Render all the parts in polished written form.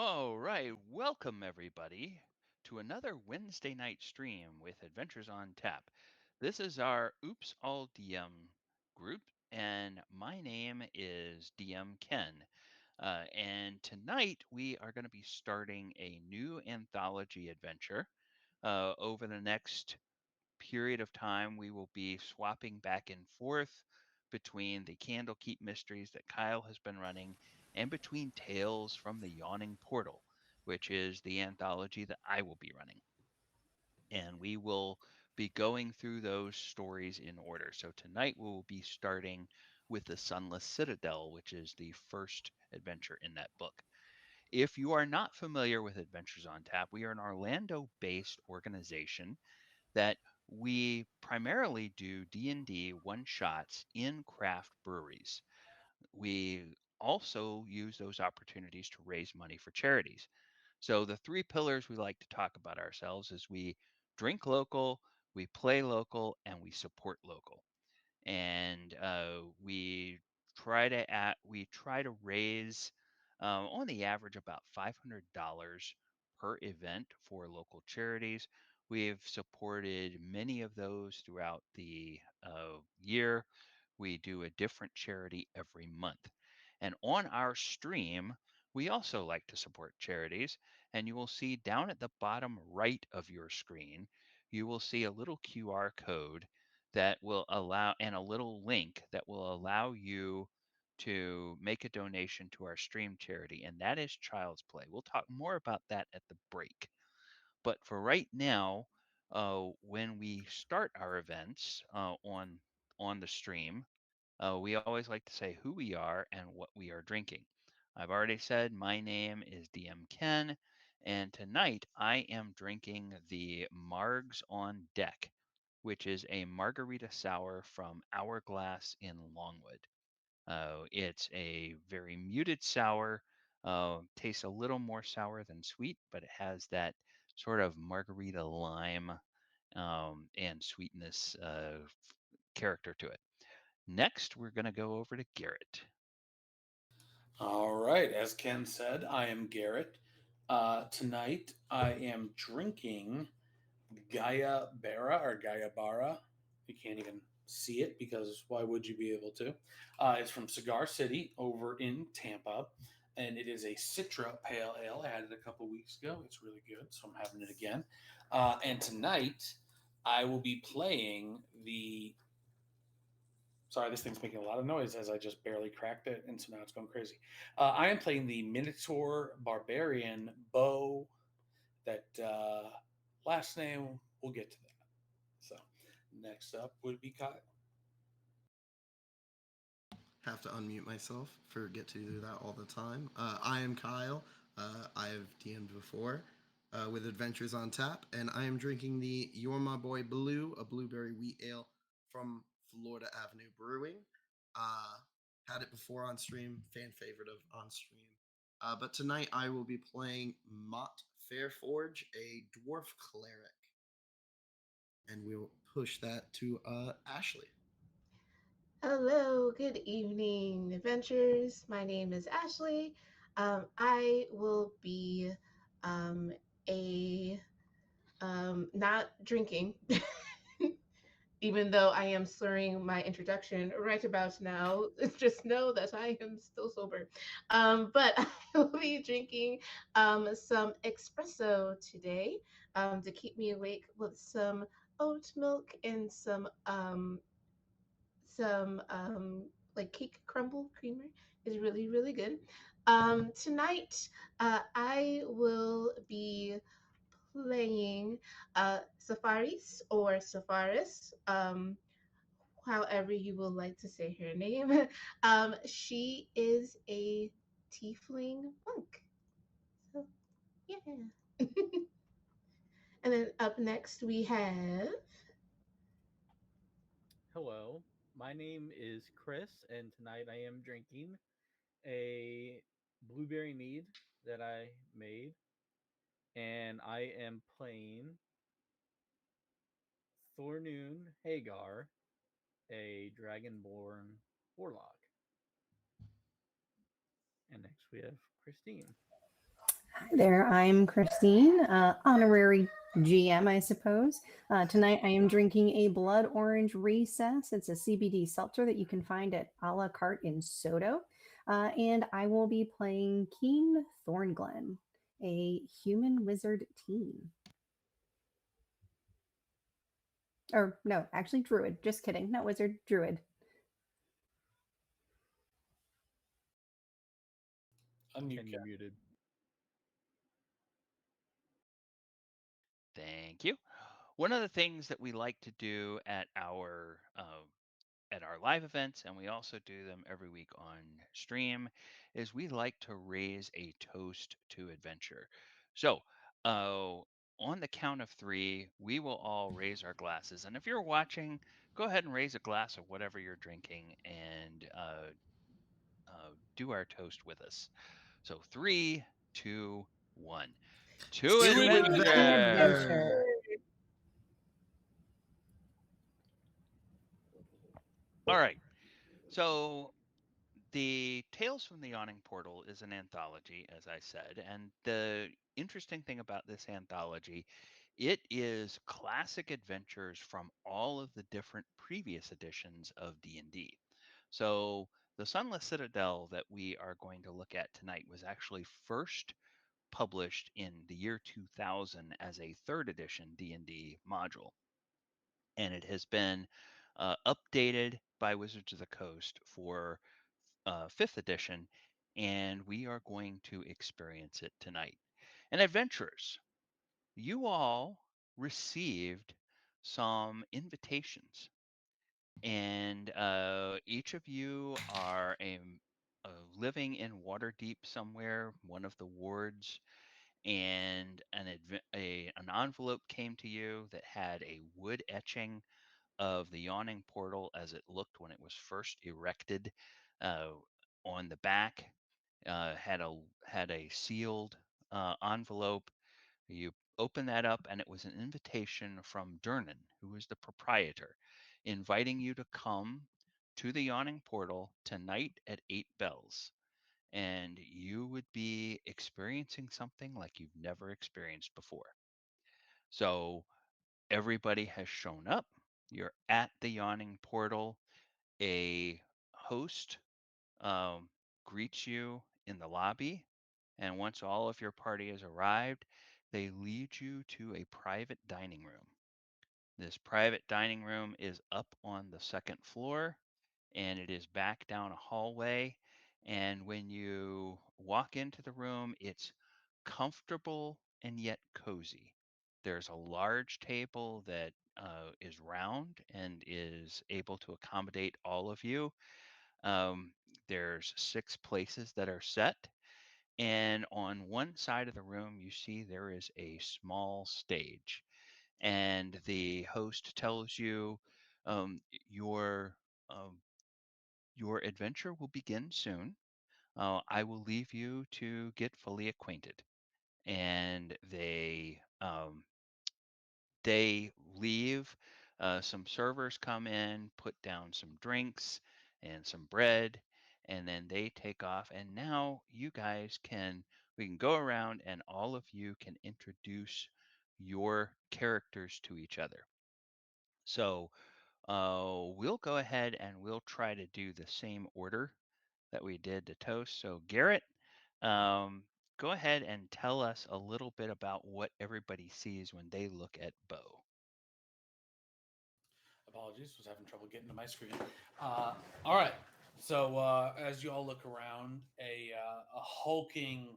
All right, welcome everybody to another Wednesday night stream with Adventures on Tap. This is our Oops All DM group, and my name is DM Ken. And tonight we are going to be starting a new anthology adventure. Over the next period of time, we will be swapping back and forth between the Candlekeep Mysteries that Kyle has been running and between Tales from the Yawning Portal, which is the anthology that I will be running. And we will be going through those stories in order. So tonight we will be starting with the Sunless Citadel, which is the first adventure in that book. If you are not familiar with Adventures on Tap, we are an Orlando based organization that we primarily do D&D one shots in craft breweries. We also use those opportunities to raise money for charities. So the three pillars we like to talk about ourselves is we drink local, we play local, and we support local. And we try to raise on the average about $500 per event for local charities. We've supported many of those throughout the year. We do a different charity every month. And on our stream, we also like to support charities. And you will see down at the bottom right of your screen, you will see a little QR code that will allow, and a little link that will allow you to make a donation to our stream charity, and that is Child's Play. We'll talk more about that at the break. But for right now, when we start our events on the stream, we always like to say who we are and what we are drinking. I've already said my name is DM Ken, and tonight I am drinking the Margs on Deck, which is a margarita sour from Hourglass in Longwood. It's a very muted sour, tastes a little more sour than sweet, but it has that sort of margarita lime and sweetness character to it. Next, we're going to go over to Garrett. All right, as Ken said, I am Garrett. Tonight I am drinking Gaia Bara or Gaia Bara. You can't even see it because why would you be able to? It's from Cigar City over in Tampa, and it is a Citra Pale Ale. I had it a couple weeks ago. It's really good, so I'm having it again. And tonight I will be playing the. Sorry, this thing's making a lot of noise as I just barely cracked it, and so now it's going crazy. I am playing the Minotaur Barbarian Bow. That last name, we'll get to that. So next up would be Kyle. Have to unmute myself. Forget to do that all the time. I am Kyle. I have DM'd before with Adventures on Tap, and I am drinking the You're My Boy Blue, a blueberry wheat ale from Florida Avenue Brewing. Uh, Had it before on stream, fan favorite of on stream. But tonight I will be playing Mott Fairforge, a dwarf cleric, and we'll push that to Ashley. Hello, good evening, adventurers. My name is Ashley. I will be um, a not drinking, even though I am slurring my introduction right about now. Just know that I am still sober. But I will be drinking some espresso today to keep me awake with some oat milk and some like cake crumble creamer is really really good. Tonight I will be playing Safaris or Safaris, however you would like to say her name. She is a tiefling monk. So yeah. And then up next we have. Hello, my name is Chris, and tonight I am drinking a blueberry mead that I made, and I am playing Thornoon Hagar, a dragonborn warlock. And next we have Christine. Hi there, I'm Christine, honorary GM, I suppose. Tonight I am drinking a Blood Orange Recess. It's a CBD seltzer that you can find at a la carte in Sodo. And I will be playing Keen Thornglen, a human wizard teen. Or, no, actually, druid. Just kidding. Not wizard, druid. Unmute Ken, you're Cat. muted. Thank you. One of the things that we like to do at our live events, and we also do them every week on stream, is we like to raise a toast to adventure. So, on the count of three, we will all raise our glasses. And if you're watching, go ahead and raise a glass of whatever you're drinking and do our toast with us. So, three, two, one. To To adventure! adventure. Adventure. All right. So, the Tales from the Yawning Portal is an anthology, as I said, and the interesting thing about this anthology, it is classic adventures from all of the different previous editions of D&D. So the Sunless Citadel that we are going to look at tonight was actually first published in the year 2000 as a third edition D&D module, and it has been updated by Wizards of the Coast for fifth edition, and we are going to experience it tonight. And adventurers, you all received some invitations, and each of you are living in Waterdeep somewhere, one of the wards, and an envelope came to you that had a wood etching of the Yawning Portal as it looked when it was first erected. Uh, on the back, had a sealed envelope. You open that up, and it was an invitation from Durnan, who is the proprietor, inviting you to come to the Yawning Portal tonight at 8 bells. And you would be experiencing something like you've never experienced before. So everybody has shown up. You're at the Yawning Portal. A host um, greets you in the lobby, and once all of your party has arrived, they lead you to a private dining room. This private dining room is up on the second floor, and it is back down a hallway. And when you walk into the room, it's comfortable and yet cozy. There's a large table that is round and is able to accommodate all of you. Um, there's 6 places that are set, and on one side of the room, you see there is a small stage, and the host tells you um, your um, your adventure will begin soon. I will leave you to get fully acquainted, and they leave. Some servers come in, put down some drinks and some bread, and then they take off. And now we can go around and all of you can introduce your characters to each other. So we'll go ahead and we'll try to do the same order that we did to Toast. So Garrett, um, go ahead and tell us a little bit about what everybody sees when they look at Bo. Apologies, was having trouble getting to my screen. All right. So as you all look around, a hulking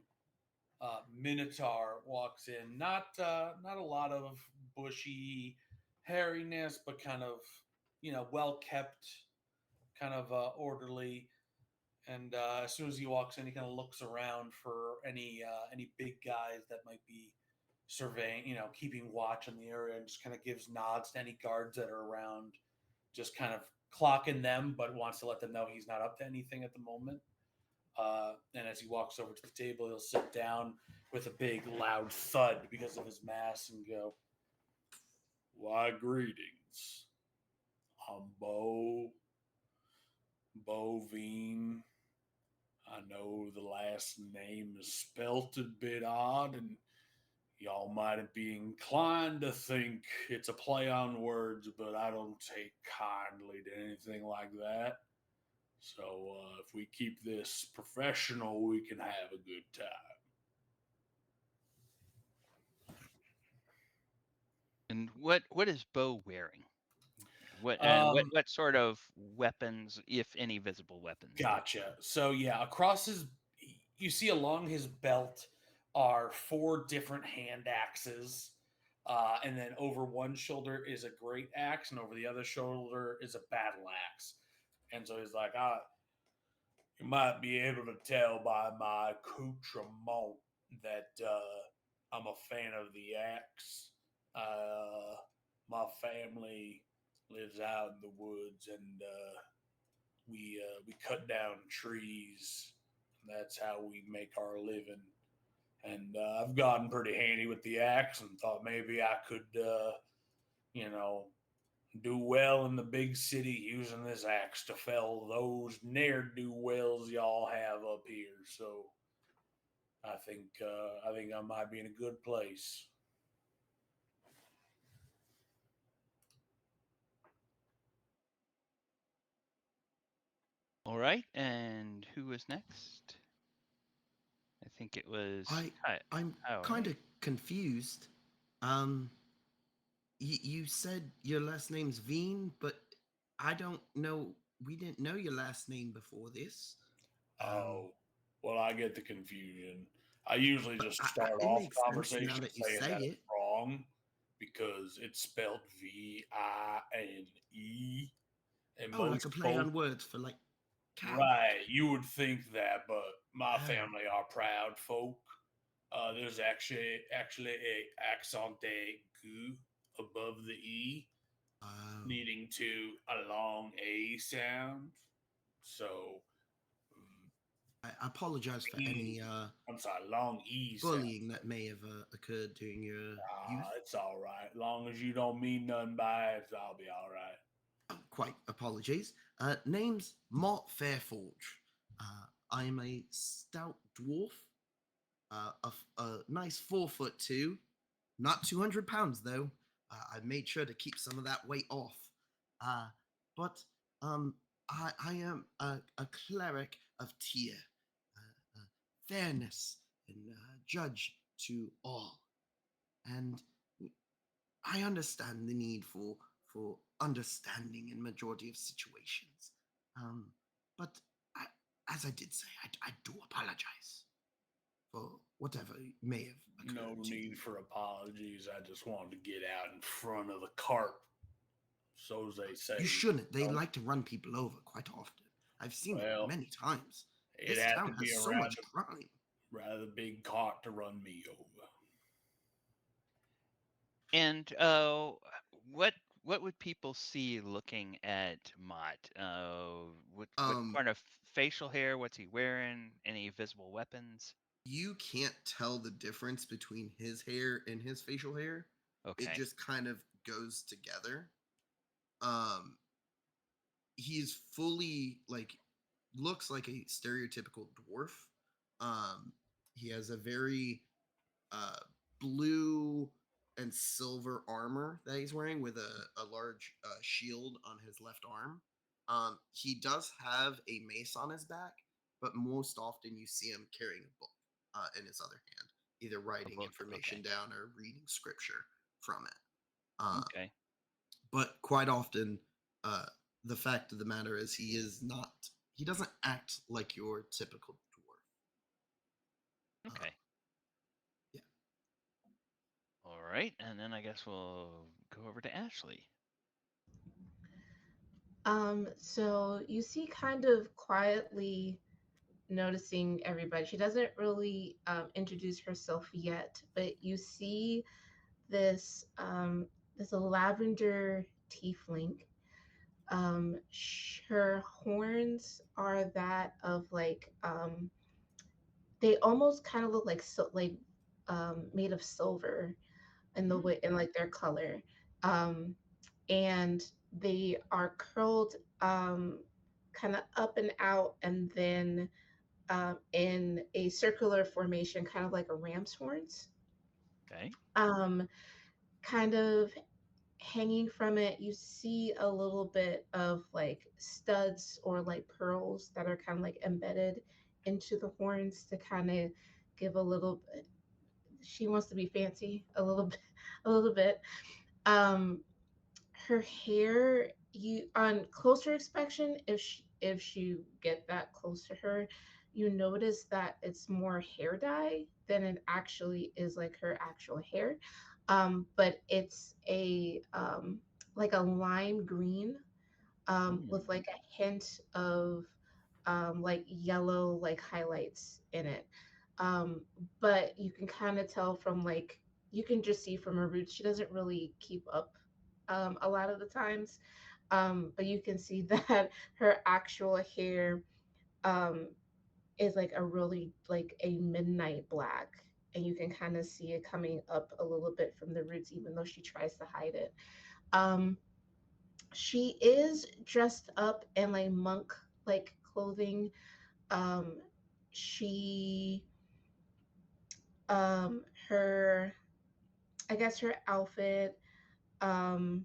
minotaur walks in. Not a lot of bushy hairiness, but kind of well kept, kind of orderly. And as soon as he walks in, he kind of looks around for any big guys that might be surveying, keeping watch in the area, and just kind of gives nods to any guards that are around, just kind of clocking them, but wants to let them know he's not up to anything at the moment. And as he walks over to the table, he'll sit down with a big, loud thud because of his mass and go, "Why, greetings. I'm Bovine. I know the last name is spelt a bit odd, and y'all might be inclined to think it's a play on words, but I don't take kindly to anything like that. So if we keep this professional, we can have a good time. And what is Bo wearing? What Um, what sort of weapons, if any, visible weapons, do you Gotcha. So yeah, across his, you see along his belt are four different hand axes, and then over one shoulder is a great axe, and over the other shoulder is a battle axe. And so he's like, you might be able to tell by my accoutrement that I'm a fan of the axe. Uh, my family lives out in the woods, and we cut down trees. That's how we make our living. And I've gotten pretty handy with the axe, and thought maybe I could, you know, do well in the big city using this axe to fell those ne'er do wells y'all have up here. So I think I might be in a good place. All right, and who was next? I think it was I Kyle. I'm Kyle, kind right? of confused. Um, you said your last name's Veen, but I don't know. We didn't know your last name before this. Um, Oh, well, I get the confusion. I usually but just start it off makes sense now conversation that you saying say that it's it. wrong because it's spelled Vine, and Oh, like a most play folk, on words for like cow. right, you would think that, but my Oh, family are proud folk. There's actually a accent aigu above the e, oh. leading to a long a sound. So mm, I apologize for e, any I'm sorry, long e sound. bullying that may have occurred during your youth. It's all right. Long as you don't mean nothing by it, I'll be all right. Oh, quite apologies. Name's Mort Fairforge. I am a stout dwarf, a nice 4 foot two, not 200 pounds though. I made sure to keep some of that weight off. Uh, but I am a cleric of Tyr, fairness and judge to all. And I understand the need for understanding in majority of situations. Um, but I, as I did say, I do apologize for whatever may have No occurred to need you. for apologies. I just wanted to get out in front of the cart, so as they You say. shouldn't. They Oh, like to run people over quite often. I've seen it well, many times. it This had town to be has a so much crime. rather big cart to run me over. And what what would people see looking at Mott? What Um, kind of facial hair? What's he wearing? Any visible weapons? you can't tell the difference between his hair and his facial hair. It Okay, just kind of goes together. Um, he's fully like looks like a stereotypical dwarf. Um, he has a very uh, blue and silver armor that he's wearing with a large shield on his left arm. He does have a mace on his back, but most often you see him carrying a book in his other hand, either a writing book. information Okay, down or reading scripture from it. Um, okay, but quite often, uh, the fact of the matter is he is not. He doesn't act like your typical dwarf. Uh, okay. yeah. All right, and then I guess we'll go over to Ashley. So you see kind of quietly noticing everybody. She doesn't really introduce herself yet, but you see this lavender tiefling. Her horns are that of they almost kind of look like made of silver in the way in like their color, um, and they are curled kind of up and out, and then in a circular formation, kind of like a ram's horns. Okay. Um, kind of hanging from it, you see a little bit of like studs or like pearls that are kind of like embedded into the horns to kind of give a little bit. She wants to be fancy a little bit, a little bit. Um, her hair, you on closer inspection, if you get that close to her, you notice that it's more hair dye than it actually is like her actual hair. But it's a like a lime green, with Mm, like a hint of like yellow like highlights in it. Um, but you can kind of tell from like, you can just see from her roots she doesn't really keep up a lot of the times. But you can see that her actual hair um, is like a really like a midnight black, and you can kind of see it coming up a little bit from the roots, even though she tries to hide it. Um, she is dressed up in like monk like clothing. Um, she her I guess her outfit um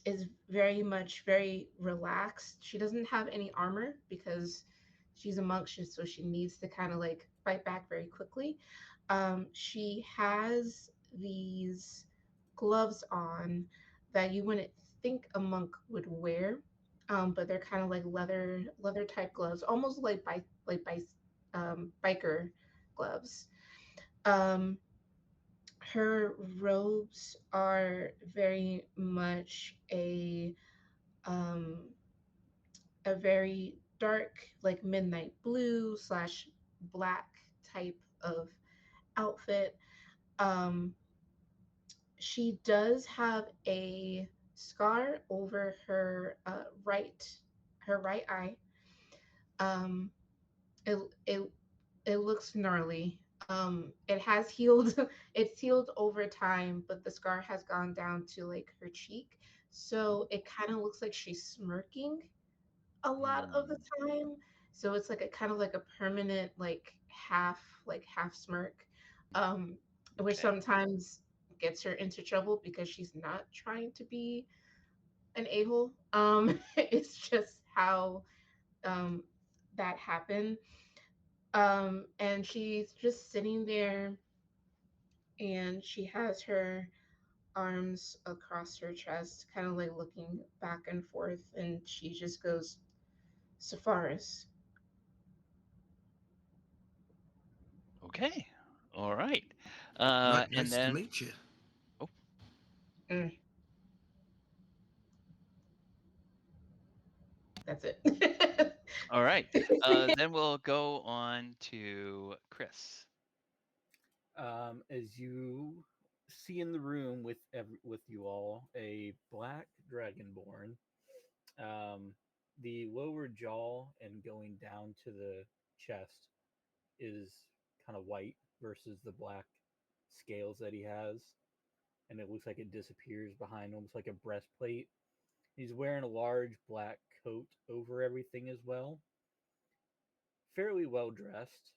is very much very relaxed. She doesn't have any armor because she's a monk, so she needs to kind of like fight back very quickly. She has these gloves on that you wouldn't think a monk would wear, but they're kind of like leather type gloves, almost like biker gloves. Um, her robes are very much um, a very dark, like midnight blue slash black type of outfit. Um, she does have a scar over her right eye. Um, it it it looks gnarly. It has healed. It's healed over time, but the scar has gone down to like her cheek, so it kind of looks like she's smirking a lot of the mm, time. So it's like a kind of like a permanent like half smirk, um, which okay. sometimes gets her into trouble because she's not trying to be an a-hole. It's just how um, that happened. And she's just sitting there, and she has her arms across her chest, kind of like looking back and forth, and she just goes, Sepharis. Okay. All right. Right, And nice to then, meet you. oh, Mm, that's it. all right. Then we'll go on to Chris. As you see in the room with with you all, a black dragonborn. Um, the lower jaw and going down to the chest is kind of white versus the black scales that he has, and it looks like it disappears behind almost like a breastplate. He's wearing a large black coat over everything as well. Fairly well dressed,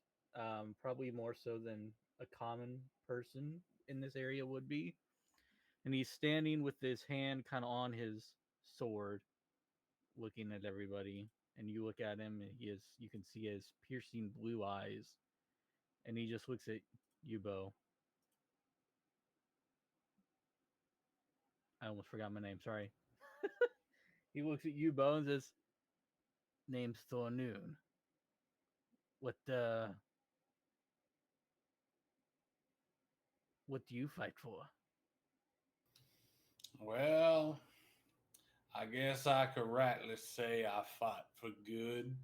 probably more so than a common person in this area would be. And he's standing with his hand kind of on his sword, looking at everybody. And you look at him, and you can see his piercing blue eyes, and he just looks at Yubo. I almost forgot my name. Sorry. He looks at Yubo and says, "Name's Thornoon. What what do you fight for?" Well, I guess I could rightly say I fight for good.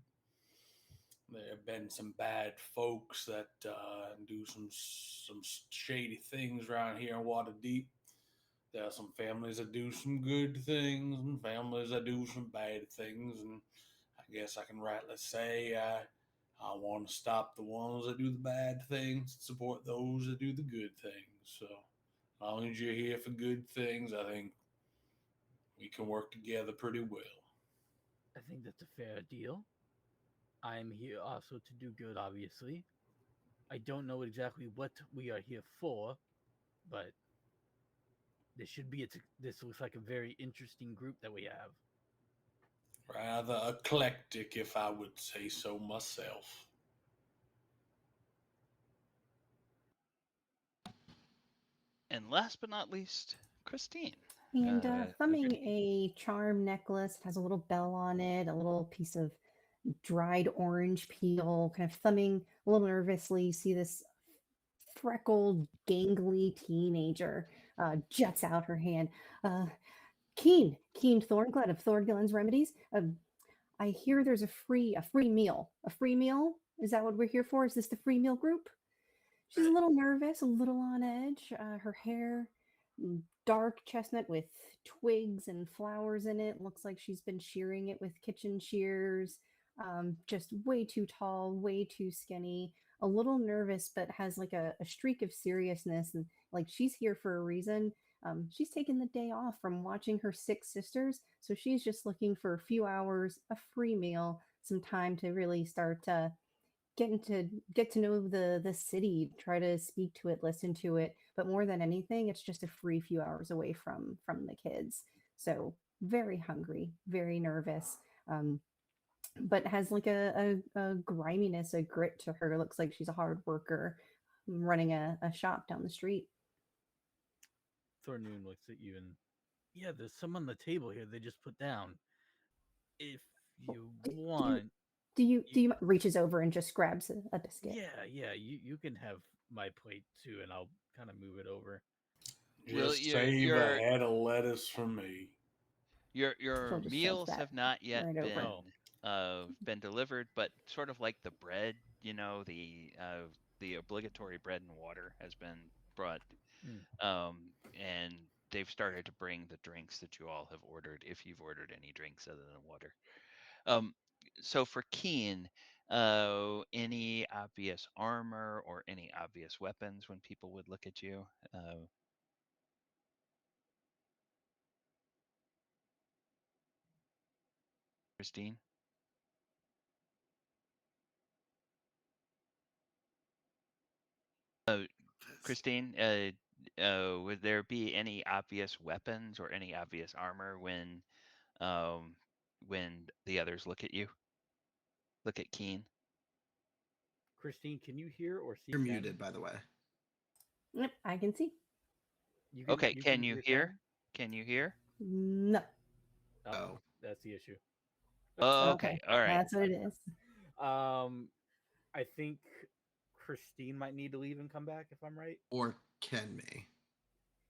There have been some bad folks that do some shady things around here in Waterdeep. There are some families that do some good things and families that do some bad things, and I guess I can rightly say I want to stop the ones that do the bad things and support those that do the good things. So, as long as you're here for good things, I think we can work together pretty well. I think that's a fair deal. I'm here also to do good, obviously. I don't know exactly what we are here for, but this should be this looks like a very interesting group that we have. Rather eclectic, if I would say so myself. And last but not least, Christine. And Of your thumbing team. a charm necklace. It has a little bell on it, a little piece of dried orange peel, kind of thumbing a little nervously. You see this freckled, gangly teenager juts out her hand. Uh, Keen Thornglen of Thornglen's Remedies. I hear there's a free meal. A free meal? Is that what we're here for? Is this the free meal group? She's a little nervous, a little on edge. Her hair, dark chestnut with twigs and flowers in it. Looks like she's been shearing it with kitchen shears. Just way too tall, way too skinny. A little nervous, but has like a streak of seriousness, and like she's here for a reason. She's taken the day off from watching her six sisters, so she's just looking for a few hours, a free meal, some time to really start getting to get to know the city, try to speak to it, listen to it, but more than anything it's just a free few hours away from the kids. So very hungry, very nervous, um, but has like a griminess, a grit to her. Looks like she's a hard worker running a shop down the street. Thornoon looks at you and, yeah, there's some on the table here they just put down. If Oh, you do, do you want, do you you, do you reaches over and just grabs a biscuit? yeah, you can have my plate too, and I'll kind of move it over. Well, Just save a head of lettuce for me. your She'll just shove meals that have not yet right over. Oh, been delivered, but sort of like the bread, the obligatory bread and water has been brought, mm. and they've started to bring the drinks that you all have ordered, if you've ordered any drinks other than water. Um, so for Keen, any obvious armor or any obvious weapons when people would look at you? Christine? Christine, would there be any obvious weapons or any obvious armor um, when the others look at you? Look at Keen. Christine, can you hear or see You're Ken? muted, by the way. Yep, I can see. Okay, You can can you hear hear? Ken? Can you hear? No. Oh, Oh, that's the issue. Okay, Okay, all right. that's what it is. um, I think Christine might need to leave and come back if I'm right. or Ken may.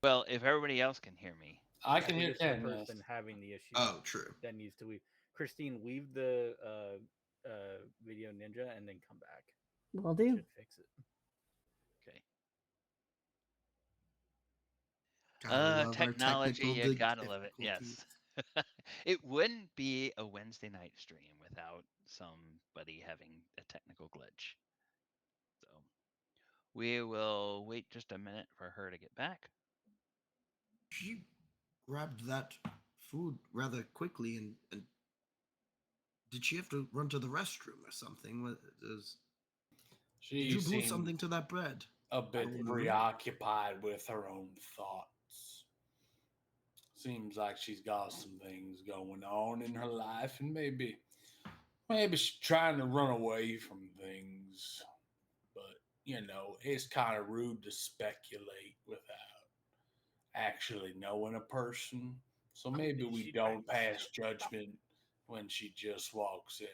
Well, if everybody else can hear me, I I can think hear it's the Ken, yes. person having the issue Oh, true. that needs to leave. Christine, leave the video ninja and then come back. Will It do. should fix it. okay. Gotta love our Technology, technical you gotta love it. difficulties. Yes. It wouldn't be a Wednesday night stream without somebody having a technical glitch. So we will wait just a minute for her to get back. She grabbed that food rather quickly, and did she have to run to the restroom or something? Did She you do seemed something to that bread? a I bit remember. preoccupied with her own thoughts. Seems like she's got some things going on in her life, and maybe she's trying to run away from things. But it's kind of rude to speculate without actually knowing a person. So maybe we She might don't pass just. judgment when she just walks in.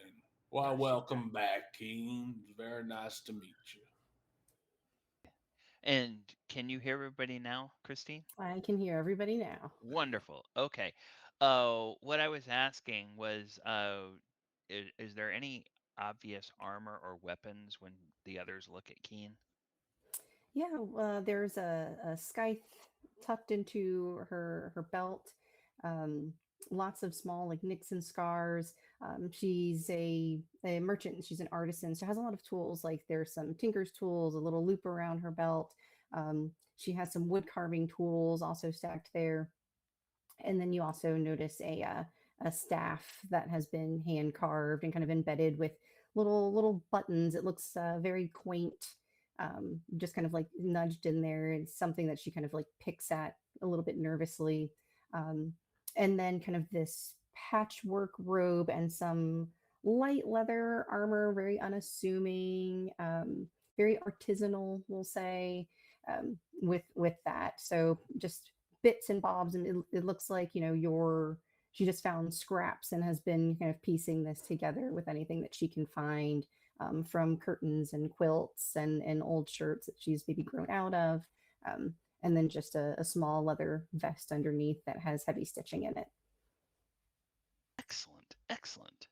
Well, No, she's welcome back, Keen. It's very nice to meet you. And can you hear everybody now, Christine? I can hear everybody now. Wonderful. Okay. What I was asking was, is there any obvious armor or weapons when the others look at Keen? Yeah, there's a scythe tucked into her belt. Um, Lots of small like nicks and scars. She's a merchant. She's an artisan, so has a lot of tools. Like there's some tinker's tools, a little loop around her belt. She has some wood carving tools also stacked there. And then you also notice a staff that has been hand carved and kind of embedded with little buttons. It looks very quaint, just kind of like nudged in there. It's something that she kind of like picks at a little bit nervously. Um, and then kind of this patchwork robe and some light leather armor, very unassuming, very artisanal, we'll say, with that. So just bits and bobs, and it looks like she just found scraps and has been kind of piecing this together with anything that she can find, from curtains and quilts and old shirts that she's maybe grown out of. Um, and then just a small leather vest underneath that has heavy stitching in it. Excellent, excellent.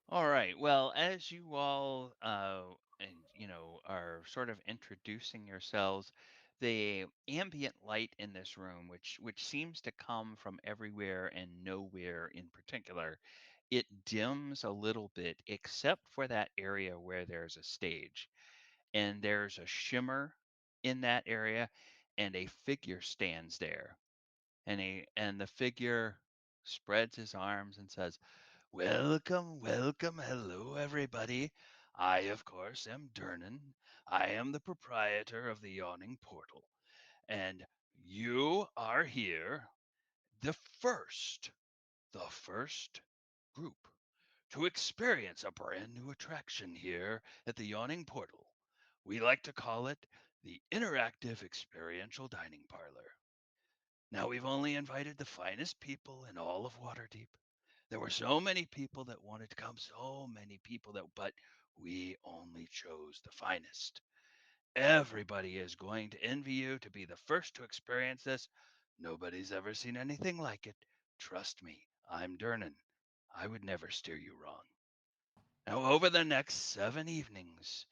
All right. Well, as you all are sort of introducing yourselves, the ambient light in this room, which seems to come from everywhere and nowhere in particular, it dims a little bit, except for that area where there's a stage, and there's a shimmer in that area, and a figure stands there, and the figure spreads his arms and says, "Welcome, welcome, hello, everybody. I, of course, am Durnan. I am the proprietor of the Yawning Portal. And you are here, the first, the first group to experience a brand new attraction here at the Yawning Portal. We like to call it the Interactive Experiential Dining Parlor. Now, we've only invited the finest people in all of Waterdeep. There were so many people that wanted to come, so many people but we only chose the finest. Everybody is going to envy you to be the first to experience this. Nobody's ever seen anything like it. Trust me, I'm Durnan. I would never steer you wrong. Now, over the next 7 evenings,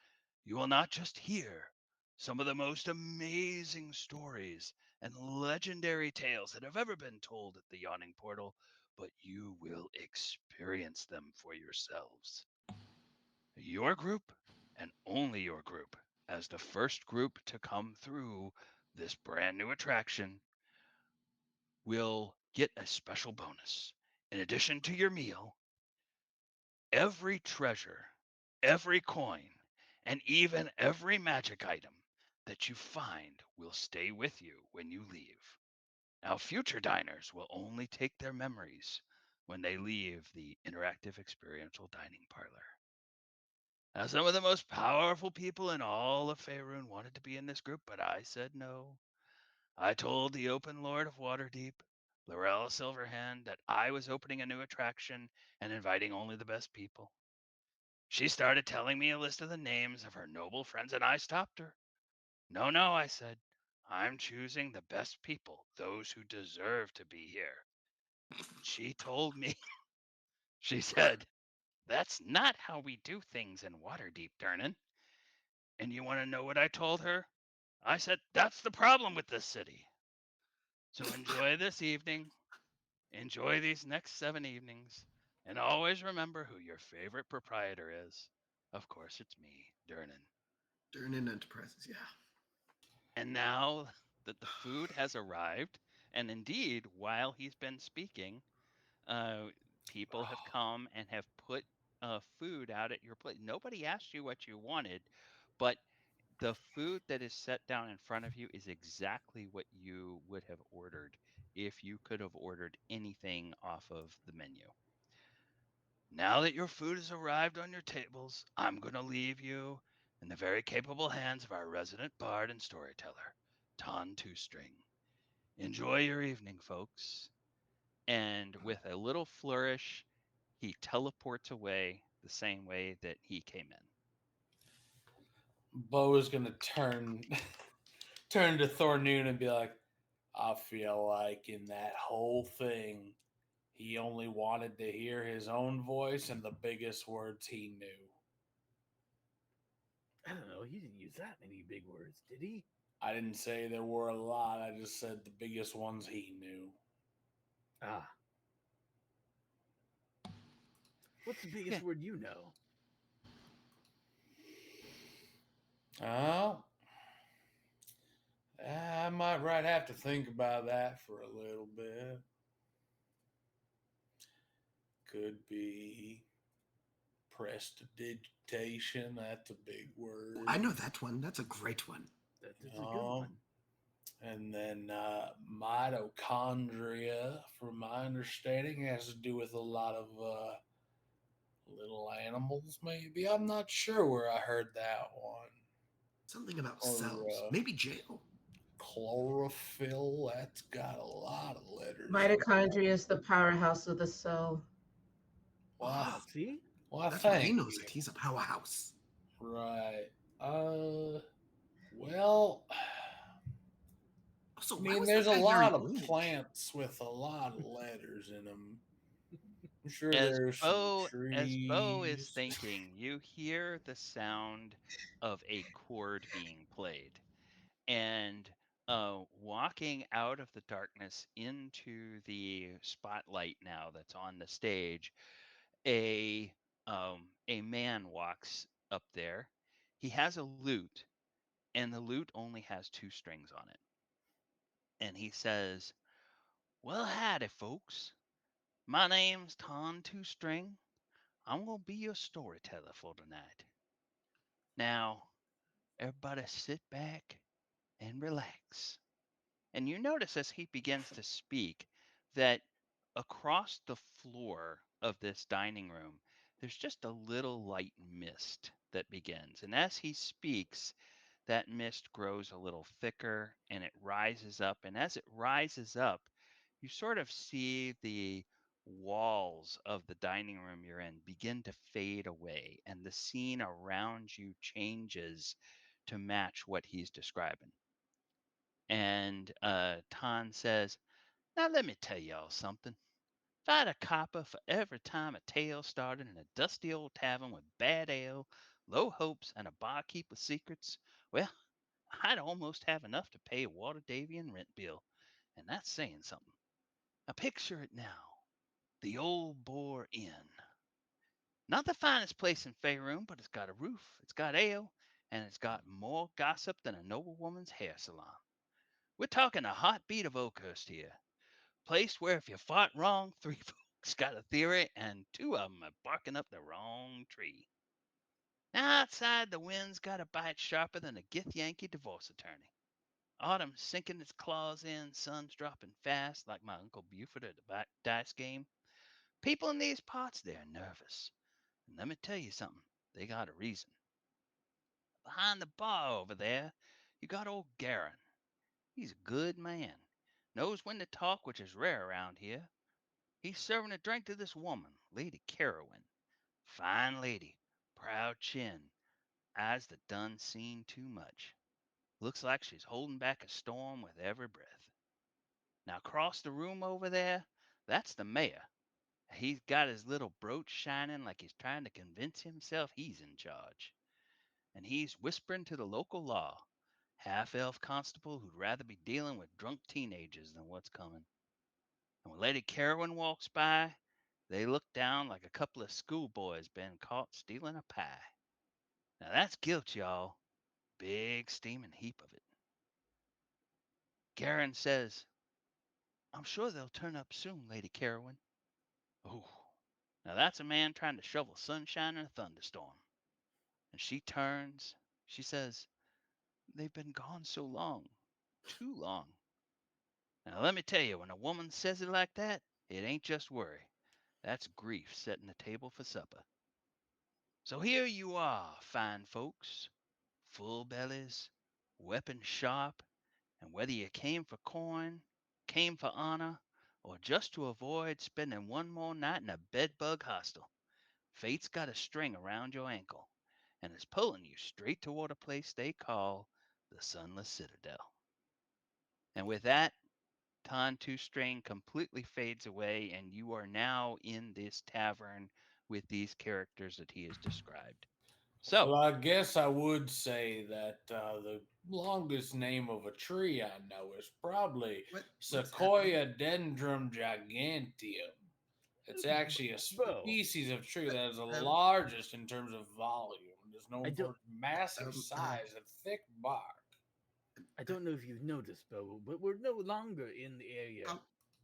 you will not just hear some of the most amazing stories and legendary tales that have ever been told at the Yawning Portal, but you will experience them for yourselves. Your group, and only your group, as the first group to come through this brand new attraction, will get a special bonus. In addition to your meal, every treasure, every coin, and even every magic item that you find will stay with you when you leave. Now, future diners will only take their memories when they leave the interactive experiential dining parlor. Now, some of the most powerful people in all of Faerun wanted to be in this group, but I said no. I told the open lord of Waterdeep, Laurel Silverhand, that I was opening a new attraction and inviting only the best people. She started telling me a list of the names of her noble friends, and I stopped her. No, no, I said. I'm choosing the best people, those who deserve to be here. She told me, she said, that's not how we do things in Waterdeep, Durnan. And you want to know what I told her? I said, that's the problem with this city. So enjoy this evening, enjoy these next 7 evenings, and always remember who your favorite proprietor is. Of course, it's me, Durnan. Durnan Enterprises, yeah. And now that the food has arrived, and indeed, while he's been speaking, uh, people have come and have put food out at your plate. Nobody asked you what you wanted, but the food that is set down in front of you is exactly what you would have ordered if you could have ordered anything off of the menu. Now that your food has arrived on your tables, I'm going to leave you in the very capable hands of our resident bard and storyteller, Ton Two String. Enjoy your evening, folks. And with a little flourish, he teleports away the same way that he came in. Bo is gonna turn to Thornoon and be like, I feel like in that whole thing, he only wanted to hear his own voice and the biggest words he knew. I don't know. He didn't use that many big words, did he? I didn't say there were a lot, I just said the biggest ones he knew. Ah. What's the biggest Yeah. word you know? Oh, I might have to think about that for a little bit. Could be Prestidigitation, that's a big Oh, word. I know that one. That's a great one. That is a good Um, one. and then mitochondria, from my understanding, has to do with a lot of little animals, maybe. I'm not sure where I heard that one. Something about Or cells. Maybe jail. chlorophyll, that's got a lot of letters in it. Mitochondria is the powerhouse of the cell. Well, Oh, See? well, that's why he thank knows you. it. He's a powerhouse. Right. Well, Also, I why mean, was that there's a guy lot wearing of orange? plants with a lot of letters in them. I'm sure As there's some Bo is trees. thinking, you hear the sound of a chord being played. And walking out of the darkness into the spotlight now that's on the stage, a man walks up there. He has a lute, and the lute only has two strings on it. And he says, "Well, howdy, folks. My name's Ton Two String. I'm gonna be your storyteller for tonight. Now, everybody sit back and relax." And you notice as he begins to speak that across the floor of this dining room, there's just a little light mist that begins. And as he speaks, that mist grows a little thicker and it rises up. And as it rises up, you sort of see the walls of the dining room you're in begin to fade away, and the scene around you changes to match what he's describing. And Tan says, "Now let me tell y'all something. If I had a copper for every time a tale started in a dusty old tavern with bad ale, low hopes, and a barkeep with secrets, well, I'd almost have enough to pay a water Davian rent bill, and that's saying something. Now picture it now. The Old Boar Inn. Not the finest place in Faerun, but it's got a roof, it's got ale, and it's got more gossip than a noblewoman's hair salon. We're talking a heartbeat of Oakhurst here. Place where if you fought wrong, three folks got a theory, and two of 'em are barking up the wrong tree. Now outside, the wind's got a bite sharper than a Gith Yankee divorce attorney. Autumn's sinking its claws in, sun's dropping fast, like my Uncle Buford at the dice game. People in these parts, they're nervous. And let me tell you something, they got a reason. Behind the bar over there, you got old Garin. He's a good man. Knows when to talk, which is rare around here. He's serving a drink to this woman, Lady Carowin. Fine lady, proud chin, eyes that done seen too much. Looks like she's holding back a storm with every breath. Now, across the room over there, that's the mayor. He's got his little brooch shining like he's trying to convince himself he's in charge. And he's whispering to the local law, half elf constable who'd rather be dealing with drunk teenagers than what's coming. And when Lady Carowin walks by, they look down like a couple of schoolboys been caught stealing a pie. Now that's guilt, y'all. Big steaming heap of it. Garin says, "I'm sure they'll turn up soon, Lady Carowin." Oh, now that's a man trying to shovel sunshine in a thunderstorm. And she turns, she says, "They've been gone so long, too long." Now let me tell you, when a woman says it like that, it ain't just worry. That's grief setting the table for supper. So here you are, fine folks, full bellies, weapons sharp, and whether you came for coin, came for honor, or just to avoid spending one more night in a bedbug hostel, fate's got a string around your ankle and is pulling you straight toward a place they call the Sunless Citadel. And with that, Tan Two String completely fades away, and you are now in this tavern with these characters that he has described. Well, So, I guess I would say that the longest name of a tree I know is probably What's happening? Sequoia dendrum giganteum. It's actually a Bo, species of tree that is the Um, largest in terms of volume. It is I known for don't its massive um, uh, size and thick bark. I don't know if you've noticed, Bo, but we're no longer in the area um,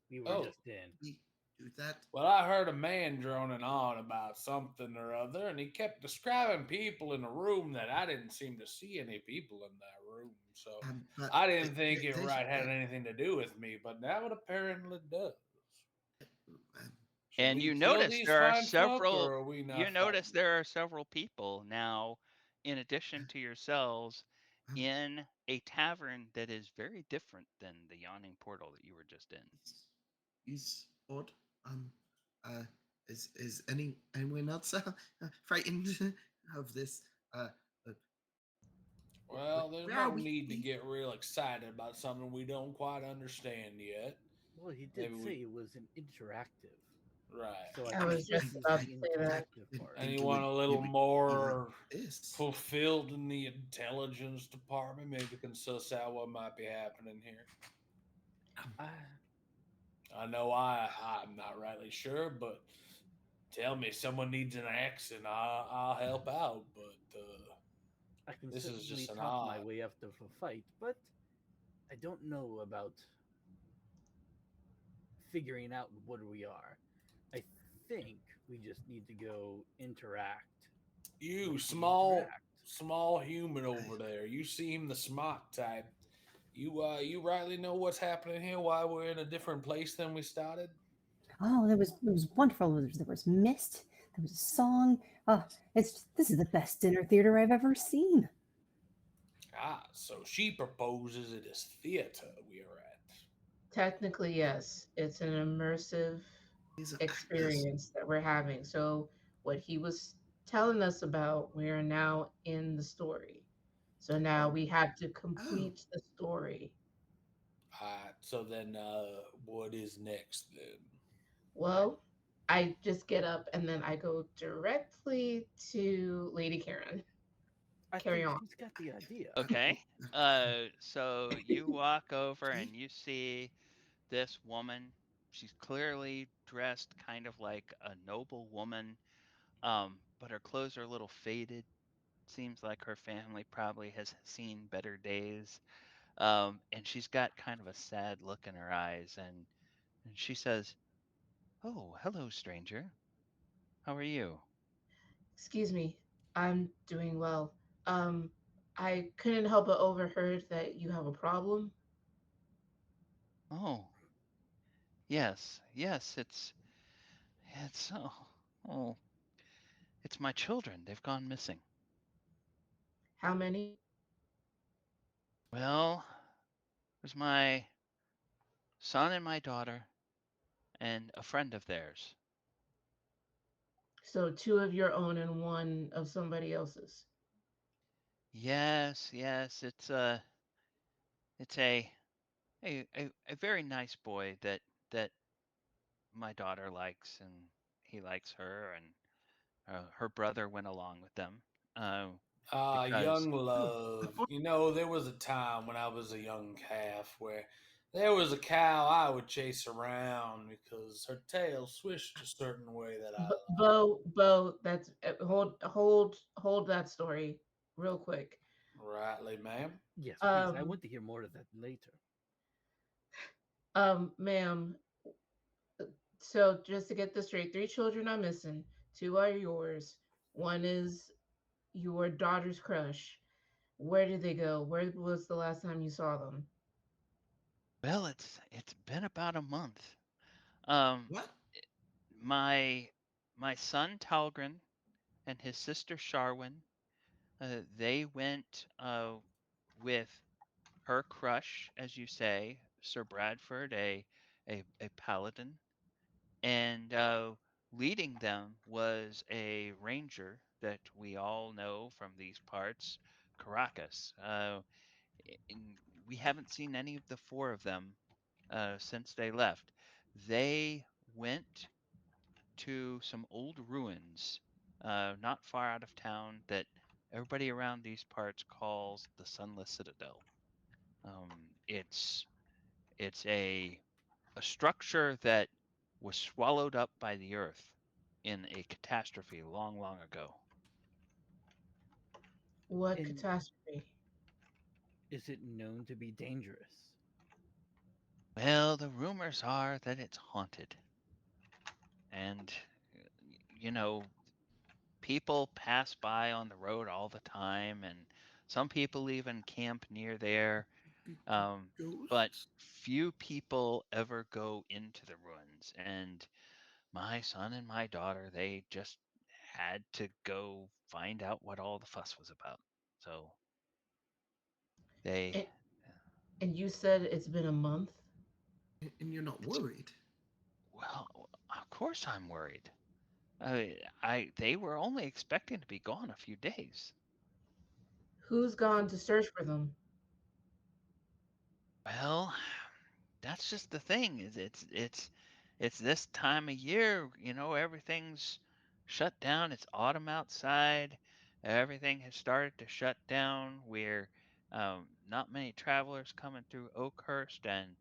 we were Oh, just in. y- That Well, I heard a man droning on about something or other, and he kept describing people in the room that I didn't seem to see any people in that room. So but I didn't think it there's right had anything to do with me, but now it apparently does. um, Should And we you kill notice these there are fine folk, several or are we you not notice fighting? there are several people now, in addition to yourselves, um, in a tavern that is very different than the Yawning Portal that you were just in. is odd. Um, uh, is anyone else frightened of this? Uh, Well, there's where are no we? need to get real excited about something we don't quite understand yet. Well, he Maybe did say we, it was an interactive, right. so I I can was just assist I, with about the to I, say that. interactive didn't part. think Anyone a it little would be like more this. fulfilled in the intelligence department maybe can suss out what might be happening here. Um, I, I know I'm not rightly sure, but tell me someone needs an axe and I'll help out. But I can this is certainly just an talk my odd. way out of a fight, but I don't know about figuring out what we are. I think we just need to go interact You with the small interact. small human I, over there. You seem the smart type. You rightly know what's happening here. Why we're in a different place than we started. Oh, it was wonderful. There was mist. There was a song. Oh, this is the best dinner theater I've ever seen. Ah, so she proposes it is theater we are at. Technically, yes, it's an immersive these are actors. experience that we're having. So, what he was telling us about, we are now in the story. So now Oh, we have to Oh, complete the story. alright. So then, what is next then? Well, I just get up and then I go directly to Lady Karen. I Carry think on. she's got the idea. Okay. So you walk over okay. and you see this woman. She's clearly dressed kind of like a noble woman, but her clothes are a little faded. Seems like her family probably has seen better days. And she's got kind of a sad look in her eyes, and she says, "Oh, hello, stranger. How are you?" Excuse me. I'm doing well. Um, I couldn't help but overheard that you have a problem. "Oh, yes, yes, it's oh, it's my children. They've gone missing." How many? "Well, there's my son and my daughter and a friend of theirs." So two of your own and one of somebody else's. "Yes, yes, it's a very nice boy that my daughter likes, and he likes her, and her brother went along with them, uh, Ah, because young Oh, love. You know, there was a time when I was a young calf where there was a cow I would chase around because her tail swished a certain way that I liked. Bo, that's hold that story real quick. Rightly, ma'am. yes, please. I Um, want to hear more of that later. ma'am. So just to get this straight, three children are missing. Two are yours. One is your daughter's crush. Where did they go? Where was the last time you saw them? well, it's been about a month. Um, What? my my son Talgren and his sister Sharwin, they went with her crush, as you say, Sir Bradford, a paladin, and leading them was a ranger that we all know from these parts, Caracas. And we haven't seen any of the four of them since they left. They went to some old ruins not far out of town that everybody around these parts calls the Sunless Citadel. It's a structure that was swallowed up by the earth in a catastrophe long, long ago. What And catastrophe? is it known to be dangerous? Well, the rumors are that it's haunted. And you know, people pass by on the road all the time, and some people even camp near there. Um, but Ghosts? few people ever go into the ruins. And my son and my daughter, they just had to go find out what all the fuss was about. So they, And, and you said it's been a month? And you're not it's worried. well, of course I'm worried. They were only expecting to be gone a few days. Who's gone to search for them? Well, that's just the thing is it's this time of year, everything's shut down. It's autumn outside. Everything has started to shut down. We're not many travelers coming through Oakhurst, and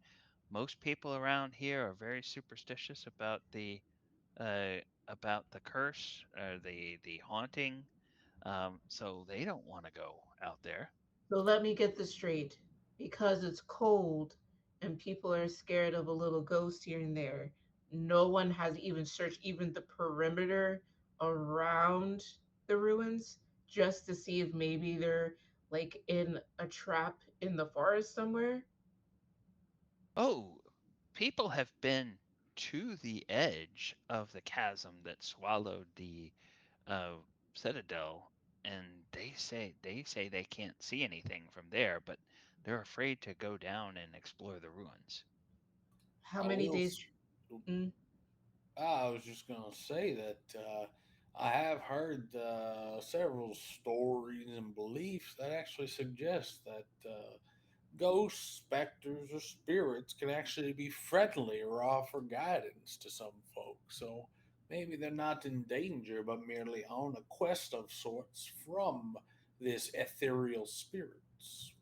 most people around here are very superstitious uh, about the curse, the haunting. So they don't want to go out there. So let me get this straight. Because it's cold and people are scared of a little ghost here and there, no one has even searched even the perimeter around the ruins just to see if maybe they're like in a trap in the forest somewhere. Oh, people have been to the edge of the chasm that swallowed the uh, citadel, and they say they can't see anything from there, but they're afraid to go down and explore the ruins. How I many will. days? Mm, I was just going to say that I have heard several stories and beliefs that actually suggest that ghosts, specters, or spirits can actually be friendly or offer guidance to some folks. So maybe they're not in danger, but merely on a quest of sorts from this ethereal spirits.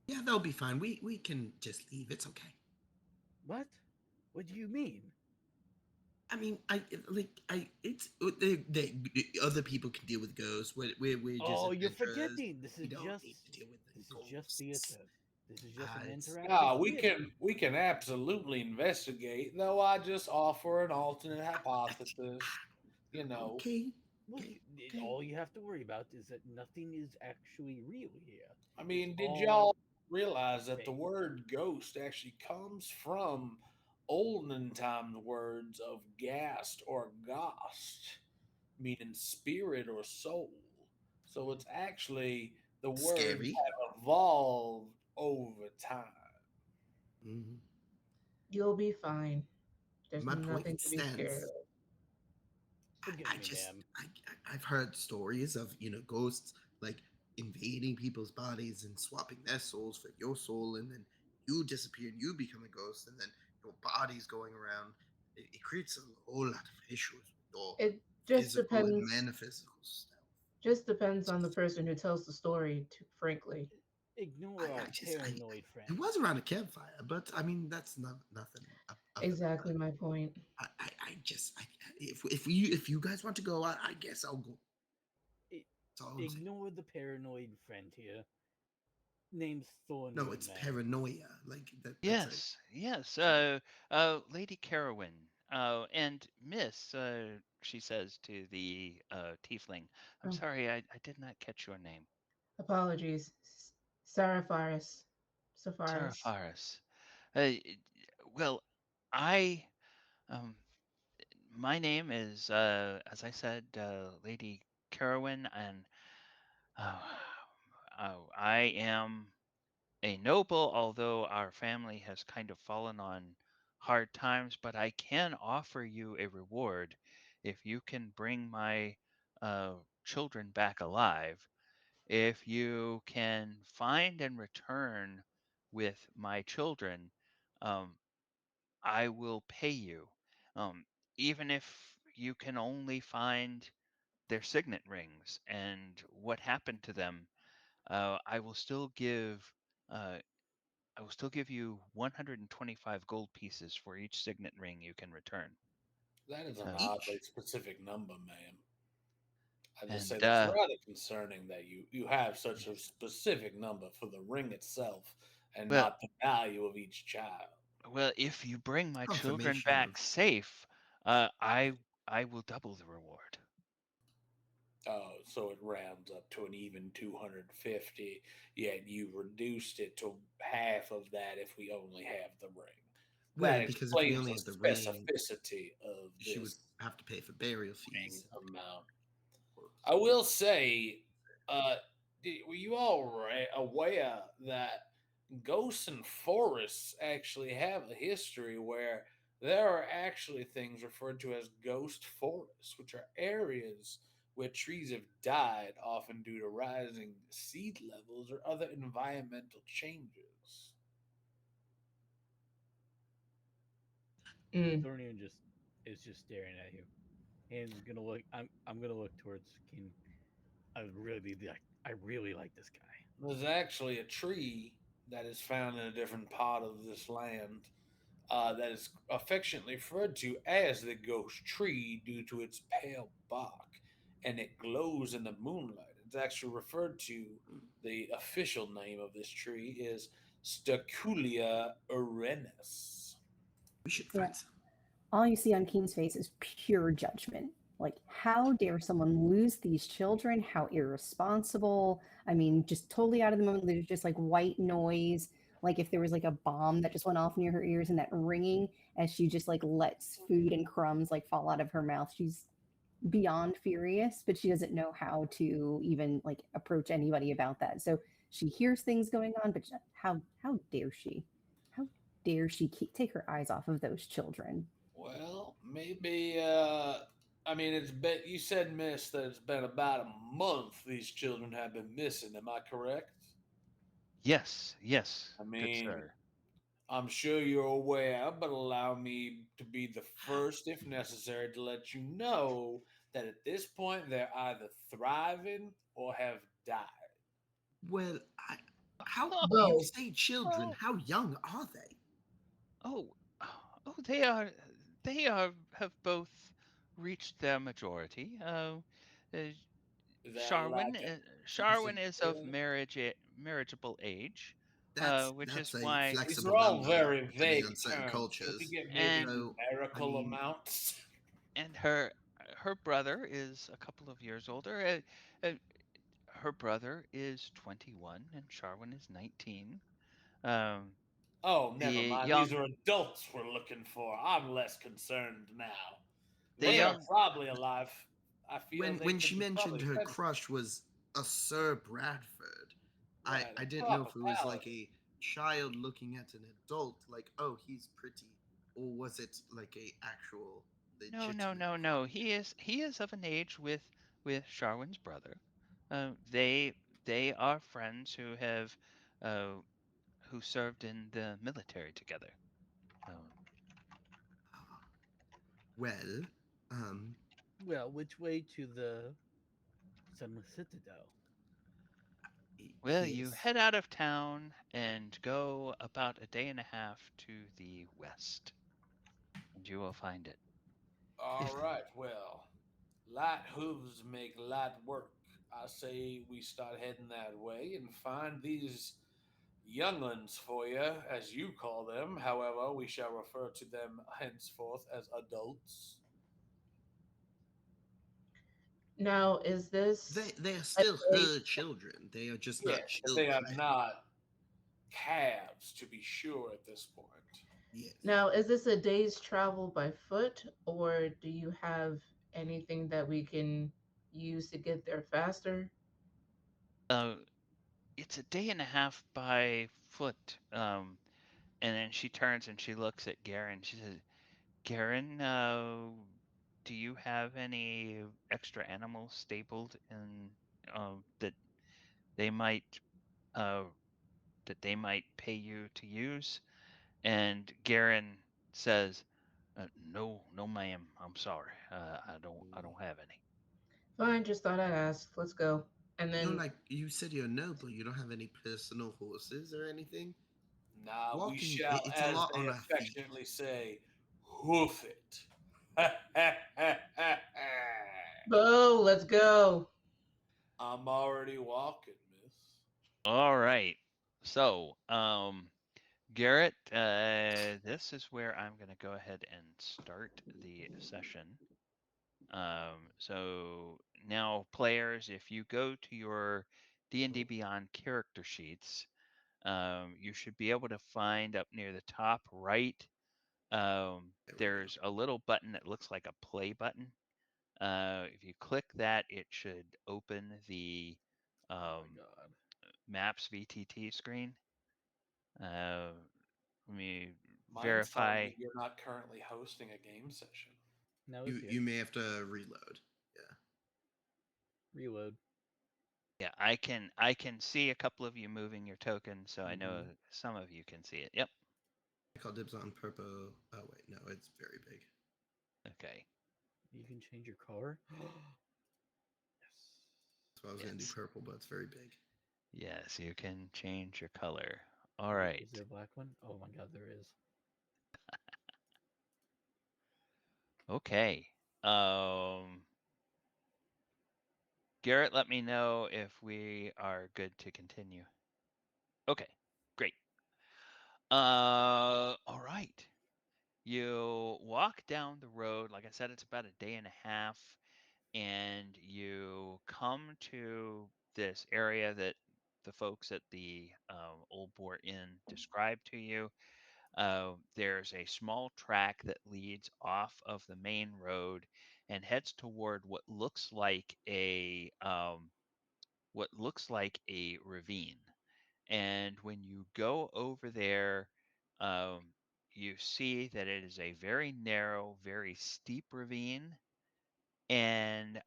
Yeah, they'll be fine. We can just leave. It's okay. What? What do you mean? I mean, I it's other people can deal with ghosts. We're just Oh, you're adventurers. forgetting. We don't need to deal with the This is just ghosts. theater. This is just an It's interactive Yeah, theater. we can absolutely investigate, though I just offer an alternate hypothesis. You know, okay, Look, okay, okay. all you have to worry about is that nothing is actually real here. I It's mean, did all y'all realize that the fake. word ghost actually comes from olden time words of gast or ghost, meaning spirit or soul? So it's actually the words Scary. have evolved over time. Hmm. you'll be fine. There's My nothing point to be scared stands. of. Forgive I me, just ma'am. I've heard stories of ghosts like invading people's bodies and swapping their souls for your soul, and then you disappear and you become a ghost, and then your body's going around. It creates a whole lot of issues with your It physical and metaphysical stuff. just depends on the person who tells the story, frankly. Ignore our I just paranoid it friend. was around a campfire, but I mean that's not nothing other than that. Exactly my point. I just if you guys want to go, I guess I'll go. I- That's all I'm saying. Ignore the paranoid friend here. Name's No, Thornwood, it's ma'am. paranoia. Like that. That's a Yes, yes. thing. Lady Carowin, and Miss, she says to the tiefling, I'm Oh, sorry, I did not catch your name. apologies. Sarafaris. Safaris. Sarafaris. Uh, well, I, um, my name is, as I said, Lady Carowin, and uh, I am a noble, although our family has kind of fallen on hard times, but I can offer you a reward if you can bring my children back alive. If you can find and return with my children, um, I will pay you. Um, Even if you can only find their signet rings and what happened to them, I will still give. Uh, I will still give you 125 gold pieces for each signet ring you can return. That is an Um, oddly Each. specific number, ma'am. I just say and that's rather concerning that you have such a specific number for the ring itself and well, not the value of each child. well, if you bring my children Confirmation back of safe, I will double the reward. Oh, so it rounds up to an even 250, yet you reduced it to half of that if we only have the ring. Well, That because if we explains only the had the ring, specificity of she would this have to pay for burial ring fees. amount. I will say, were you all aware that ghosts and forests actually have a history where there are actually things referred to as ghost forests, which are areas where trees have died, often due to rising seed levels or other environmental changes. Mm. Thornian just is just staring at you. And is gonna look. I'm gonna look towards King. I really like this guy. There's actually a tree that is found in a different part of this land that is affectionately referred to as the ghost tree due to its pale bark, and it glows in the moonlight. It's actually referred to, the official name of this tree is Staculia urenus. We should Yeah. find some. All you see on Keen's face is pure judgment. Like, how dare someone lose these children? How irresponsible. I mean, just totally out of the moment. There's just like white noise. Like if there was like a bomb that just went off near her ears and that ringing as she just like lets food and crumbs like fall out of her mouth. She's beyond furious, but she doesn't know how to even like approach anybody about that. So she hears things going on, but how dare she? How dare she take her eyes off of those children? Well, maybe. I mean, it's been. You said, Miss, that it's been about a month these children have been missing. Am I correct? Yes, yes, I good mean, sir. I'm sure you're aware, but allow me to be the first, if necessary, to let you know that at this point they're either thriving or have died. Well, how you Both. say children? Oh, How young are they? oh, oh, they are have both reached their majority. Uh, Is that Sharwin, like Sharwin is of a, marriageable age, which That's is a why, these flexible are all number very to me on vague certain terms. Can we cultures. get maybe and So, I numerical mean, amounts? and her brother is a couple of years older. Her brother is 21 and Sharwin is 19. Um, Oh, the never mind. These young, are adults we're looking for. I'm less concerned now. the They are young, probably alive. I feel they when she could be mentioned probably her fed. crush was a Sir Bradford, Right, I a didn't know proper if it was like paladin. a child looking at an adult, like, oh, he's pretty, or was it like a actual no, no, legitimate no, no. crush? He is of an age with Sharwin's brother. They are friends uh, who served in the military together. Um, Ah, well, um, Well, which way to the Sun Citadel? well, you yes. head out of town and go about a day and a half to the west, and you will find it. All If right, well, light hooves make light work. I say we start heading that way and find these younglings for you, as you call them. However, we shall refer to them henceforth as adults. Now, is this they are a still day? her children, they are just not Yes, but they are children. not calves, to be sure, at this point. Yes. Now, is this a day's travel by foot, or do you have anything that we can use to get there faster? Uh, it's a day and a half by foot. And then she turns and she looks at Garen. She says, "Garen, do you have any extra animals stabled in that they might uh, pay you to use?" And Garen says, "No, no, ma'am. I'm sorry. I don't have any." Fine, just thought I'd ask. Let's go. And No, then, like you said, you're noble. You don't have any personal horses or anything. Now we Walking, shall, it's a as lot they on our feet. affectionately say, hoof it. Bo, let's go. I'm already walking, miss. All right. So, Garrett, this is where I'm going to go ahead and start the session. So now, players, if you go to your D&D Beyond character sheets, you should be able to find up near the top right, There we go. there's a little button that looks like a play button. If you click that, it should open the Oh my um, god. Maps VTT screen. Let me Mine's telling verify. me you're not currently hosting a game session. Now You it's here. you may have to reload. Yeah. Reload. Yeah, I can see a couple of you moving your token, so I know some of you can see it. Yep. I call dibs on purple. Oh wait, no, it's very big. Okay. You can change your color. Yes. That's why I was gonna do Yes. purple, but it's very big. Yes, you can change your color. All Wait, right. is there a black one? Oh my god, there is. Okay. Um, Garrett, let me know if we are good to continue. Okay, great. All right. You walk down the road. Like I said, it's about a day and a half, and you come to this area that the folks at the Old Boar Inn described to you. There's a small track that leads off of the main road and heads toward what looks like a ravine. And when you go over there, um, you see that it is a very narrow, very steep ravine. And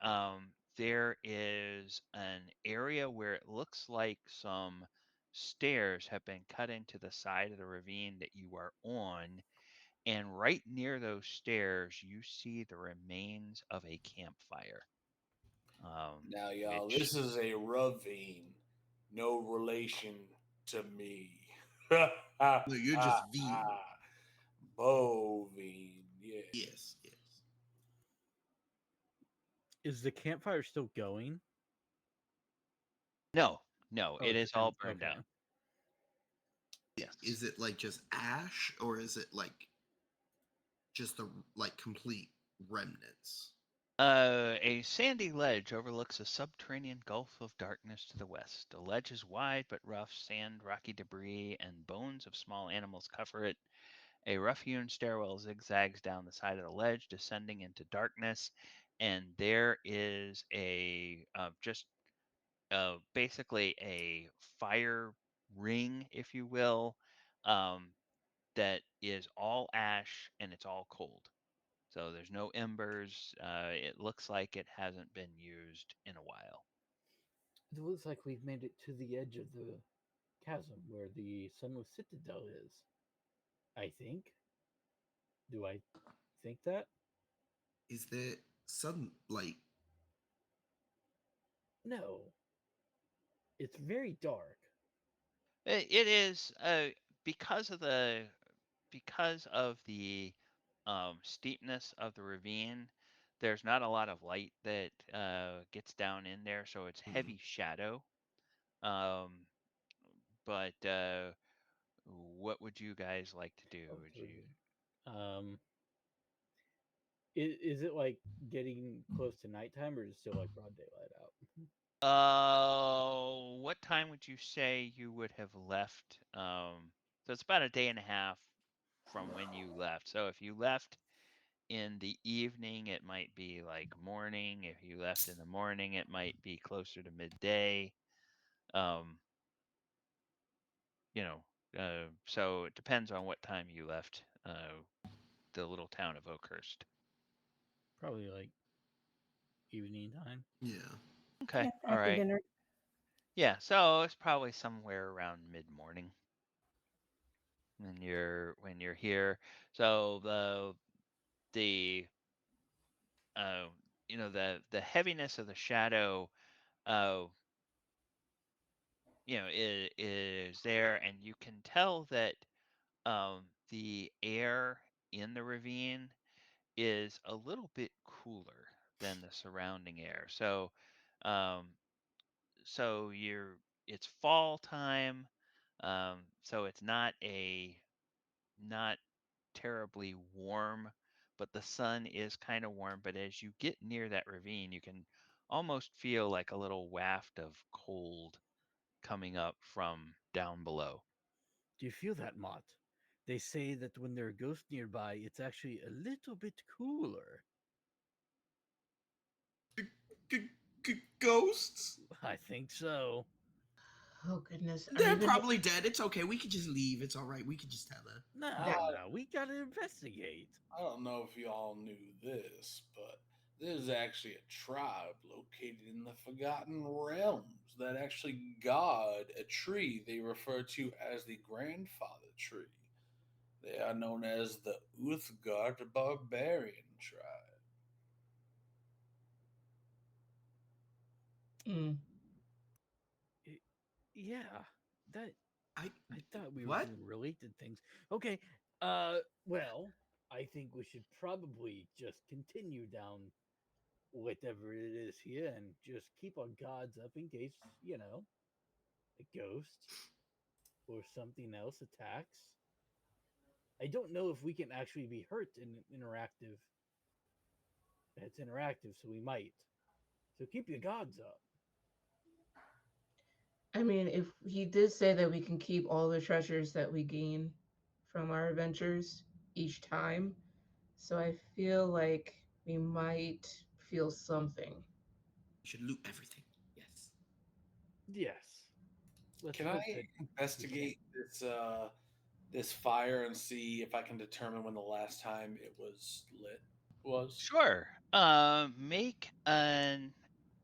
there is an area where it looks like some stairs have been cut into the side of the ravine that you are on. And right near those stairs, you see the remains of a campfire. Now, y'all, Which this is a ravine. No relation to me. No, you're just V. Bovine, yeah. Yes, yes. Is the campfire still going? no, no, Oh, it it's is all been burned okay. down. Yes. Is it like just ash, or is it like just the like complete remnants? A sandy ledge overlooks a subterranean gulf of darkness to the west. The ledge is wide but rough. Sand, rocky debris, and bones of small animals cover it. A rough-hewn stairwell zigzags down the side of the ledge, descending into darkness. And there is a just basically a fire ring, if you will, um, that is all ash and it's all cold. So there's no embers. It looks like it hasn't been used in a while. It looks like we've made it to the edge of the chasm where the Sunless Citadel is. I think. Do I think that? Is there sunlight? No. It's very dark. It is because of the because of the steepness of the ravine. There's not a lot of light that gets down in there, so it's heavy shadow. Um, but what would you guys like to do? Oh, Would totally you? good. Um, is it like getting close to nighttime, or is it still like broad daylight out? What time would you say you would have left? So it's about a day and a half from when you left. So if you left in the evening, it might be like morning. If you left in the morning, it might be closer to midday. Um, you know, so it depends on what time you left the little town of Oakhurst. Probably like evening time. Yeah. Okay, Yeah, all after right. dinner. Yeah, so it's probably somewhere around mid-morning when you're here. So the uh, the heaviness of the shadow uh, is there, and you can tell that the air in the ravine is a little bit cooler than the surrounding air. Um, so you're it's fall time. So it's not terribly warm, but the sun is kind of warm. But as you get near that ravine, you can almost feel like a little waft of cold coming up from down below. Do you feel that, Mott? They say that when there are ghosts nearby, it's actually a little bit cooler. Ghosts? I think so. Oh goodness. Are we They're gonna probably dead. It's okay. We could just leave. It's all right. We could just tell her. No, that no, we gotta investigate. I don't know if you all knew this, but there's actually a tribe located in the Forgotten Realms that actually guard a tree they refer to as the Grandfather Tree. They are known as the Uthgard Barbarian tribe. mm, Y- Yeah, that I I thought we were what? gonna relate to things. Okay, well, I think we should probably just continue down whatever it is here and just keep our guards up in case, a ghost or something else attacks. I don't know if we can actually be hurt in an interactive. It's interactive, so we might. So keep your guards up. I mean, if he did say that we can keep all the treasures that we gain from our adventures each time, so I feel like we might feel something. We should loot everything. Yes. Yes. Let's Can I hope that we can. investigate this fire and see if I can determine when the last time it was lit was? Sure.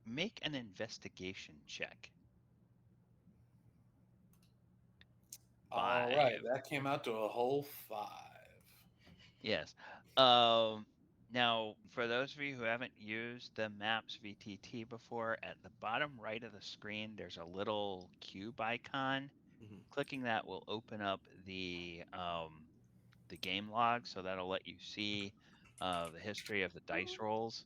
Make an investigation check. All right, 5. that came out to a whole 5. Yes. Um, Now, for those of you who haven't used the Maps VTT before, at the bottom right of the screen, there's a little cube icon. Hmm. Clicking that will open up the game log, so that'll let you see the history of the dice rolls.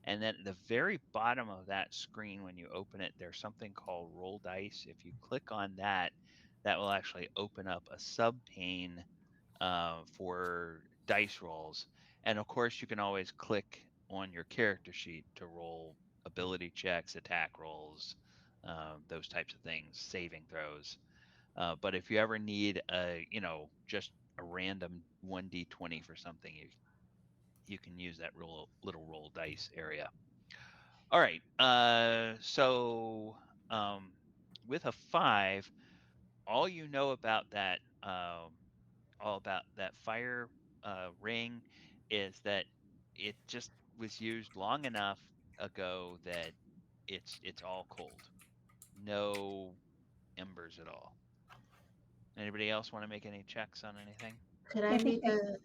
And then at the very bottom of that screen, when you open it, there's something called Roll Dice. If you click on that, that will actually open up a sub pane for dice rolls. And of course, you can always click on your character sheet to roll ability checks, attack rolls, those types of things, saving throws. But if you ever need just a random 1d20 for something, you can use that little roll dice area. All right. With a 5, all you know about that all about that fire ring is that it just was used long enough ago that it's all cold. No embers at all. Anybody else want to make any checks on anything? Could I I think make a?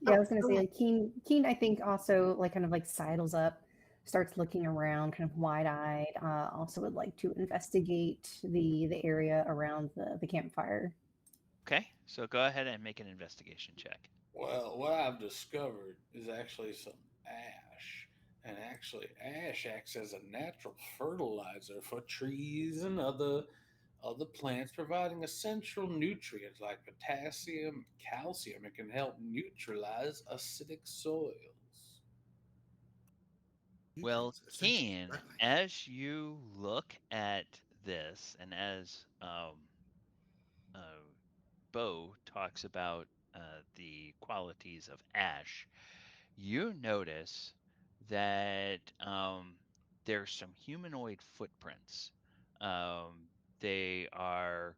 yeah, I Oh, was gonna go say ahead. like Keen I think also like kind of like sidles up, starts looking around, kind of wide eyed. Also would like to investigate the area around the campfire. Okay, so go ahead and make an investigation check. Well, what I've discovered is actually some ash. And actually, ash acts as a natural fertilizer for trees and other plants, providing essential nutrients like potassium, calcium. It can help neutralize acidic soils. Well, Nutrients essential for Keen, plant life. as you look at this, and as uh, Bo talks about the qualities of ash, you notice that there's some humanoid footprints. They are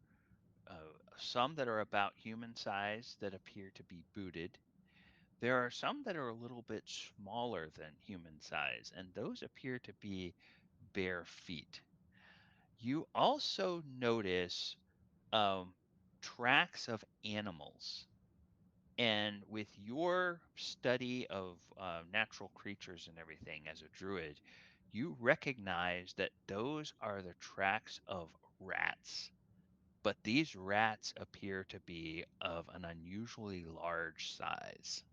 some that are about human size that appear to be booted. There are some that are a little bit smaller than human size, and those appear to be bare feet. You also notice um, tracks of animals. And with your study of natural creatures and everything as a druid, you recognize that those are the tracks of rats. But these rats appear to be of an unusually large size.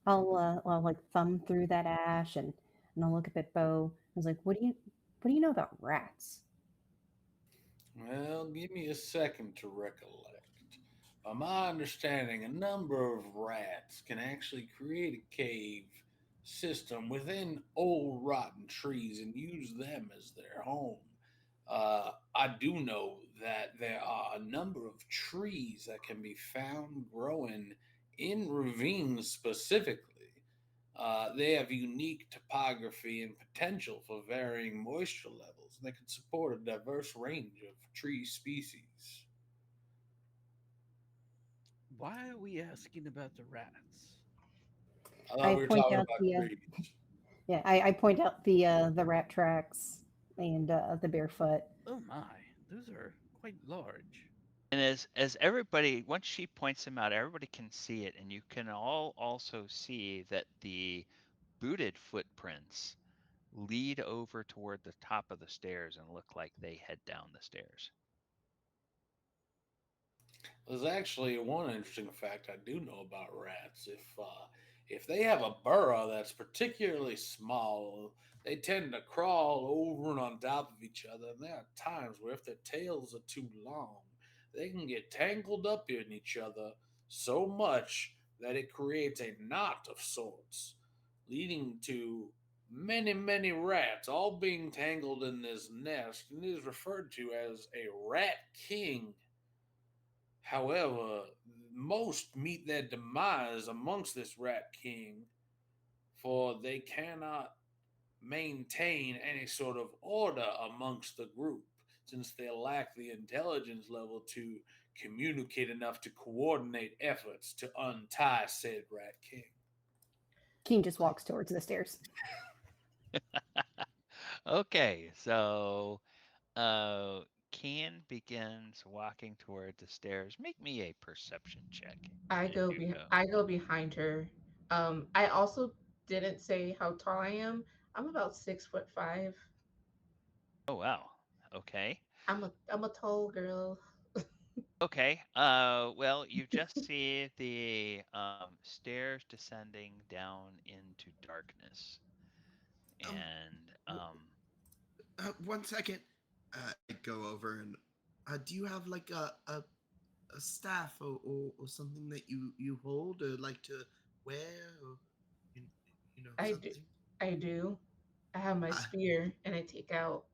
I'll like thumb through that ash and I'll look up at Bo. I was like, what do you know about rats? give me a second to recollect. By my understanding, a number of rats can actually create a cave system within old rotten trees and use them as their home. I do know that there are a number of trees that can be found growing in ravines specifically. They have unique topography and potential for varying moisture levels, and they can support a diverse range of tree species. Why are we asking about the rats? I thought I we were point talking out about the trees. yeah, I point out the rat tracks and the barefoot. Oh my, those are quite large. And as everybody, once she points them out, everybody can see it, and you can all also see that the booted footprints lead over toward the top of the stairs and look like they head down the stairs. There's actually one interesting fact I do know about rats. If they have a burrow that's particularly small, they tend to crawl over and on top of each other. And there are times where if their tails are too long, they can get tangled up in each other so much that it creates a knot of sorts, leading to many rats all being tangled in this nest, and it is referred to as a rat king. However, most meet their demise amongst this rat king, for they cannot maintain any sort of order amongst the group, since they lack the intelligence level to communicate enough to coordinate efforts to untie said rat king. King just walks towards the stairs. Okay, so uh, Can begins walking toward the stairs. Make me a perception check as you go. I go behind her. I also didn't say how tall I am. I'm about 6'5". Oh wow. Okay. I'm a tall girl. Okay. Well, you just see the stairs descending down into darkness, Um, and one second. I go over and do you have like a staff or something that you hold or like to wear or you, I do. something? I do. I have my Uh, spear, and I take out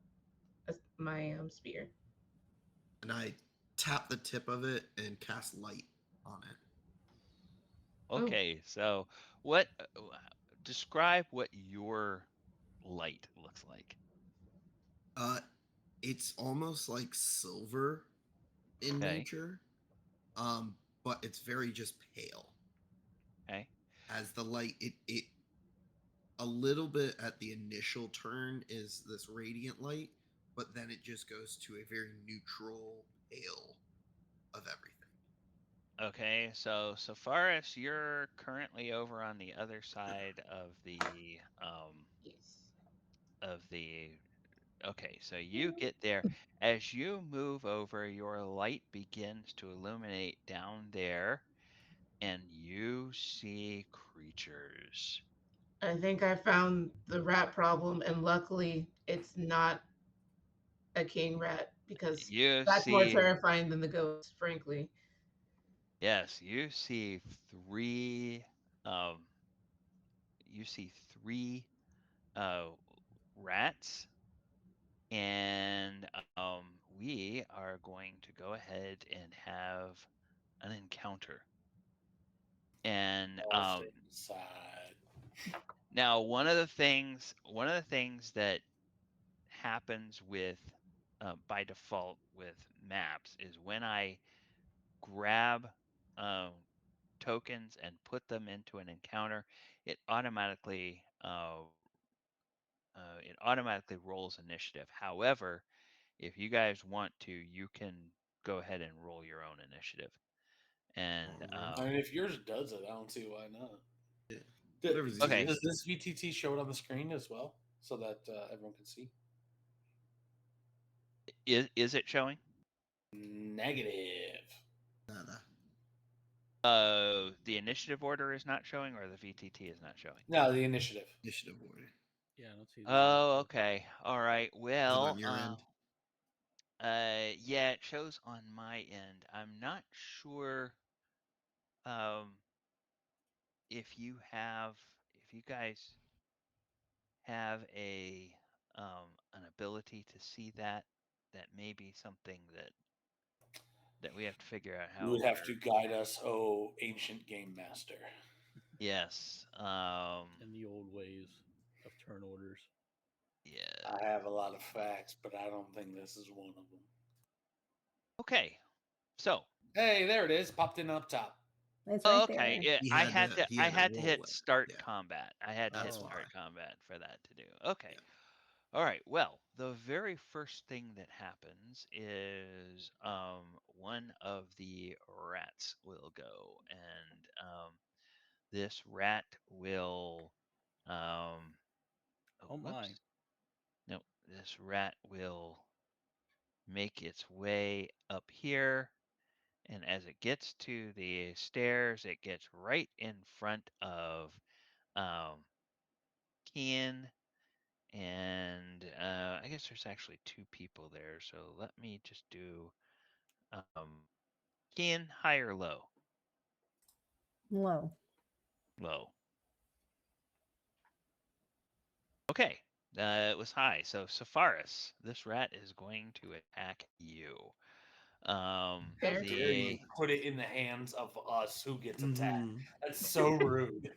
my spear. and I tap the tip of it and cast light on it. Oh, okay. So, what? Describe what your light looks like. Uh, it's almost like silver in Okay. nature, but it's very just pale. Okay. As the light, it a little bit at the initial turn is this radiant light, but then it just goes to a very neutral pale of everything. Okay. So far as you're currently over on the other side yes. of the okay, so you get there. As you move over, your light begins to illuminate down there, and you see creatures. I think I found the rat problem, and luckily it's not a king rat because You that's more see, terrifying than the ghost, frankly. yes, um, you see three uh, rats, and we are going to go ahead and have an encounter. And All stay inside. now, one of the things that happens with by default with maps is when I grab uh, tokens and put them into an encounter, it automatically rolls initiative. However, if you guys want to, you can go ahead and roll your own initiative. And I mean, if yours does it, I don't see why not. Yeah. Does Whatever's okay, easiest. this VTT show it on the screen as well so that everyone can see? is it showing? Negative. Nada. The initiative order is not showing, or the VTT is not showing. No, the initiative. Initiative order. Yeah, I don't see the Oh, initiative. okay. All right. Is it on Well, your end? Yeah, it shows on my end. I'm not sure um, if you guys have an ability to see that. That may be something that we have to figure out You how would have to we're. guide us, oh ancient game master. Yes. In the old ways of turn orders. Yeah. I have a lot of facts, but I don't think this is one of them. Okay. So. Hey, there it is. Popped in up top. It's Oh, right okay. there. Yeah, He I had had to to. he I had to had to roll hit it. start Yeah, combat. I had to hit that's Oh, why. start combat for that to do. Okay. Yeah. All right. Well, the very first thing that happens is one of the rats will go, and this rat will oh oh my. whoops. No, this rat will make its way up here, and as it gets to the stairs, it gets right in front of um Kian, and I guess there's actually two people there, so let me just do Kian, high or low? Low. Low. Okay, it was high. So Sepharis, this rat is going to attack you. How Fair. dare you The put it in the hands of us who gets attacked? Hmm. That's so rude.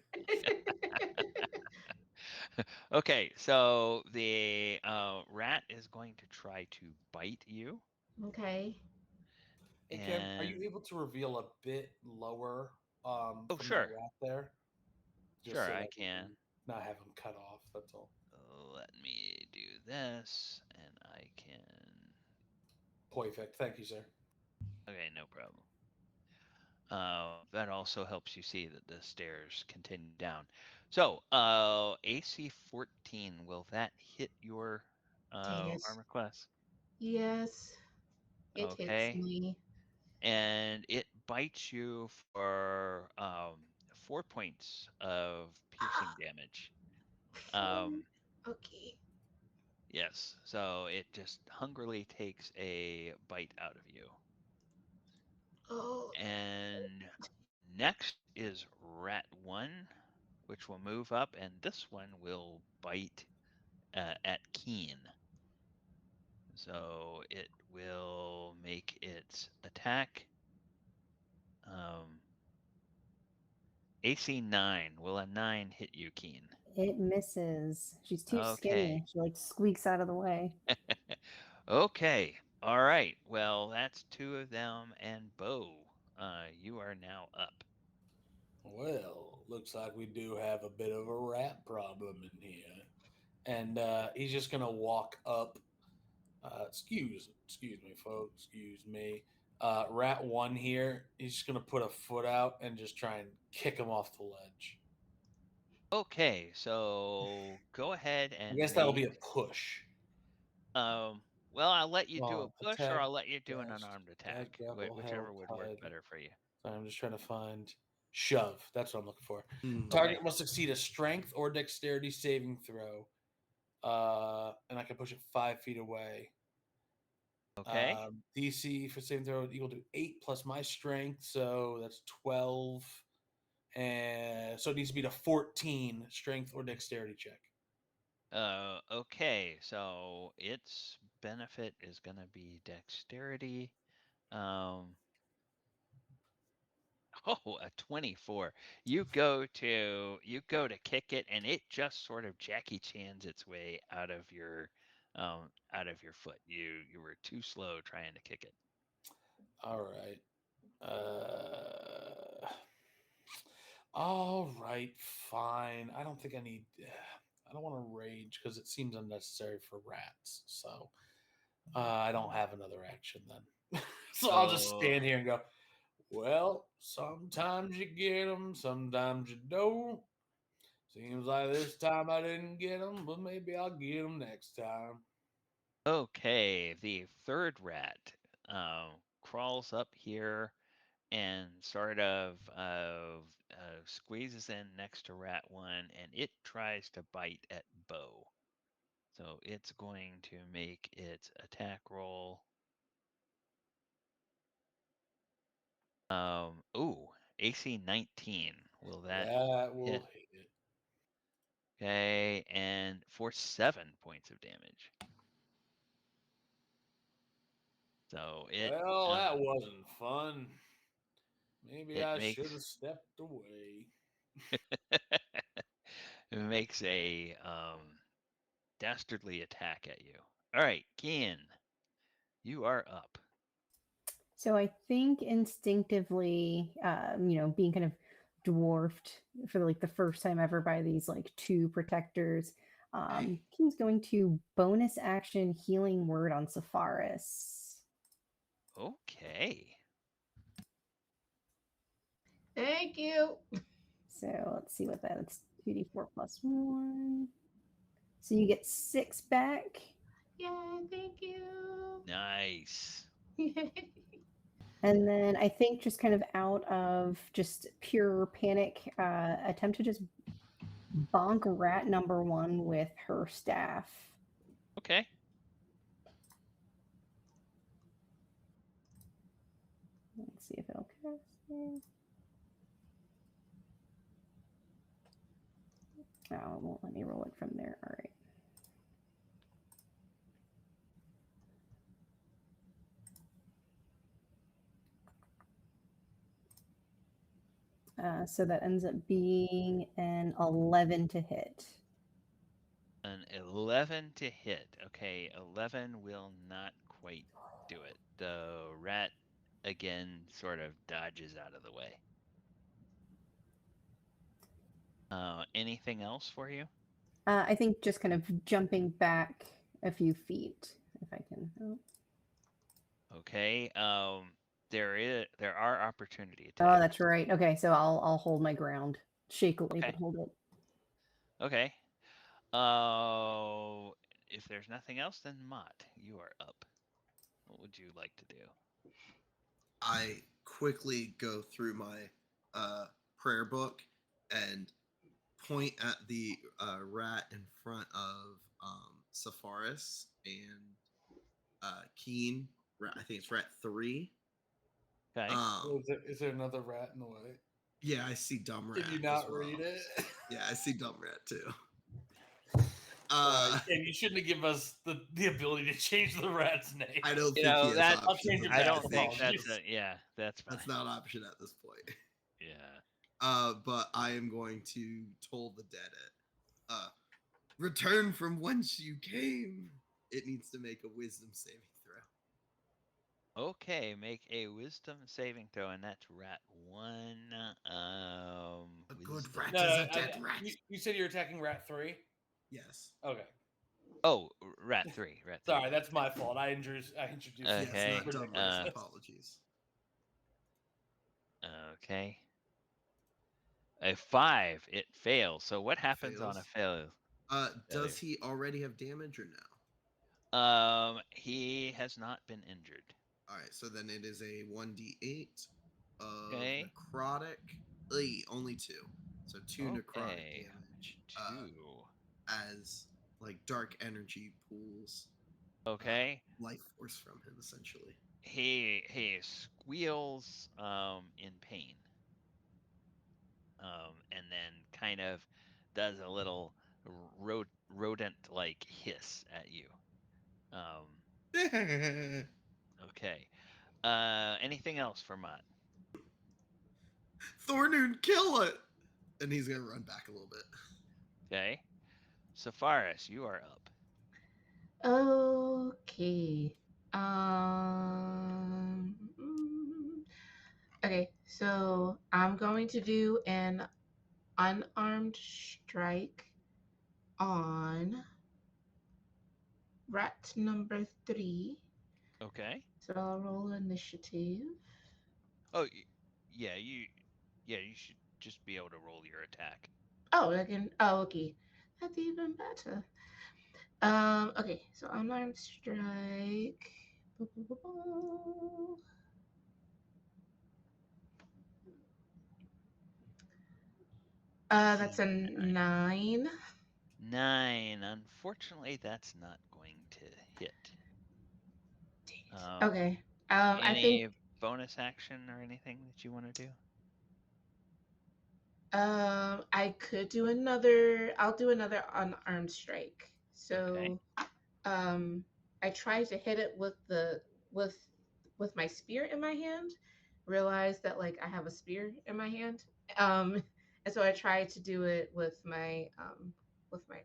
okay, so the rat is going to try to bite you, Okay. Hey, Kev, are you and able to reveal a bit lower oh from that sure, rat there? Just sure so I that we can. can not have him cut off. That's all. Let me do this, and I can. Perfect. Thank you, sir. Okay, no problem. That also helps you see that the stairs continue down. So, AC 14, will that hit your Yes. armor class? Yes. It hits Okay. me. And it bites you for 4 points of piercing damage. Four. Um, Okay. yes. So it just hungrily takes a bite out of you. Oh. And next is Rat 1, which will move up, and this one will bite at Keen. So it will make its attack. Um, AC 9. Will a 9 hit you, Keen? It misses. She's too Okay. skinny. She like squeaks out of the way. Okay. All right. Well, that's two of them, and Bo, you are now up. Well, looks like we do have a bit of a rat problem in here. And he's just going to walk up. Excuse me, folks. Excuse me. Rat one here. He's just going to put a foot out and just try and kick him off the ledge. Okay, so go ahead I and guess that'll be make a push. well, I'll let you do a Well, push or attack, I'll let you do an dash, unarmed dash, attack, grapple, whichever held, would work tied. better for you. Sorry, I'm just trying to find shove. That's what I'm looking for. Hmm. Okay. Target must succeed a strength or dexterity saving throw. And I can push it 5 feet away. Okay. DC for saving throw equal to 8 plus my strength, so that's 12. And so it needs to be a 14 strength or dexterity check. Okay, so its benefit is gonna be dexterity. Um, oh, a 24. You go to kick it and it just sort of Jackie Chan's its way out of your foot. You were too slow trying to kick it. All right. Uh, all right, fine. I don't think I need. I don't want to rage because it seems unnecessary for rats. So I don't have another action then. So I'll just So stand here and go, well, sometimes you get them, sometimes you don't. Seems like this time I didn't get them, but maybe I'll get them next time. okay, the third rat crawls up here and sort of squeezes in next to rat one, and it tries to bite at Bo. So it's going to make its attack roll. AC 19. Will that That will hit? hit it. Okay, and for 7 points of damage. So Well, that wasn't fun. Maybe it I should have makes stepped away. it makes a dastardly attack at you. All right, Kian, you are up. So I think instinctively, being kind of dwarfed for like the first time ever by these like two protectors, he's going to bonus action healing word on Sepharis. Okay. Thank you. So let's see what that is. 2d4 plus 1. So you get 6 back. Yeah, thank you. Nice. And then I think just kind of out of just pure panic, attempt to just bonk rat number 1 with her staff. Okay. Let's see if it'll cast it. Oh, it won't let me roll it from there. All right. So that ends up being an 11 to hit. An 11 to hit. Okay, 11 will not quite do it. The rat again sort of dodges out of the way. Anything else for you? I think just kind of jumping back a few feet, if I can. Oh, Okay. There are opportunity oh attacks. that's right. Okay, so I'll hold my ground, shakily, Okay. but hold it. Okay. If there's nothing else, then Mott, you are up. What would you like to do? I quickly go through my prayer book and point at the rat in front of Sepharis and Keen. I think it's rat 3. Okay. Is there another rat in the way? Yeah, I see dumb rat. Did you as not well. read it? Yeah, I see dumb rat too. And you shouldn't have given us the ability to change the rat's name. I don't You think know he has that I'll change options. it I back. don't think that's Apologies. that's fine. That's not an option at this point. Yeah. But I am going to toll the dead at return from whence you came. It needs to make a wisdom saving throw. Okay, make a wisdom saving throw, and that's rat 1. A good Wisdom. rat No, is a dead rat. you said you're attacking rat 3? Yes. Okay. Oh, rat 3. Rat 3. Sorry, that's my fault. I introduced Yes, Okay. not dumb rat. Apologies. Okay. A 5. It fails. So what happens on a fail? Does he already have damage or no? He has not been injured. All right, so then it is a 1d8 of Okay. necrotic. Only 2. So 2 necrotic damage. 2. As like dark energy pools Okay. life force from him essentially. He squeals in pain. And then kind of does a little rodent like hiss at you. Okay. Anything else for Mott? Thornoon, kill it! And he's gonna run back a little bit. Okay. Sepharis, you are up. Okay. Okay, so I'm going to do an unarmed strike on rat number 3. Okay. So I'll roll initiative. Oh, yeah, you should just be able to roll your attack. Oh, I can. Oh, okay. That's even better. Okay, so unarmed strike. That's a 9. 9. Unfortunately, that's not going to hit. Okay. I Any think. bonus action or anything that you want to do? I could do another. I'll do another unarmed strike. Okay. So, um, I tried to hit it with with my spear in my hand. Realized that like I have a spear in my hand. Um, and so I tried to do it with my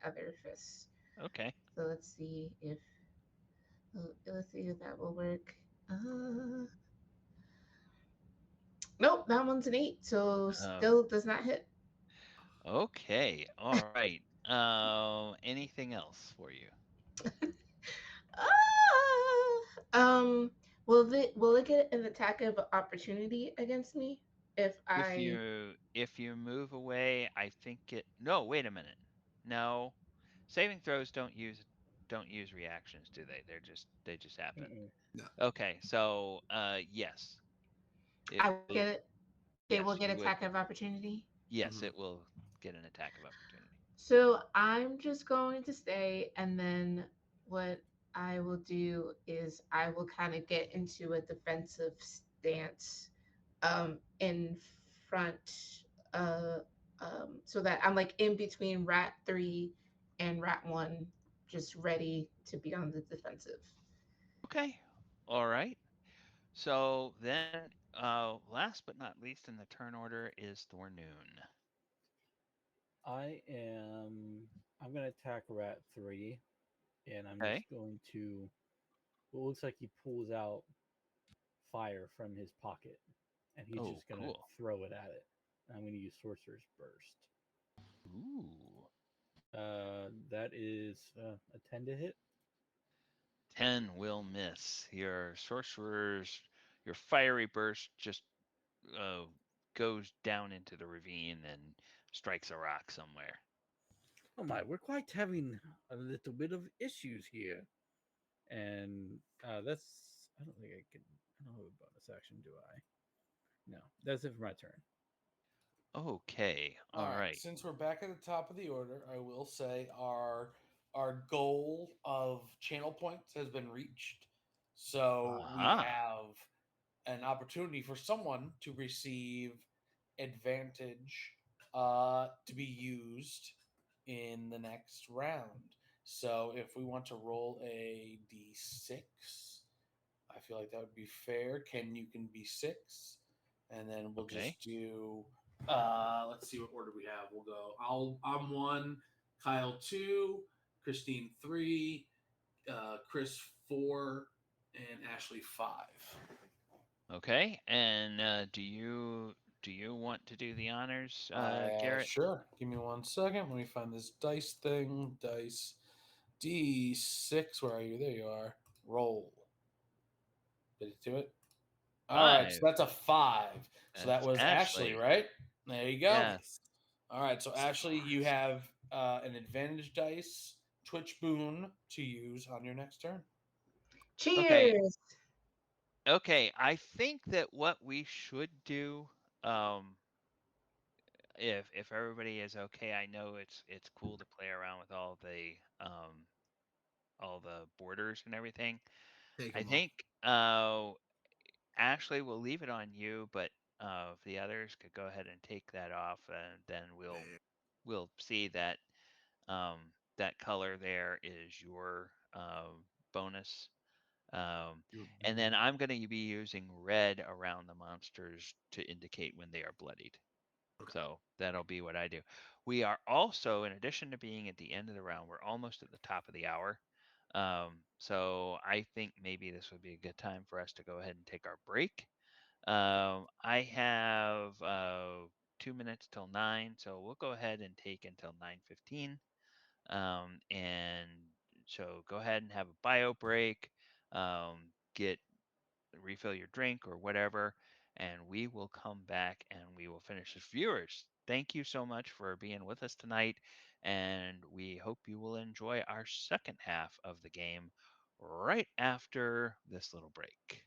other fist. Okay. So let's see if that will work. Uh, nope, that one's an 8, so Uh, still does not hit. okay. All right. Anything else for you? Ah! Will it get an attack of opportunity against me if If I? you move away, I think it. No, wait a minute. No, saving throws don't use reactions, do they? They just happen. Mm-mm. No. Okay, so yes, it I will will. get it. It will Yes, get you would attack get. of opportunity. Yes, Mhm. it will get an attack of opportunity. So I'm just going to stay, and then what I will do is I will kind of get into a defensive stance, in front, so that I'm like in between Rat 3 and Rat 1, just ready to be on the defensive. Okay. All right. So then, last but not least in the turn order is Thornoon. I'm gonna attack Rat 3, and I'm just Okay. going to. Well, it looks like he pulls out fire from his pocket, and he's Oh, just gonna cool. throw it at it. I'm gonna use Sorcerer's Burst. Ooh. That is a 10 to hit. 10 will miss. Your fiery burst just uh, goes down into the ravine and strikes a rock somewhere. Oh my, we're quite having a little bit of issues here. And that's. I don't think I can. I don't have a bonus action, do I? No, that's it for my turn. Okay, All all right. right. Since we're back at the top of the order, I will say our goal of channel points has been reached. So we Aha. have an opportunity for someone to receive advantage to be used in the next round. So if we want to roll a d6, I feel like that would be fair. Ken, you can be 6, and then we'll Okay. just do. Let's see what order we have. We'll go. I'm 1, Kyle 2, Christine 3, Chris 4, and Ashley 5. Okay. And do you want to do the honors, Garrett? Sure. Give me 1 second. Let me find this dice thing. Dice D6. Where are you? There you are. Roll. Did it do it? All right. So 5. that's a 5. So that That's was Ashley, Ashley. right? There you go. Yes. All right. So Ashley, you have an advantage dice Twitch boon to use on your next turn. Okay. Cheers. Okay. I think that what we should do, um, if everybody is okay, I know it's cool to play around with all the borders and everything. Take I them off. think Ashley will leave it on you, but if the others could go ahead and take that off, and then we'll see that um, that color there is your bonus. And then I'm going to be using red around the monsters to indicate when they are bloodied. Okay. So that'll be what I do. We are also, in addition to being at the end of the round, we're almost at the top of the hour. So I think maybe this would be a good time for us to go ahead and take our break. I have 2 minutes till 9, so we'll go ahead and take until 9:15. And so go ahead and have a bio break. Get refill your drink or whatever, and we will come back and we will finish this. Viewers, thank you so much for being with us tonight, and we hope you will enjoy our second half of the game right after this little break.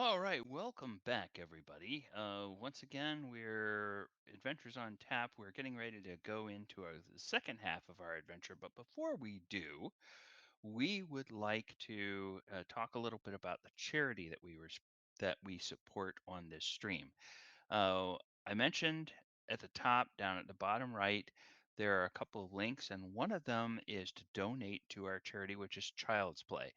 All right, welcome back, everybody. Once again, we're Adventures on Tap. We're getting ready to go into the second half of our adventure, but before we do, we would like to talk a little bit about the charity that we support on this stream. Uh, I mentioned at the top, down at the bottom right, there are a couple of links, and one of them is to donate to our charity, which is Child's Play.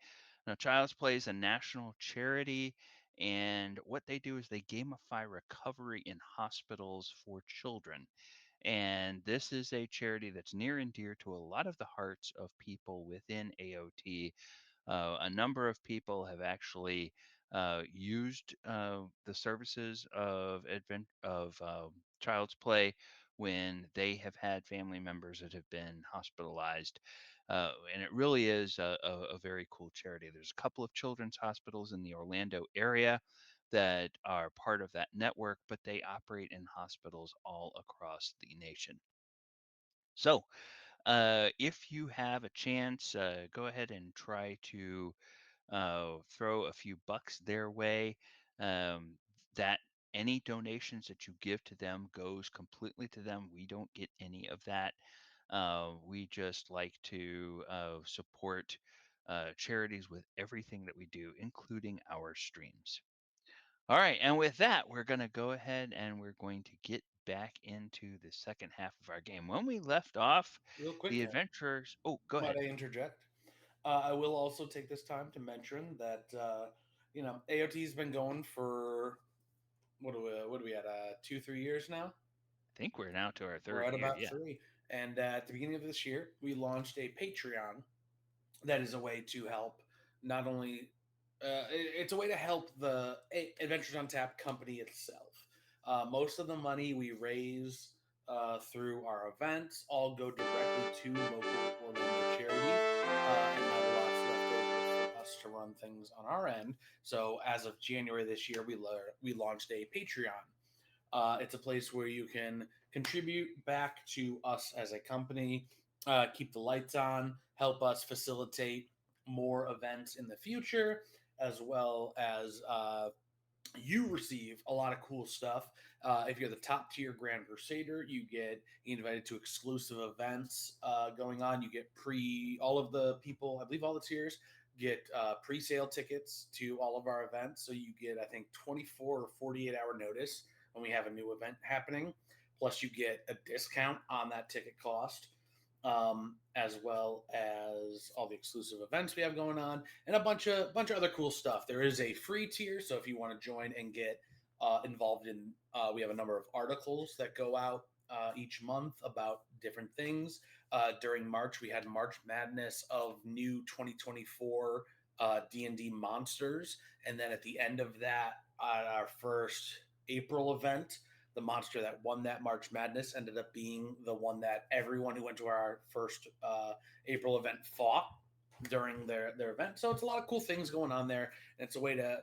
Now, Child's Play is a national charity, and what they do is they gamify recovery in hospitals for children. And this is a charity that's near and dear to a lot of the hearts of people within AoT. A number of people have actually used the services of Child's Play when they have had family members that have been hospitalized. And it really is a very cool charity. There's a couple of children's hospitals in the Orlando area that are part of that network, but they operate in hospitals all across the nation. So, if you have a chance, go ahead and try to throw a few bucks their way. Um, that any donations that you give to them goes completely to them. We don't get any of that. We just like to support charities with everything that we do, including our streams. All right, and with that, we're going to go ahead and we're going to get back into the second half of our game. When we left off, Real quick, the Ken, adventurers. Oh, go might ahead. I interject? I will also take this time to mention that AOT's been going for what are we at 2-3 years now? I think we're now to our We're third at year. about Yeah. three. And at the beginning of this year, we launched a Patreon that is a way to help not only it's a way to help the Adventures on Tap company itself. Most of the money we raise through our events all go directly to local Orlando charities, and not a lot's left over for us to run things on our end. So as of January this year, we launched a Patreon. It's a place where you can contribute back to us as a company, keep the lights on, help us facilitate more events in the future, as well as you receive a lot of cool stuff. If you're the top tier Grand Crusader, you get invited to exclusive events going on. You get all of the people, I believe all the tiers get pre-sale tickets to all of our events. So you get, I think, 24 or 48-hour notice when we have a new event happening. Plus, you get a discount on that ticket cost, as well as all the exclusive events we have going on, and a bunch of other cool stuff. There is a free tier, so if you want to join and get involved in, we have a number of articles that go out each month about different things. During March, we had March Madness of new 2024 DnD monsters, and then at the end of that, at our first April event, the monster that won that March Madness ended up being the one that everyone who went to our first April event fought during their event. So it's a lot of cool things going on there. And it's a way to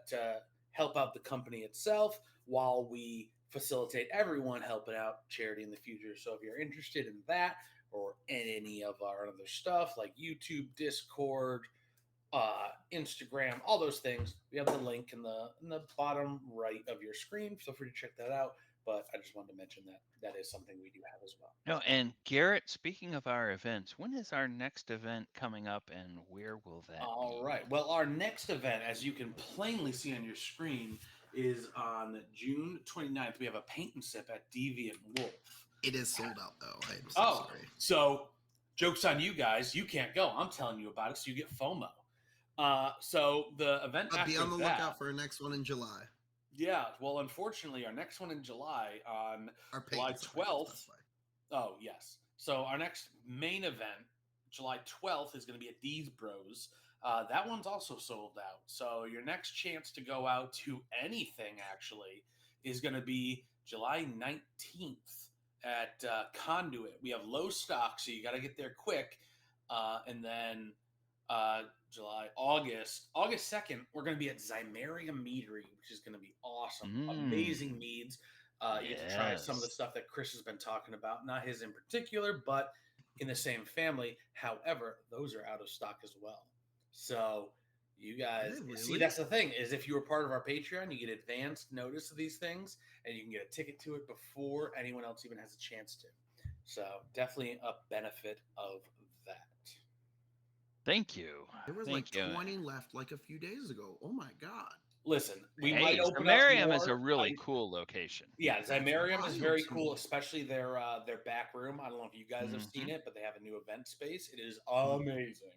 help out the company itself while we facilitate everyone helping out charity in the future. So if you're interested in that or any of our other stuff like YouTube, Discord, Instagram, all those things, we have the link in the bottom right of your screen. Feel free to check that out. But I just wanted to mention that is something we do have as well. No, and Garrett, speaking of our events, when is our next event coming up and where will that All be? right. Well, our next event, as you can plainly see on your screen, is on June 29th. We have a paint and sip at Deviant Wolf. It is sold out though. I am so Oh, sorry. so joke's on you guys. You can't go. I'm telling you about it, so you get FOMO. So the event But be after on the that, lookout for our next one in July. yeah. Well, unfortunately, our next one in July on Our July paint, I should 12th. specify. Oh, yes. So our next main event, July 12th, is going to be at D's Bros. That one's also sold out. So your next chance to go out to anything, actually, is going to be July 19th at Conduit. We have low stock, so you got to get there quick. And then August 2nd, we're going to be at Zymeria Meadery, which is going to be awesome. Amazing meads. You get to try some of the Yes. stuff that Chris has been talking about, not his in particular, but in the same family. However, those are out of stock as well. So You guys Are they see, really? that's the thing, is if you were part of our Patreon, you get advanced notice of these things, and you can get a ticket to it before anyone else even has a chance to. So definitely a benefit of that. Thank you. There was like Thank you. 20 left like a few days ago. Oh my god. Listen, we might Hey, open up Zamarium is a more. really cool location. Yeah, That's Zymarium is wild very to cool, me. especially their back room. I don't know if you guys have seen Mhm. it, but they have a new event space. It is Mm, amazing.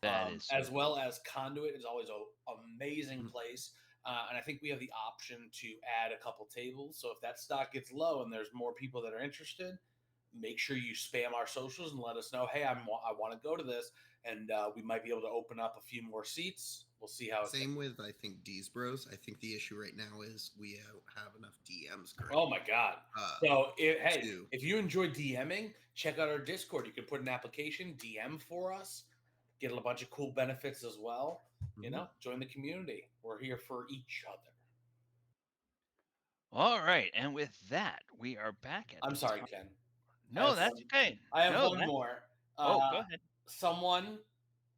That is so As well cool. as Conduit is always an amazing mm. place. And I think we have the option to add a couple tables. So if that stock gets low and there's more people that are interested, make sure you spam our socials and let us know, hey, I want to go to this. And we might be able to open up a few more seats. We'll see how it goes. Same with, I think, D's Bros. I think the issue right now is we have enough DMs Oh currently. my God. Uh, So, hey, two. if you enjoy DMing, check out our Discord. You can put an application, DM for us, get a bunch of cool benefits as well. Mhm. Join the community. We're here for each other. All right, and with that, we are back at I'm the sorry, top. Ken. I No, have that's one. okay. I have No, one that's more. oh, go ahead. Someone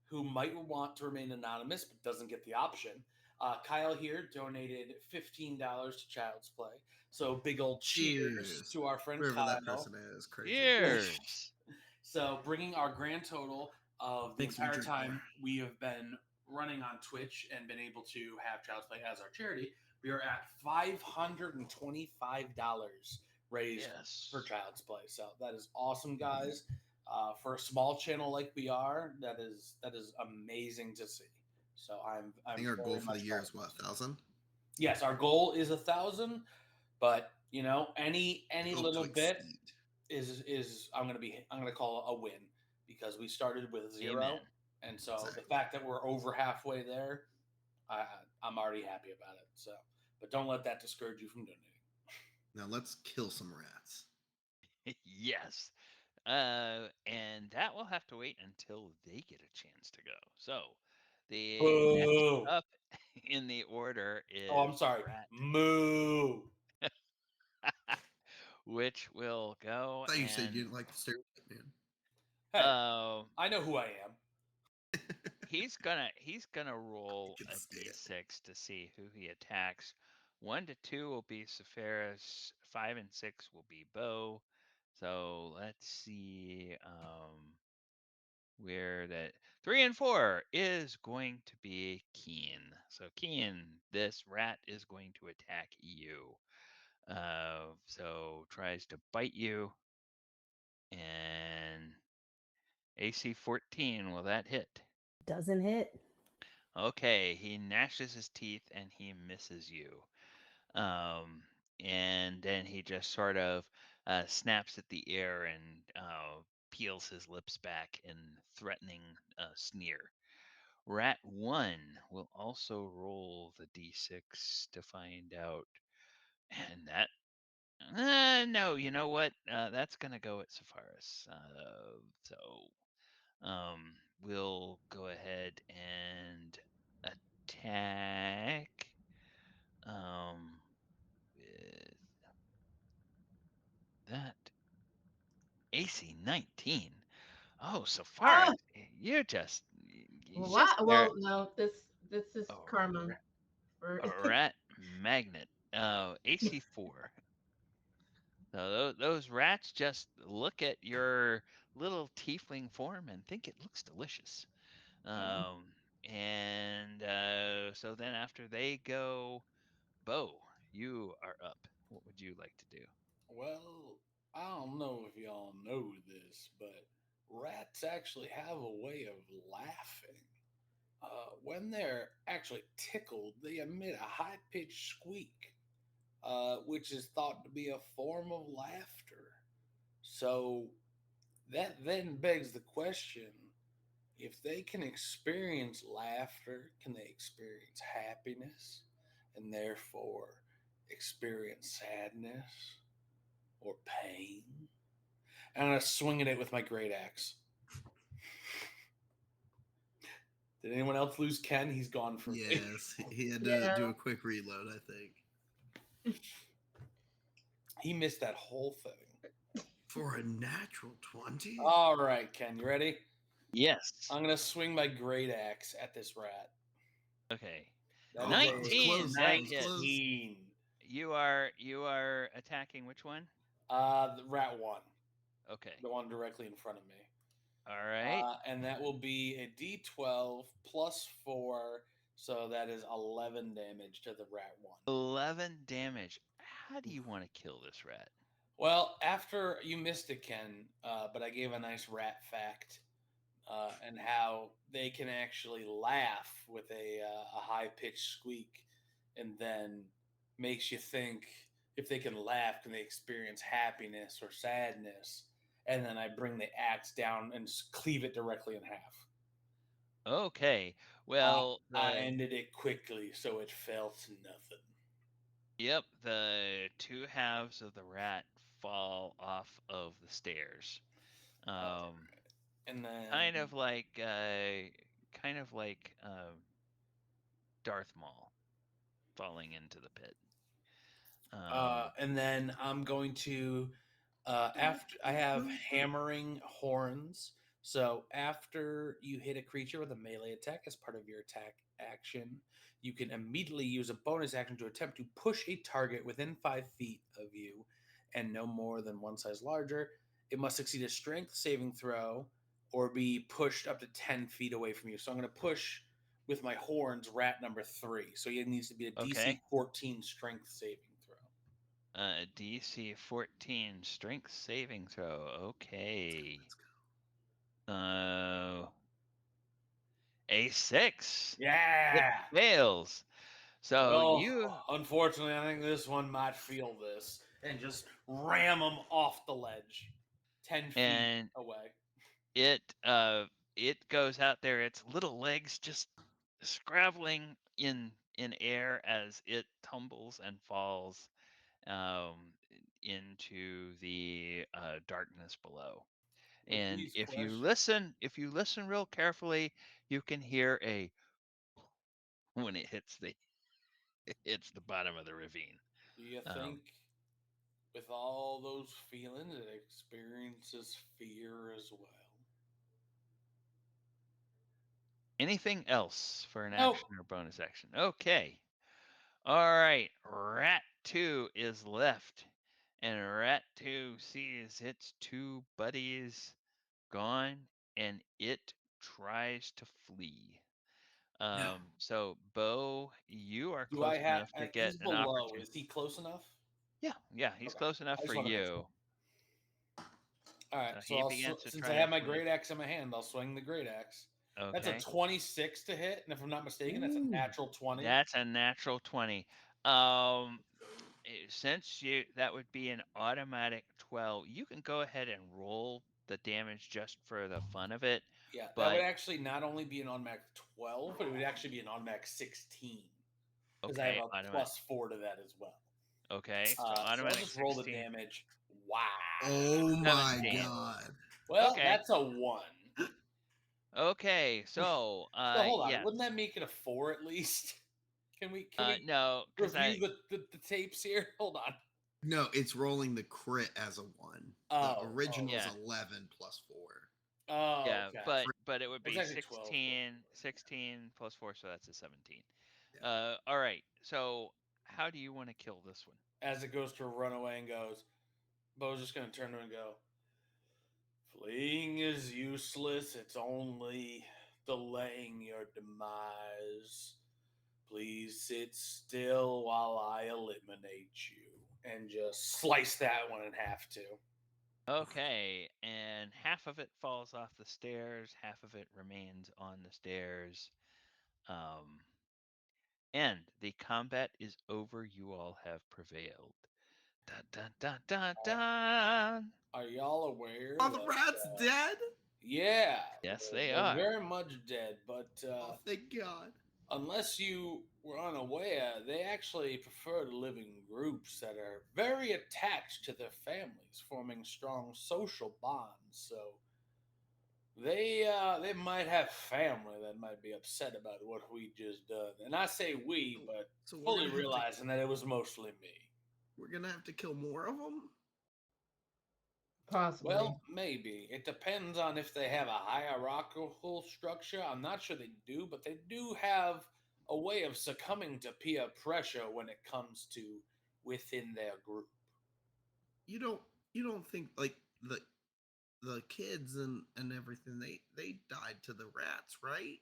who might want to remain anonymous but doesn't get the option. Kyle here donated $15 to Child's Play. So big old cheers Cheers. to our friend Whoever that Kyle. person is, crazy. Cheers. So bringing our grand total of the Makes me entire drink time more. we have been running on Twitch and been able to have Child's Play as our charity, we are at $525 raised for Yes. Child's Play. So that is awesome, guys. For a small channel like we are, that is amazing to see. So I'm I think our goal very for the much year proud is of what, us. 1,000? Yes, our goal is 1,000, but any Hope to little bit exceed. is I'm gonna call it a win, because we started with 0, Amen. and so the Exactly. fact that we're over halfway there, I'm already happy about it. So, but don't let that discourage you from donating. Now let's kill some rats. Yes. And that will have to wait until they get a chance to go. So, the next Boo! up in the order Oh, I'm is sorry. Rat, Moo! which will go I thought you said you and didn't like the stereotype, man. Hey, um I know who I am. he's gonna I roll can a say it. d6 to see who he attacks. 1 to 2 will be Sephiroth, 5 and 6 will be Bo. So let's see where that 3 and 4 is going to be Keen. So Keen, this rat is going to attack you. So tries to bite you, and AC 14, will that hit? Doesn't hit. Okay, he gnashes his teeth and he misses you. Um, and then he just sort of snaps at the air and peels his lips back in threatening sneer. Rat 1 will also roll the d6 to find out. And that, no, you know what? That's going to go at Sephiroth. We'll go ahead and attack with that AC 19. Oh, Ah, Sephiroth, you just what? are Well, no, this is a, karma for. a rat magnet. AC 4. So those rats just look at your little tiefling form and think it looks delicious. And so then after they go, Bo, you are up. What would you like to do? Well, I don't know if y'all know this, but rats actually have a way of laughing. When they're actually tickled, they emit a high pitched squeak, which is thought to be a form of laughter. So that then begs the question, if they can experience laughter, can they experience happiness and therefore experience sadness or pain? And I'm swinging it with my great axe. Did anyone else lose Ken? He's gone for me. Yes, he had to Yeah. do a quick reload, I think. He missed that whole thing. For a natural 20? All right, Ken, you ready? Yes. I'm going to swing my great axe at this rat. Okay. That is Oh, it was a Nineteen. close. That It was hits. close. 19. You are attacking which one? The rat one, Okay. the one directly in front of me. All right. And that will be a D12 plus 4, so that is 11 damage to the rat one. 11 damage. How do you want to kill this rat? Well, after you missed it, Ken, but I gave a nice rat fact, and how they can actually laugh with a high pitched squeak, and then makes you think if they can laugh, can they experience happiness or sadness? And then I bring the axe down and cleave it directly in half. Okay. I, Well, I the ended it quickly, so it felt nothing. yep, the two halves of the rat fall off of the stairs. All Um, right. And kind then of like kind of like Darth Maul falling into the pit. Um, I'm going to after I have hammering horns. So after you hit a creature with a melee attack as part of your attack action, you can immediately use a bonus action to attempt to push a target within 5 feet of you and no more than one size larger. It must succeed a strength saving throw or be pushed up to 10 feet away from you. So I'm going to push with my horns rat number 3. So it needs to be a DC okay. 14 strength saving throw. DC 14 strength saving throw. Okay. Let's go. Uh, a 6. It Yeah. fails. So Well, unfortunately, I think this one might feel this and just ram them off the ledge, 10 feet and away. it it goes out there, its little legs just scrabbling in air as it tumbles and falls um, into the darkness below. With And these questions, if you listen real carefully, you can hear a when it hits the bottom of the ravine. do you Um, think with all those feelings, it experiences fear as well? Anything else for an Nope. action or bonus action? Okay. All right. Rat 2 is left. And Rat 2 sees its two buddies gone and it tries to flee. No. So, Bo, you are Do I close have? enough to get He's an below. opportunity. Is he close enough? Yeah, yeah, he's Okay. close enough I for just want to make sure. you. All right. So So he begins to since I try to have my flee. great axe in my hand, I'll swing the great axe. That's a Okay. 26 to hit, and if I'm not mistaken, that's a Ooh. natural 20. That's a natural 20. Um, since you that would be an automatic 12, you can go ahead and roll the damage just for the fun of it. Yeah, that would But actually not only be an automatic 12, but it would actually be an automatic 16 because I have okay, a automatic. +4 to that as well. Okay, so So I'll automatic just roll the 16, damage. Wow. Oh my 17. god. Well, Okay. that's a 1. Okay. So, So hold on. yes. Wouldn't that make it a 4 at least? Can we No, because review I the tapes here? Hold on. No, it's rolling the crit as a 1. The Oh, original's yeah. 11 plus 4. oh, Yeah, okay. but it would It's be actually 12 plus 16 plus 4, so that's a 17. Yeah. All right. So, how do you want to kill this one? as it goes to run away and goes, Bo's just going to turn to him and go, fleeing is useless. It's only delaying your demise. Please sit still while I eliminate you. And just slice that one in half, too. Okay, and half of it falls off the stairs, half of it remains on the stairs. Um, and the combat is over. You all have prevailed. Dun dun dun dun dun. Are y'all aware Are the that, rats dead? yeah, Yes, they they're are. very much dead, but Oh, thank God. unless you were unaware, they actually prefer to live in groups that are very attached to their families, forming strong social bonds. So they might have family that might be upset about what we just done. And I say we, So, but so we're fully gonna have to realizing that it was mostly me. kill more of them. Possibly. Well, maybe. It depends on if they have a hierarchical structure. I'm not sure they do, but they do have a way of succumbing to peer pressure when it comes to within their group. You don't you don't think like the kids and everything they died to the rats, right?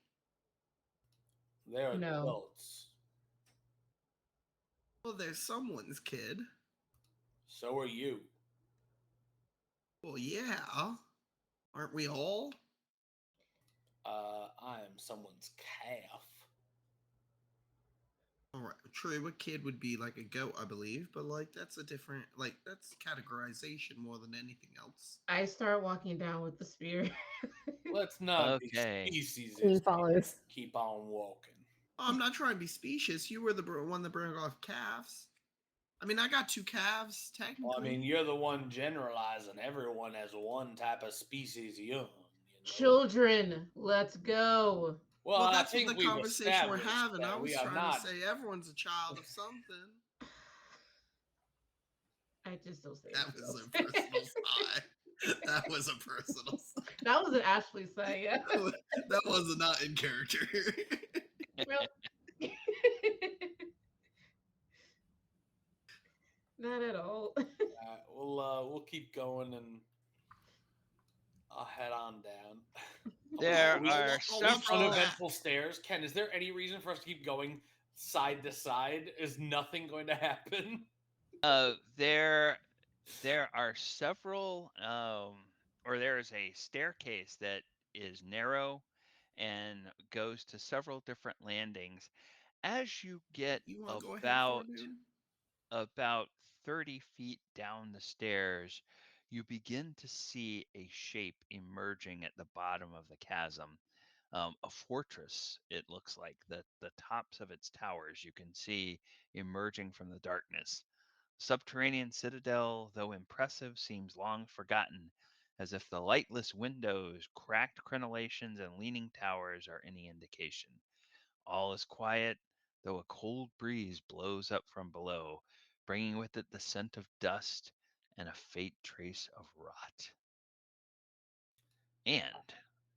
They're No. adults. Well, there's someone's kid. So are you. Well, yeah. Aren't we all? I am someone's calf. All right, true. A kid would be like a goat, I believe, but like that's a different like that's categorization more than anything else. I start walking down with the spear. Let's not be Okay. Team speciesist here. follows. Keep on walking. Oh, I'm not trying to be specious. You were the one that brought off calves. I mean, I got two calves Well, I mean, technically. you're the one generalizing. Everyone has one type of species young, you know. Children, let's go. Well, Well, I that's what the think we've conversation we're established having. I that we was are trying to not. say everyone's a child of something. I just don't say That was anything a personal else. sigh. That was a personal sigh. That was an Ashley say, yeah. That was not in character. Well, not at all. We'll keep going and I'll head on down. There are These Watch your several. back. uneventful stairs. Ken, is there any reason for us to keep going side to side? Is nothing going to happen? There are several, or there is a staircase that is narrow and goes to several different landings. As you get You want to go ahead for about it, dude? 30 feet down the stairs, you begin to see a shape emerging at the bottom of the chasm. A fortress, it looks like. The tops of its towers you can see emerging from the darkness. Subterranean citadel, though impressive, seems long forgotten, as if the lightless windows, cracked crenellations, and leaning towers are any indication. All is quiet, though a cold breeze blows up from below, bringing with it the scent of dust and a faint trace of rot. And,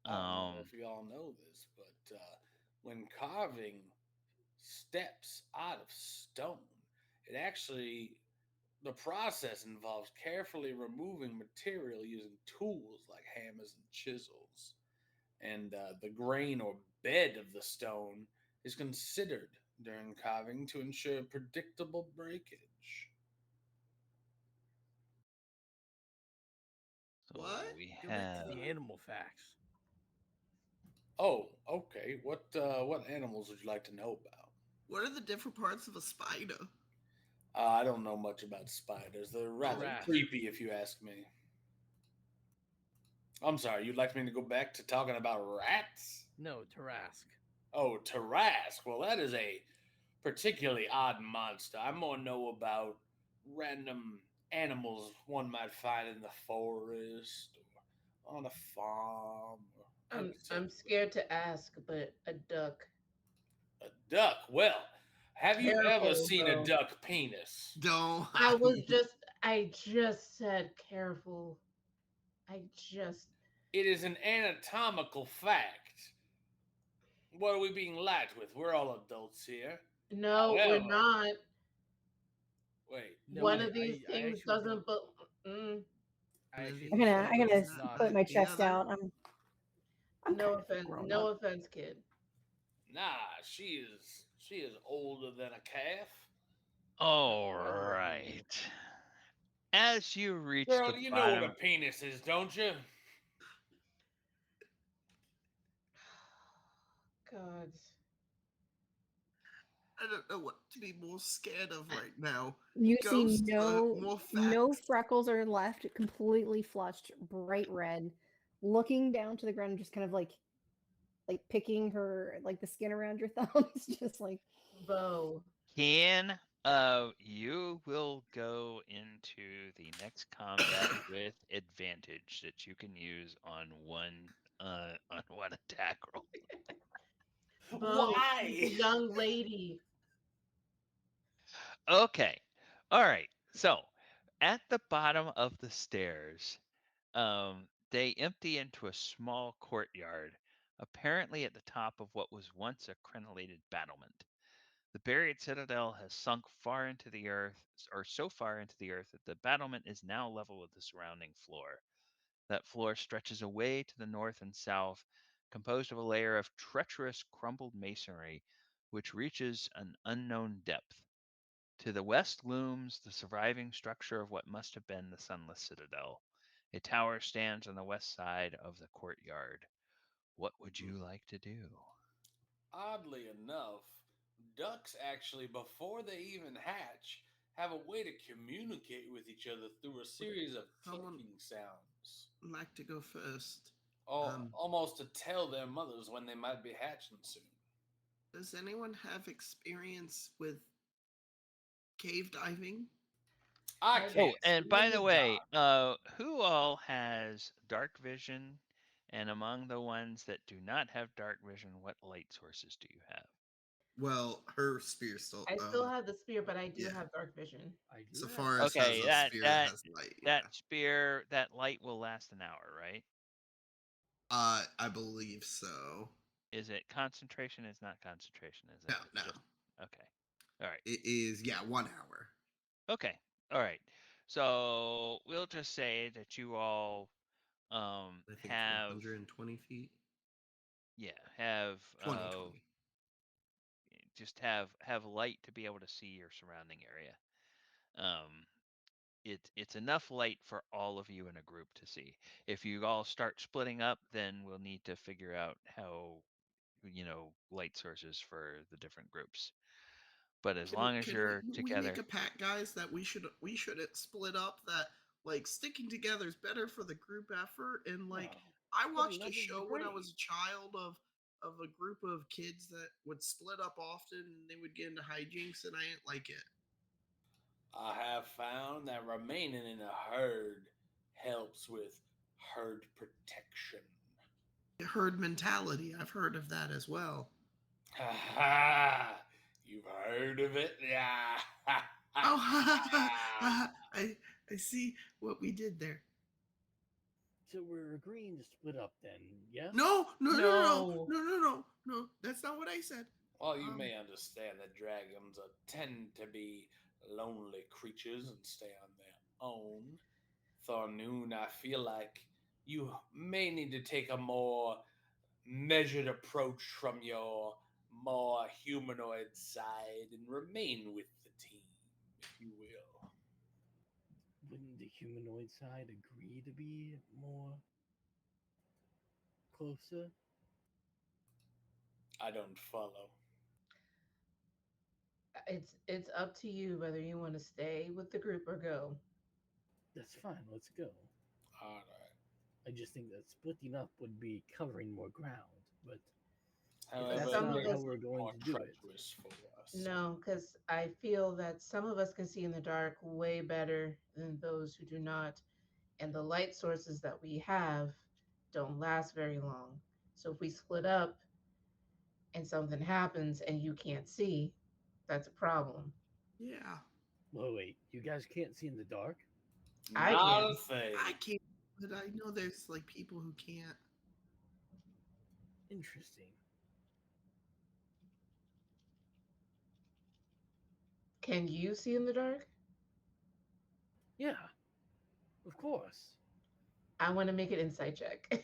I don't know um, if y'all know this, but when carving steps out of stone, it actually the process involves carefully removing material using tools like hammers and chisels, and the grain or bed of the stone is considered during carving to ensure predictable breakage. so What? we Get back to have the animal facts. Oh, okay. What animals would you like to know about? What are the different parts of a spider? I don't know much about spiders. They're rather Oh, Trask. creepy, if you ask me. I'm sorry. You'd like me to go back to talking about rats? No, Tarask. Oh, Tarask. Well, that is a particularly odd monster. I more know about random animals one might find in the forest or on a farm. I'm scared to ask, but a duck. A duck. Well, have you ever Careful seen a though. duck penis? don't. I just said careful. I just It is an anatomical fact. What are we being light with? We're all adults here. no, we're However, not. wait, No, One what? of these I things actually doesn't don't. but I One of actually I'm these don't gonna think I'm that gonna does is not not. put my match the chest other. out. I'm no kind of offense, grown no up. offense, kid. Nah, she is older than a calf. all Younger than you. right. As you reach Girl, the you know what a bottom, penis is, don't you? God. I don't know what to be more scared of right now. You see Ghosts, more no facts. freckles are left, completely flushed, bright red, looking down to the ground, just kind of like picking her like the skin around your thumbs, just like Bo. can you will go into the next combat with advantage that you can use on one attack roll. Bo, she's a Why? young lady. Okay. All right. So at the bottom of the stairs, they empty into a small courtyard. apparently at the top of what was once a crenellated battlement. The buried citadel has sunk far into the earth, or so far into the earth that the battlement is now level with the surrounding floor. That floor stretches away to the north and south, composed of a layer of treacherous crumbled masonry which reaches an unknown depth. To the west looms the surviving structure of what must have been the sunless citadel. A tower stands on the west side of the courtyard. What would you like to do? Oddly enough, ducks actually, before they even hatch, have a way to communicate with each other through a series of Someone clicking sounds. like to go first. Or almost to tell their mothers when they might be hatching soon. Does anyone have experience with cave diving? I I Oh, can't and swim by in the the way, dark. who all has dark vision? And among the ones that do not have dark vision, what light sources do you have? Well, her spear still. I still have the spear, but I do Yeah. have dark vision. I do So have far as dark has Okay, a vision. spear, it has light. Yeah. that spear, that light will last an hour, right? I believe so. Is it concentration? It's not concentration, is No, it? It's no. just okay. All right. It is 1 hour. Okay. All right. So we'll just say that you all I think it's have 120 feet. have 20. just have light to be able to see your surrounding area. Um it's enough light for all of you in a group to see. If you all start splitting up, then we'll need to figure out how light sources for the different groups. But as long as Can you're we make together, a pact, guys, that we shouldn't split up? That like sticking together is better for the group effort. And like No, I splitting watched a up would be show when I great. was a child of a group of kids that would split up often and they would get into hijinks, and I didn't like it. I have found that remaining in a herd helps with herd protection. Herd mentality. I've heard of that as well. Ha ha! You've heard of it? Yeah. Oh, I see what we did there. So we're agreeing to split up then, yes? No, no, no, no, No. no, no, no, no. That's not what I said. Well, you Um, may understand that dragons tend to be lonely creatures and stay on their own. Thornoon, I feel like you may need to take a more measured approach from your more humanoid side and remain with the team, if you will. Wouldn't the humanoid side agree to be more closer? I don't follow. It's up to you whether you want to stay with the group or go. That's fine, let's go. All right. I just think that splitting up would be covering more ground, but if But However, that's it some not of may how us we're be going more to do it, treacherous for us. no, because I feel that some of us can see in the dark way better than those who do not, and the light sources that we have don't last very long. So if we split up and something happens and you can't see, that's a problem. yeah, wait, you guys can't see in the dark? I Not a can. I thing. can't, but I know there's like people who can't. Interesting. Can you see in the dark? Yeah, of course. I want to make an insight check.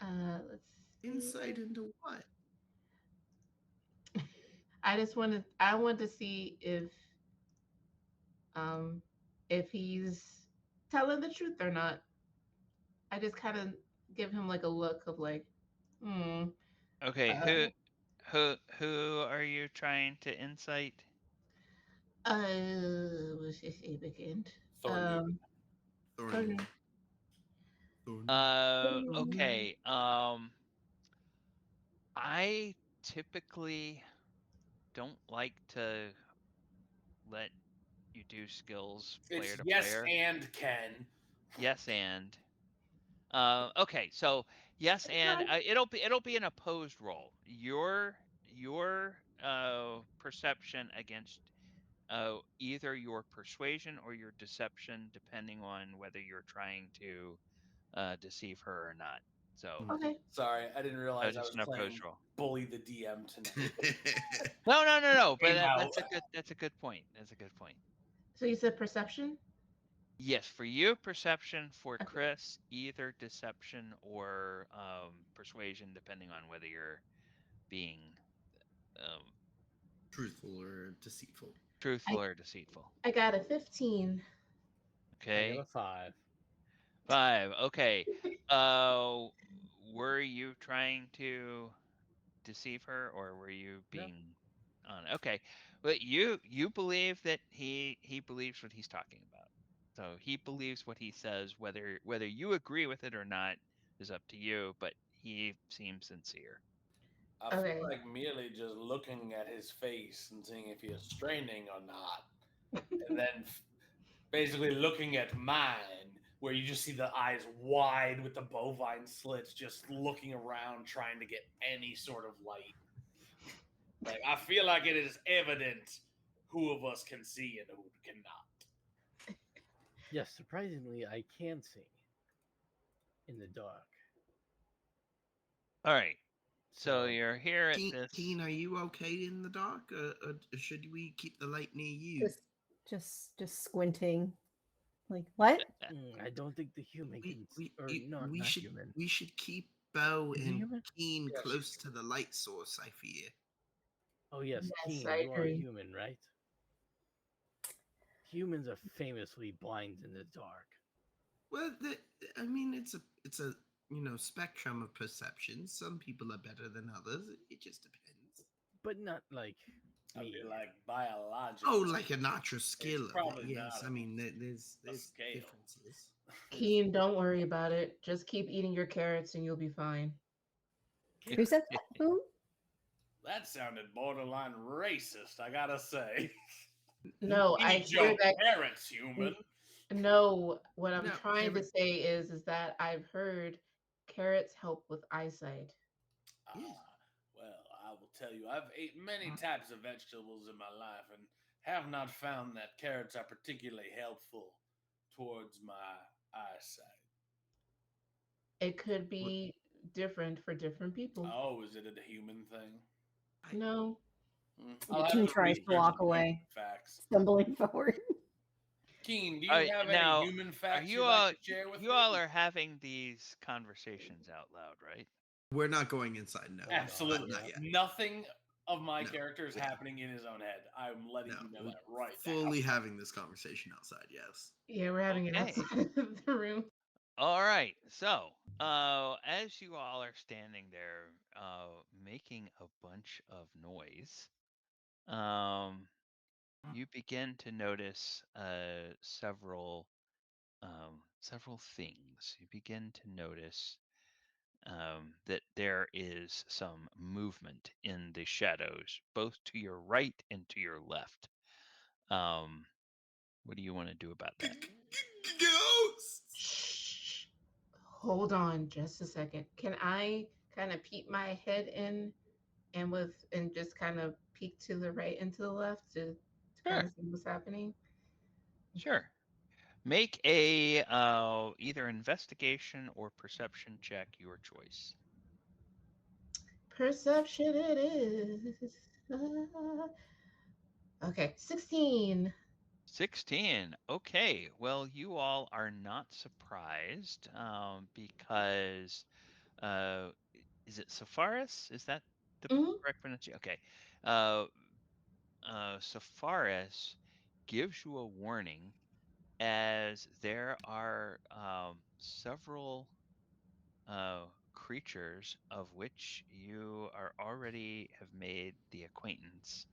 Let's see. Insight into what? I want to see um if he's telling the truth or not. I just kind of give him like a look of like, hmm. okay, Uh, who are you trying to insight? what's his name again? Thornoon. Um, Thorny. Turner. Thorny. Okay. I typically don't like to let you do skills player It's to yes player. and Ken. Yes, and okay, so yes, and it'll be an opposed roll. Your perception against either your persuasion or your deception, depending on whether you're trying to deceive her or not. So, Okay. Sorry, I didn't realize I just was an opposed playing roll. bully the DM tonight. No, no, no, no. But Came out. that's a good point. That's a good point. So you said perception? Yes, for you, perception. For Okay. Chris, either deception or persuasion, depending on whether you're being um, Truthful or deceitful. truthful I or deceitful. I got a 15. I got a Okay, 5. 5. Okay. Uh, were you trying to deceive her, or were you No. being on? Okay, but you believe that he believes what he's talking about. So he believes what he says. Whether you agree with it or not is up to you. But he seems sincere. I feel Okay. like merely just looking at his face and seeing if he is straining or not, and then basically looking at mine, where you just see the eyes wide with the bovine slits, just looking around, trying to get any sort of light. Like, I feel like it is evident who of us can see and who cannot. Yes, surprisingly, I can see in the dark. All right. So So, you're here at Keen, this. Keen, are you okay in the dark? Or should we keep the light near you? Just squinting. Like what? I don't think the human We can. we Or we, not, we not should human. we should keep Bo Is he and human? Keen Yes. close to the light source. I fear. Oh yes, Yes, Keen, I you are agree. human, right? Humans are famously blind in the dark. Well, I mean, it's a spectrum of perceptions. Some people are better than others. It just depends. But not like I me. feel like biological. Oh, like a natural It's skill of it. probably Yes, not I mean a there's scale. differences. Keen, don't worry about it. Just keep eating your carrots and you'll be fine. Who said that? Who? That sounded borderline racist, I gotta say. No, I Eat hear your that. carrots, human. No, what I'm No, trying to say is that I've heard carrots help with eyesight. yeah. Well, I will tell you, I've ate many types of vegetables in my life and have not found that carrots are particularly helpful towards my eyesight. It could be different for different people. Oh, is it a human thing? No. I'll have Keen to tries to research walk the human away, facts. stumbling forward. Keen, do All you right, have any now, human are facts you you'd like all to share with you me? all are having these conversations out loud, right? We're not going inside. No, Oh, God, Absolutely. not yeah. yet. Nothing of my No, character is yeah, happening in his own head. I'm letting no. you know We're that right now. fully having this conversation outside. Yes. Yeah, we're having it Okay. outside of the room. All right. So, as you all are standing there, making a bunch of noise, um, you begin to notice several things. You begin to notice that there is some movement in the shadows, both to your right and to your left. Um, what do you want to do about that? Ghosts. Shh. Hold on just a second. Can I kind of peek my head in and just kind of peek to the right and to the left to kind Sure, of see what's happening? Okay. sure. Make a either investigation or perception check, your choice. Perception it is. Okay, 16. 16. Okay. Well, you all are not surprised because is it Sepharis? Is that the Hmm. correct pronunciation? Okay. Uh, Sepharis gives you a warning as there are several creatures of which you are already have made the acquaintance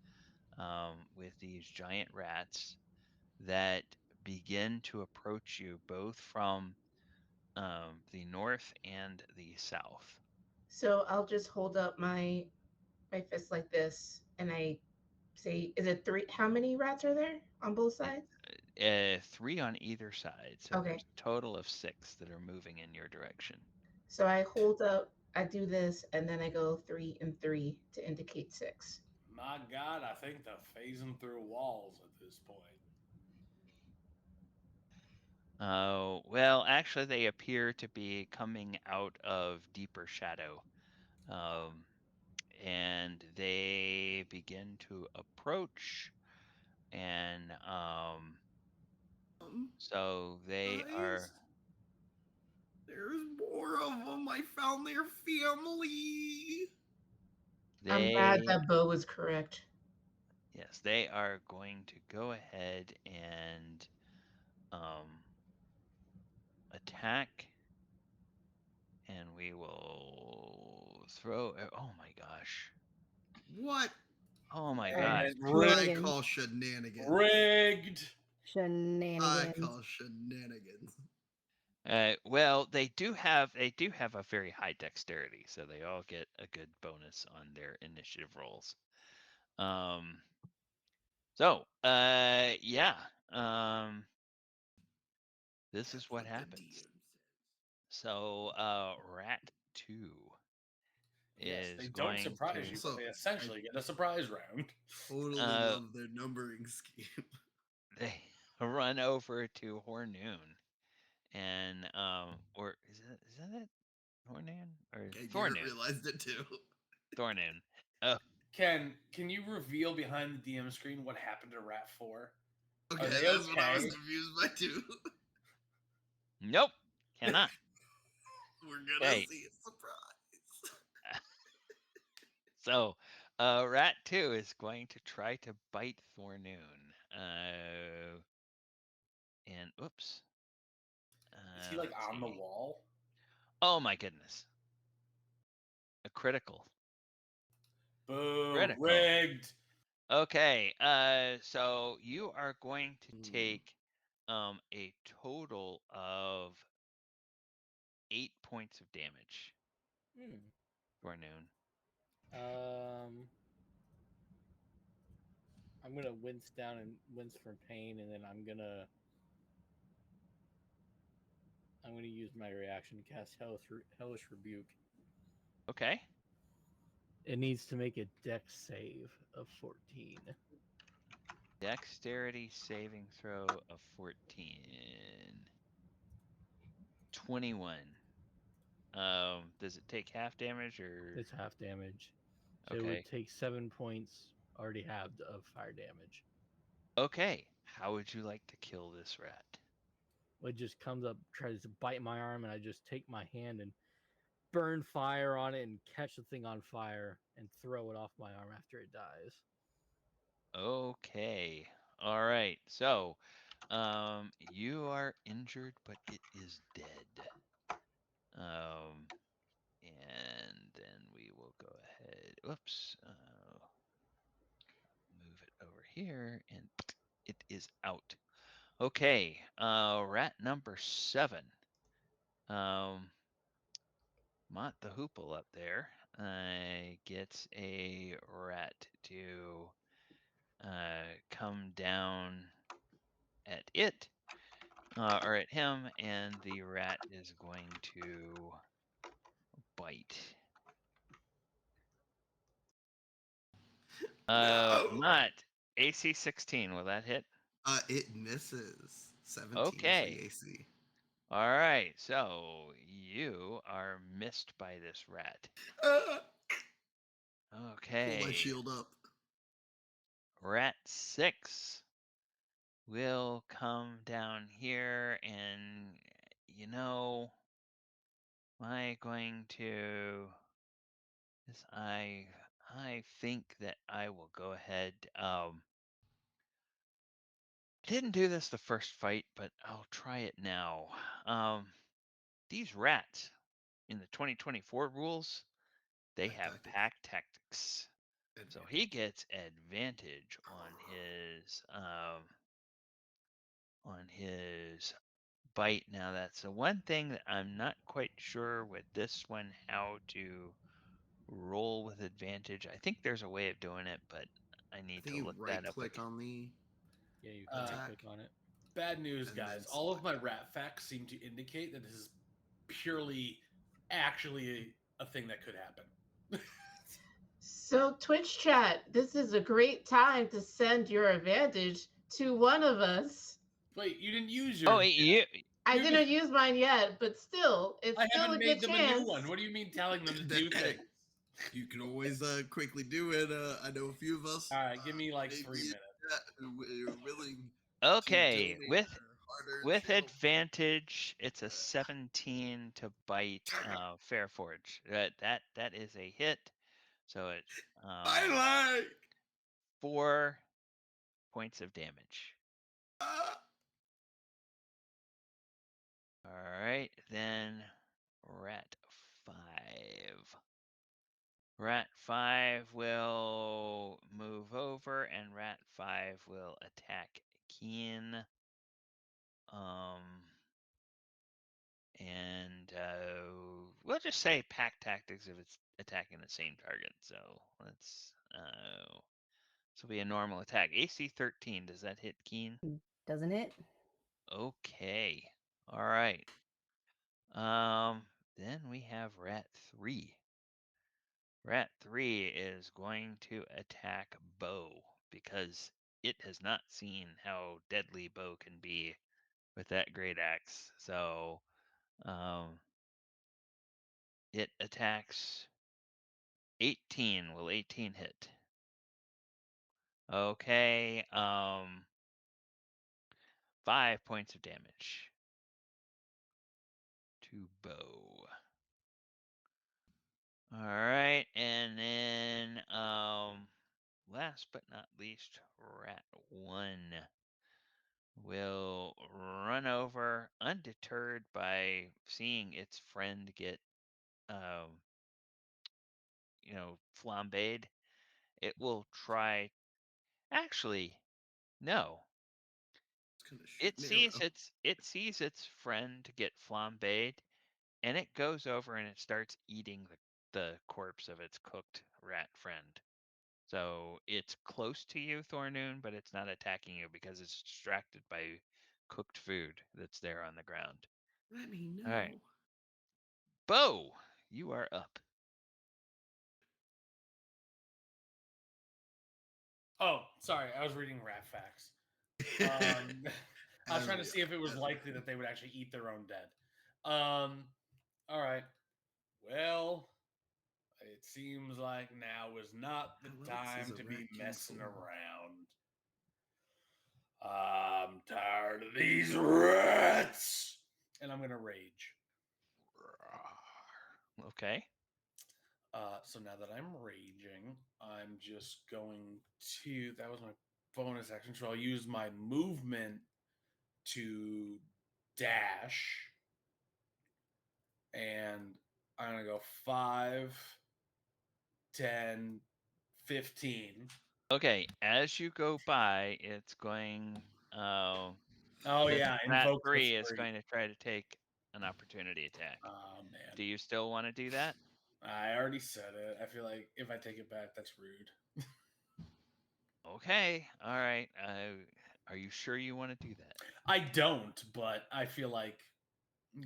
with these giant rats that begin to approach you both from the north and the south. So I'll just hold up my fist like this, and I say, "Is it three? How many rats are there on both sides?" Three on either side, so there's Okay. a total of six that are moving in your direction. So I hold up. I do this, and then I go 3 and 3 to indicate 6. My God, I think they're phasing through walls at this point. Oh, well, actually, they appear to be coming out of deeper shadow. Um, and they begin to approach, and so they are. Guys, there's more of them. I found their family. I'm glad They that Bo was correct. Yes, they are going to go ahead and um, attack, and we will throw. Oh my gosh! What? Oh my And gosh! it I rigged. Shenanigans. call shenanigans. Rigged. I Shenanigans. call shenanigans. Well, they do have a very high dexterity, so they all get a good bonus on their initiative rolls. Um, yeah. This is That's what what the happens. DM says. So, Rat 2 Yes, they is don't going surprise to you, but Also, they I essentially get a surprise round. totally uh love their numbering scheme. they run over to Hornoon, and or is that it? Hornoon or Okay, Garrett Thornoon? realized it too. Thornoon. Oh, Can you reveal behind the DM screen what happened to Rat 4? Okay, Are they that's what I was okay? confused by too. nope, cannot. We're gonna Okay, see a surprise. so Rat 2 is going to try to bite Thornoon. And oops. Is he like Let's on the see. wall? Oh my goodness. A critical. Boo, Critical. rigged. Okay, so you are going to take a total of 8 points of damage Hmm. for noon. Um, I'm gonna wince down and wince from pain, and then I'm gonna use my reaction to cast Hellish Rebuke. Okay. It needs to make a Dex save of 14. Dexterity saving throw of 14. 21. Does it take half damage or It's half damage, so it would okay. take 7 points already halved of fire damage. Okay. How would you like to kill this rat? It just comes up, tries to bite my arm, and I just take my hand and burn fire on it and catch the thing on fire and throw it off my arm after it dies. Okay. All right. So, you are injured, but it is dead. Um, and then we will go ahead. Whoops. Move it over here, and it is out. Okay. Rat number 7. Um, Mott the Hoople up there gets a rat to come down at it or at him, and the rat is going to bite. No. Not AC 16. Will that hit? It misses. 17 is the Okay. AC. All right. So you are missed by this rat. Uh, Pull my Okay. shield up. Rat 6 will come down here, and am I going to? This I think that I will go ahead. I didn't do this the first fight, but I'll try it now. These rats in the 2024 rules, they Pack have tactics. pack tactics. So he Advantage. gets advantage on his bite. Now that's the one thing that I'm not quite sure with this one how to roll with advantage. I think there's a way of doing it, but I I need think to you look right that up click again. on the Yeah, you can right Uh, click attack on it. Bad news, and guys. then All of select my it. rat facts seem to indicate that this is purely actually a thing that could happen. So, Twitch chat, this is a great time to send your advantage to one of us. Wait, you didn't use Oh, yours. I You didn't use mine yet, but still, it's I still a haven't good made them a new chance. one. What do you mean telling them to do things? You can always quickly do it. I know a few of us. All right, give me like Maybe 3 minutes. who are willing to okay, donate with their hard-earned with shield. advantage, it's a 17 to bite Fairforge. That is a hit. So it I like. 4 points of damage. Ah. All right, then Rat 5. Rat 5 will move over, and Rat 5 will attack Keen. And we'll just say pack tactics if it's attacking the same target. So let's this will be a normal attack. AC 13. Does that hit Keen? Doesn't it? Okay. All right. Then we have Rat 3. Rat 3 is going to attack Bow because it has not seen how deadly Bow can be with that great axe. So it attacks 18. Will 18 hit? Okay. 5 points of damage to Bow. All right, and then last but not least, Rat 1 will run over, undeterred by seeing its friend get um flambéed. It will try. Actually, no. It's gonna shoot an It sees its friend get flambéed, and it goes over and it starts eating the corpse of its cooked rat friend. So it's close to you, Thornoon, but it's not attacking you because it's distracted by cooked food that's there on the ground. Let me All right. know. Bo, you are up. Oh, sorry, I was reading rat facts. I was trying to see if it was likely that they would actually eat their own dead. All right. Well, it seems like now is not the How else is time a to be rat messing cancel? around. I'm tired of these rats, and I'm gonna rage. Okay. So now that I'm raging, I'm just going to. That was my bonus action, so I'll use my movement to dash, and I'm gonna go 5, 10, 15. Okay. As you go by, it's going. Oh This yeah, rat invoke the 3 is free. going to try to take an opportunity attack. Oh man, Do you still want to do that? I already said it. I feel like if I take it back, that's rude. Okay. All right. Are you sure you want to do that? I don't, but I feel like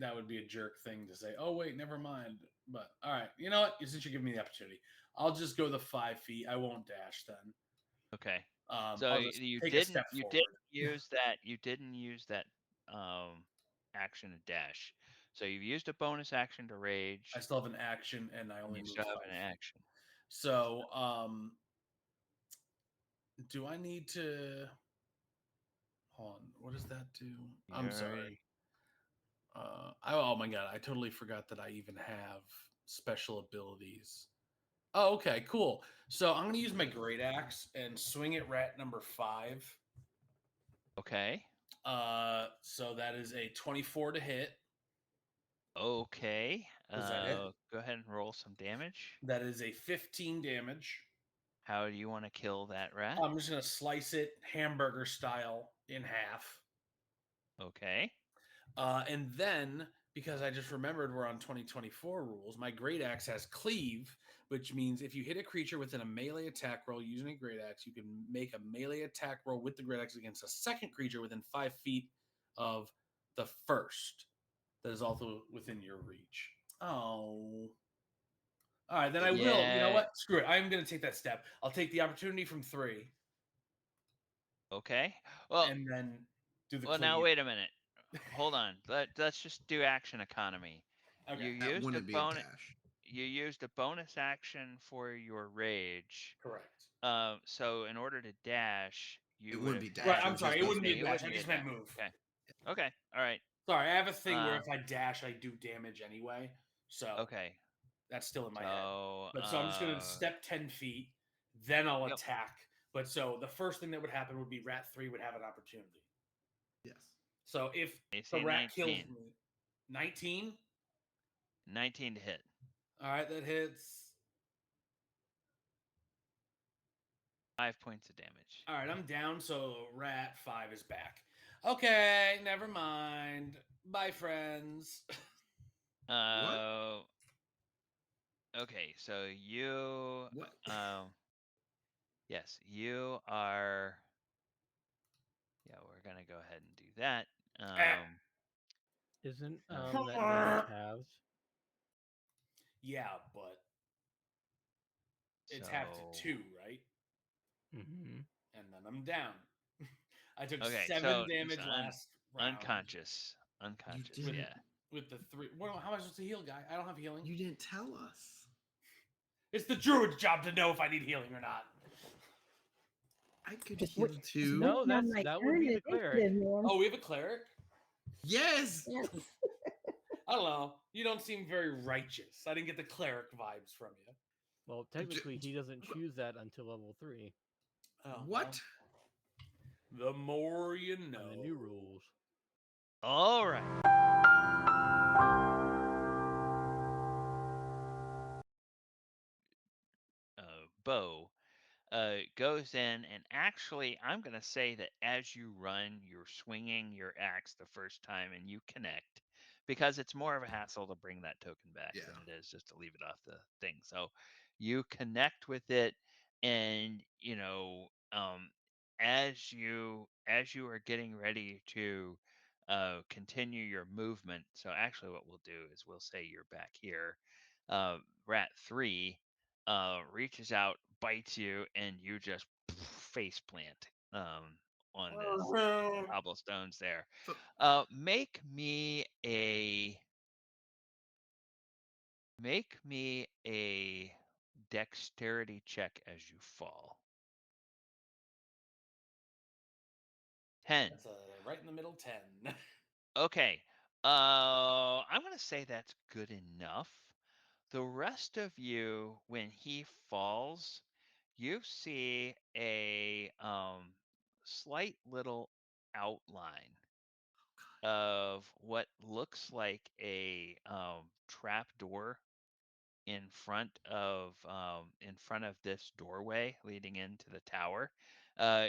that would be a jerk thing to say. Oh wait, never mind. But all right, you know what? Since you're giving me the opportunity, I'll just go the 5 feet. I won't dash then. Okay. So I'll just take a step you didn't forward. use that action to dash. So you've used a bonus action to I rage, still have an action, and I and only you moved still have an 5 feet. action. So, do I need to? Hold on. What does that do? I'm sorry. You're Oh my god, I totally forgot that I even have special abilities. Oh, okay, cool. So I'm gonna use my great axe and swing at rat number 5. okay. So that is a 24 to hit. Okay. Is that it? Go ahead and roll some damage. That is a 15 damage. How do you want to kill that rat? I'm just gonna slice it hamburger style in half. Okay. And then, because I just remembered we're on 2024 rules, my great axe has cleave, which means if you hit a creature within a melee attack roll using a great axe, you can make a melee attack roll with the great axe against a second creature within 5 feet of the first that is also within your reach. Oh. All right, then I will. You know Yeah. what? Screw it. I'm going to take that step. I'll take the opportunity from 3 Okay. Well, and then do the now cleave. wait a minute. Hold on. Let's just do action economy. Okay. You That used a wouldn't be a bonus. dash. You used a bonus action for your rage. Correct. So in order to dash, It you would wouldn't have be dash. Right. had. I'm sorry. It wouldn't be a It dash. I wouldn't be a just meant dash. move. Okay. Okay. All right. Sorry. I have a thing where Uh, if I dash, I do damage anyway. So okay. that's still in my head. So But so I'm just going to step 10 feet, then I'll yep. attack. But so the first thing that would happen would be Rat 3 would have an opportunity. Yes. So if AC the rat kills 19. me, 19. 19 to hit. All right, that hits. 5 points of damage. All right, I'm down, so Rat 5 is back. Okay, never mind. Bye, friends. Uh. Okay. So you. What? Yes, you are. Yeah, we're gonna go ahead and do that. Isn't So that damage halves? Yeah, but it's half to so 2, right? Mm-hmm. And then I'm down. I took okay. 7 So he's damage last round unconscious. You Unconscious. with didn't. Yeah. with the 3. Well, how am I supposed to heal, guy? I don't have healing. You didn't tell us. It's the druid's job to know if I need healing or not. I could Just heal just too. No, waiting on my that would turn. be the cleric. Initiative, man. Oh, we have a cleric? Yes. Yes. I don't know. You don't seem very righteous. I didn't get the cleric vibes from you. Well, technically, he doesn't choose that until level 3 Oh, What? well, the more you know. on the new rules. All right. Bo goes in, and actually, I'm going to say that as you run, you're swinging your axe the first time and you connect because it's more of a hassle to bring that token back Yeah. than it is just to leave it off the thing. So you connect with it, and as you are getting ready to continue your movement. So actually, what we'll do is we'll say you're back here. Rat 3 reaches out, bites you, and you just face plant on this cobblestones there. So, Make me a dexterity check as you fall. 10. That's right in the middle 10. Okay. I'm gonna say that's good enough. The rest of you, when he falls, you see a slight little outline of what looks like a trap door in front of this doorway leading into the tower.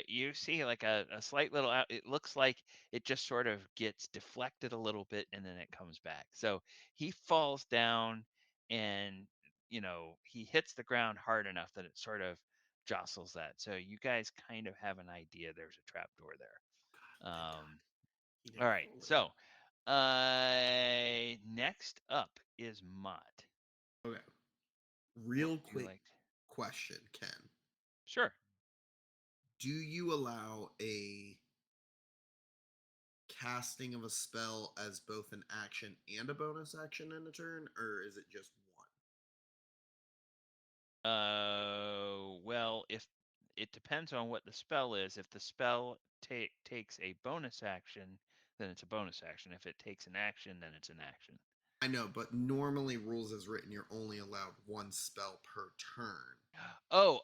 You see like a slight little it looks like it just sort of gets deflected a little bit and then it comes back. So he falls down, and he hits the ground hard enough that it sort of jostles that. So you guys kind of have an idea there's a trap door there. thank God. He All didn't right. fall So next up is Mott. Okay. What Real would you quick like? question, Ken. Sure. Do you allow a casting of a spell as both an action and a bonus action in a turn, or is it just one? Well, if it depends on what the spell is. If the spell takes a bonus action, then it's a bonus action. If it takes an action, then it's an action. I know, but normally rules as written, you're only allowed one spell per turn. Oh.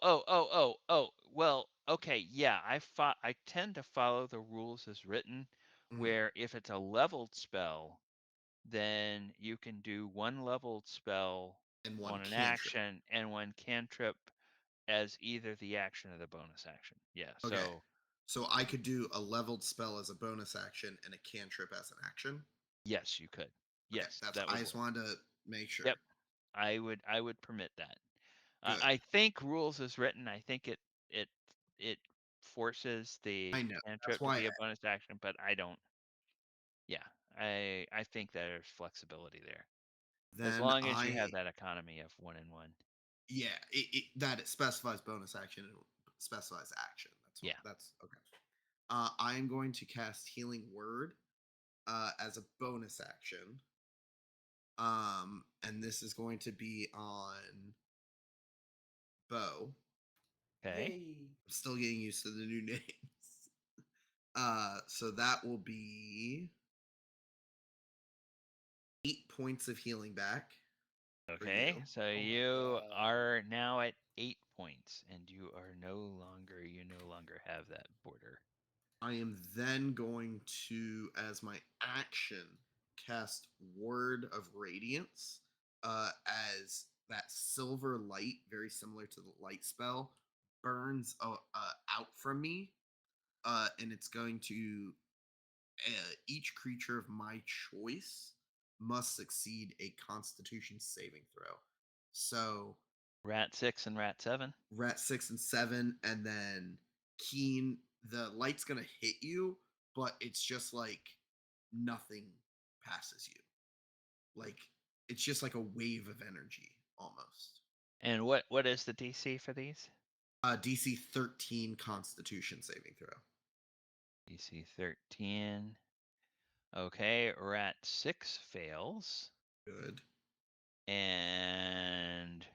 Well, okay, yeah. I tend to follow the rules as written, Mhm. where if it's a leveled spell, then you can do one leveled spell And one on an cantrip. action and one cantrip as either the action or the bonus action. Yeah. Okay. So So I could do a leveled spell as a bonus action and a cantrip as an action. yes, you could. Okay, Yes, that's that I would just work. wanted to make sure. Yep, I would permit that. Good. I think rules is written. I think it it forces the I know. That's cantrip to why. be a bonus action, but I don't. Yeah, I think there's flexibility there as Then long as you I have that economy of 1 and 1. Yeah, that it specifies bonus action and specifies action. That's what. Yeah. That's okay. I'm going to cast Healing Word as a bonus action. And this is going to be on Bo. Okay. Yay! I'm still getting used to the new names. So that will be 8 points of healing back for Okay. you. So Oh my you god. are now at 8 points, and you no longer have that border. I am then going to, as my action, cast Word of Radiance, as that silver light, very similar to the light spell, burns out from me, and it's going to each creature of my choice must succeed a Constitution saving throw. So Rat 6 and Rat 7. Rat 6 and 7, and then Keen. The light's gonna hit you, but it's just like nothing passes you. Like it's just like a wave of energy almost. And what is the DC for these? DC 13 Constitution saving throw. DC 13. Okay, Rat 6 fails, Good. and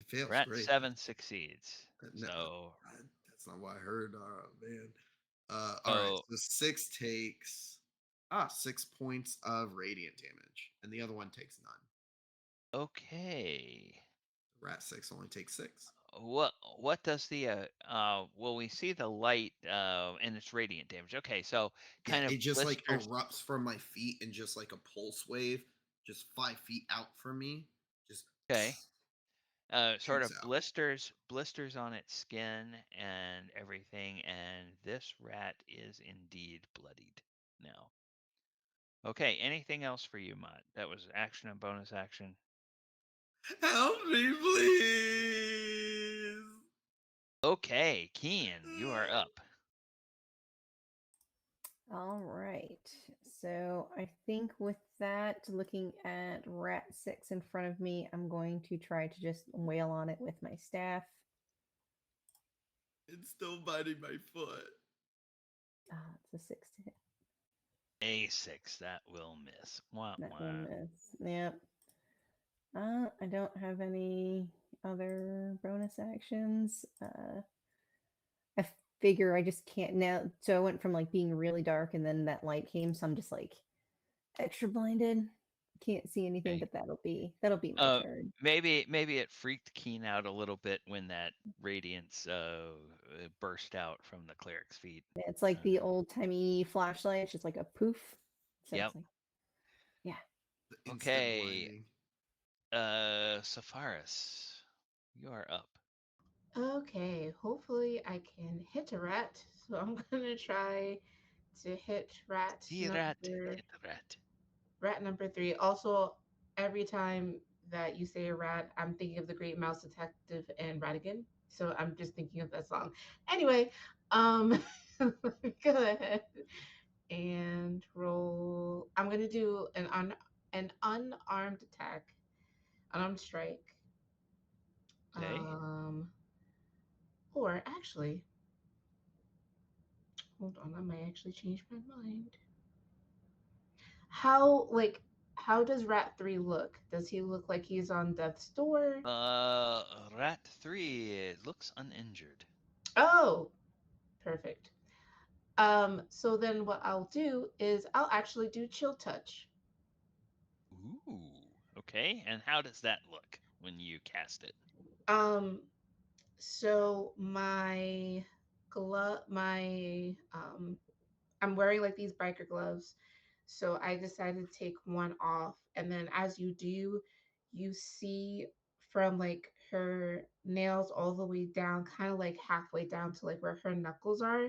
It fails. Rat Great. 7 succeeds. No, So, that's not what I heard. Oh man. All right. so So 6 points of radiant damage, and the other one takes none. okay. Rat 6 only takes 6. What does the well, we see the light and it's radiant damage. Okay, so Yeah, kind of it just like blisters. erupts from my feet and just like a pulse wave, just 5 feet out from me, just Okay. Sort shoots of out. blisters on its skin and everything, and this rat is indeed bloodied now. Okay, anything else for you, Mott? That was action and bonus action. Help me, please. Okay, Keen, you are up. All right. So I think with that, looking at Rat 6 in front of me, I'm going to try to just wail on it with my staff. It's still biting my foot. Ah, it's a 6 to hit. A6, that will miss. Wah, That will wah. miss. Yep. I don't have any other bonus actions. I figure I just can't now. So I went from like being really dark and then that light came. So I'm just like extra blinded. Can't see anything, Okay. but that'll be my turn. Maybe it freaked Keen out a little bit when that radiance burst out from the cleric's feet. Yeah, it's like the Uh, old timey flashlight. It's just like a poof. So yep. it's like, yeah. The instant Okay. blinding. Sepharis, you are up. Okay, hopefully I can hit a rat. So I'm gonna try to hit See rat, hit rat. rat number 3. Also, every time that you say a rat, I'm thinking of the Great Mouse Detective and Ratigan. So I'm just thinking of that song. Anyway, go ahead and roll. I'm gonna do an unarmed attack, unarmed strike. Okay. Um, or actually, hold on, I might actually change my mind. How like how does Rat 3 look? Does he look like he's on death's door? Rat 3 looks uninjured. Oh, perfect. So then what I'll do is I'll actually do chill touch. Ooh. Okay. And how does that look when you cast it? Um, so my I'm wearing like these biker gloves. So I decided to take one off. And then as you do, you see from like her nails all the way down, kind of like halfway down to like where her knuckles are,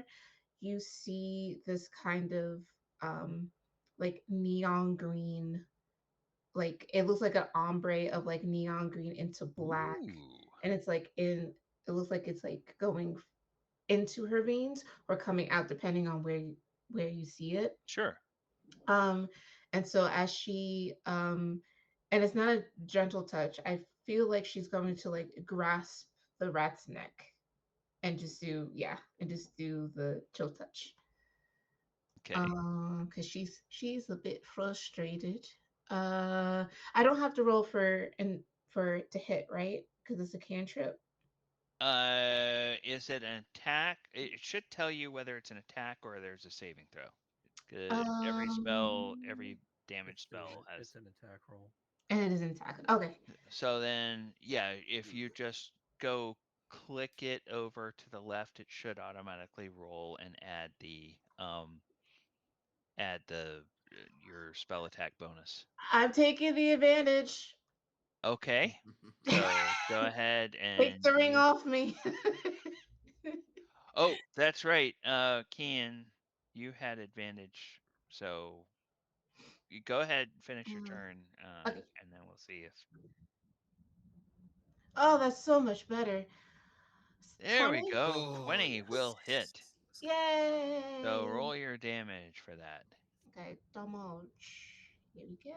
you see this kind of um like neon green, like it looks like an ombre of like neon green into black. Ooh. And it's like it looks like it's like going into her veins or coming out depending on where you see it. Sure. um and so as she and it's not a gentle touch. I feel like she's going to like grasp the rat's neck and just do and just do the chill touch. Okay. Because she's a bit frustrated. Uh, I don't have to roll for it to hit, right? Because it's a cantrip. Is it an attack? It should tell you whether it's an attack or there's a saving throw. Good. Every spell, Um, every damage spell has. It's an attack roll. and it is an attack. Okay. So then, yeah, if you just go click it over to the left, it should automatically roll and add the your spell attack bonus. I'm taking the advantage. Okay. So go ahead Take and the ring use. off me. Oh, that's right. Kian, you had advantage. So you go ahead and finish your turn, Okay. and then we'll see if. Oh, that's so much better. There we 20? go. Oh 20 will yes. hit. So Yay! roll your damage for that. Okay, damage. Here we go.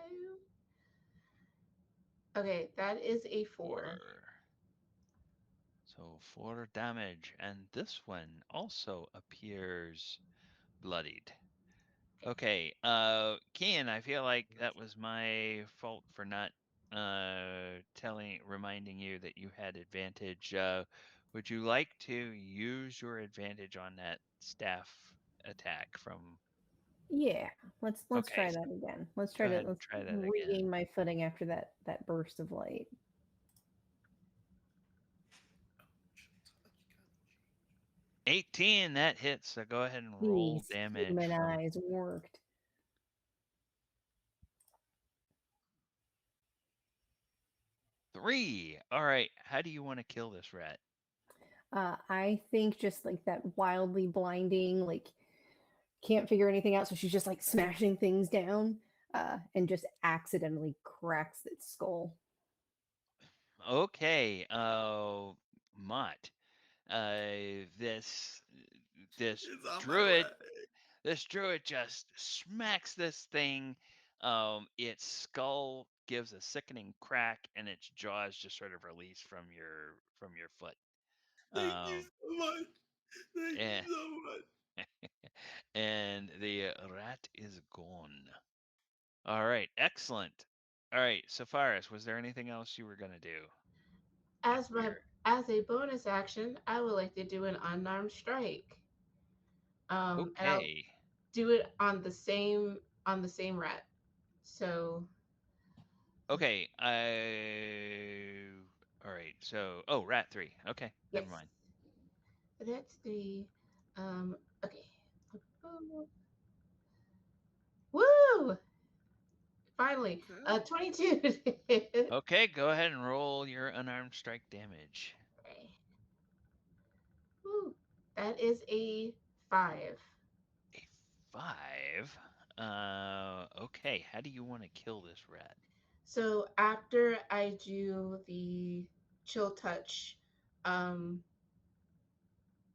Okay, that is a 4. 4. So 4 damage, and this one also appears bloodied. Okay, Kian, I feel like that was my fault for not reminding you that you had advantage. Would you like to use your advantage on that staff attack from? Yeah, let's Okay, try so that again. Let's go try to ahead and let's try that again. regain my footing after that burst of light. 18, that hits. So go ahead and roll These damage human from eyes worked. 3. All right, how do you want to kill this rat? I think just like that wildly blinding, like can't figure anything out, so she's just like smashing things down, and just accidentally cracks its skull. Okay, Mott. This this It's on my druid way. this druid just smacks this thing. Its skull gives a sickening crack, and its jaws just sort of release from your foot. Thank you Um, so much. Thank and, you so much. and the rat is gone. All right, excellent. All right, Sapphirus, was there anything else you were gonna do As after my your? as a bonus action, I would like to do an unarmed strike. And I'll Okay, do it on the same rat. So okay. I. All right. So, oh, rat 3. Okay, never yes, mind. that's the okay. Woo! Finally, Okay. 22. Okay, go ahead and roll your unarmed strike damage. Woo. That is a 5. A 5. Okay. How do you want to kill this rat? So after I do the chill touch, um,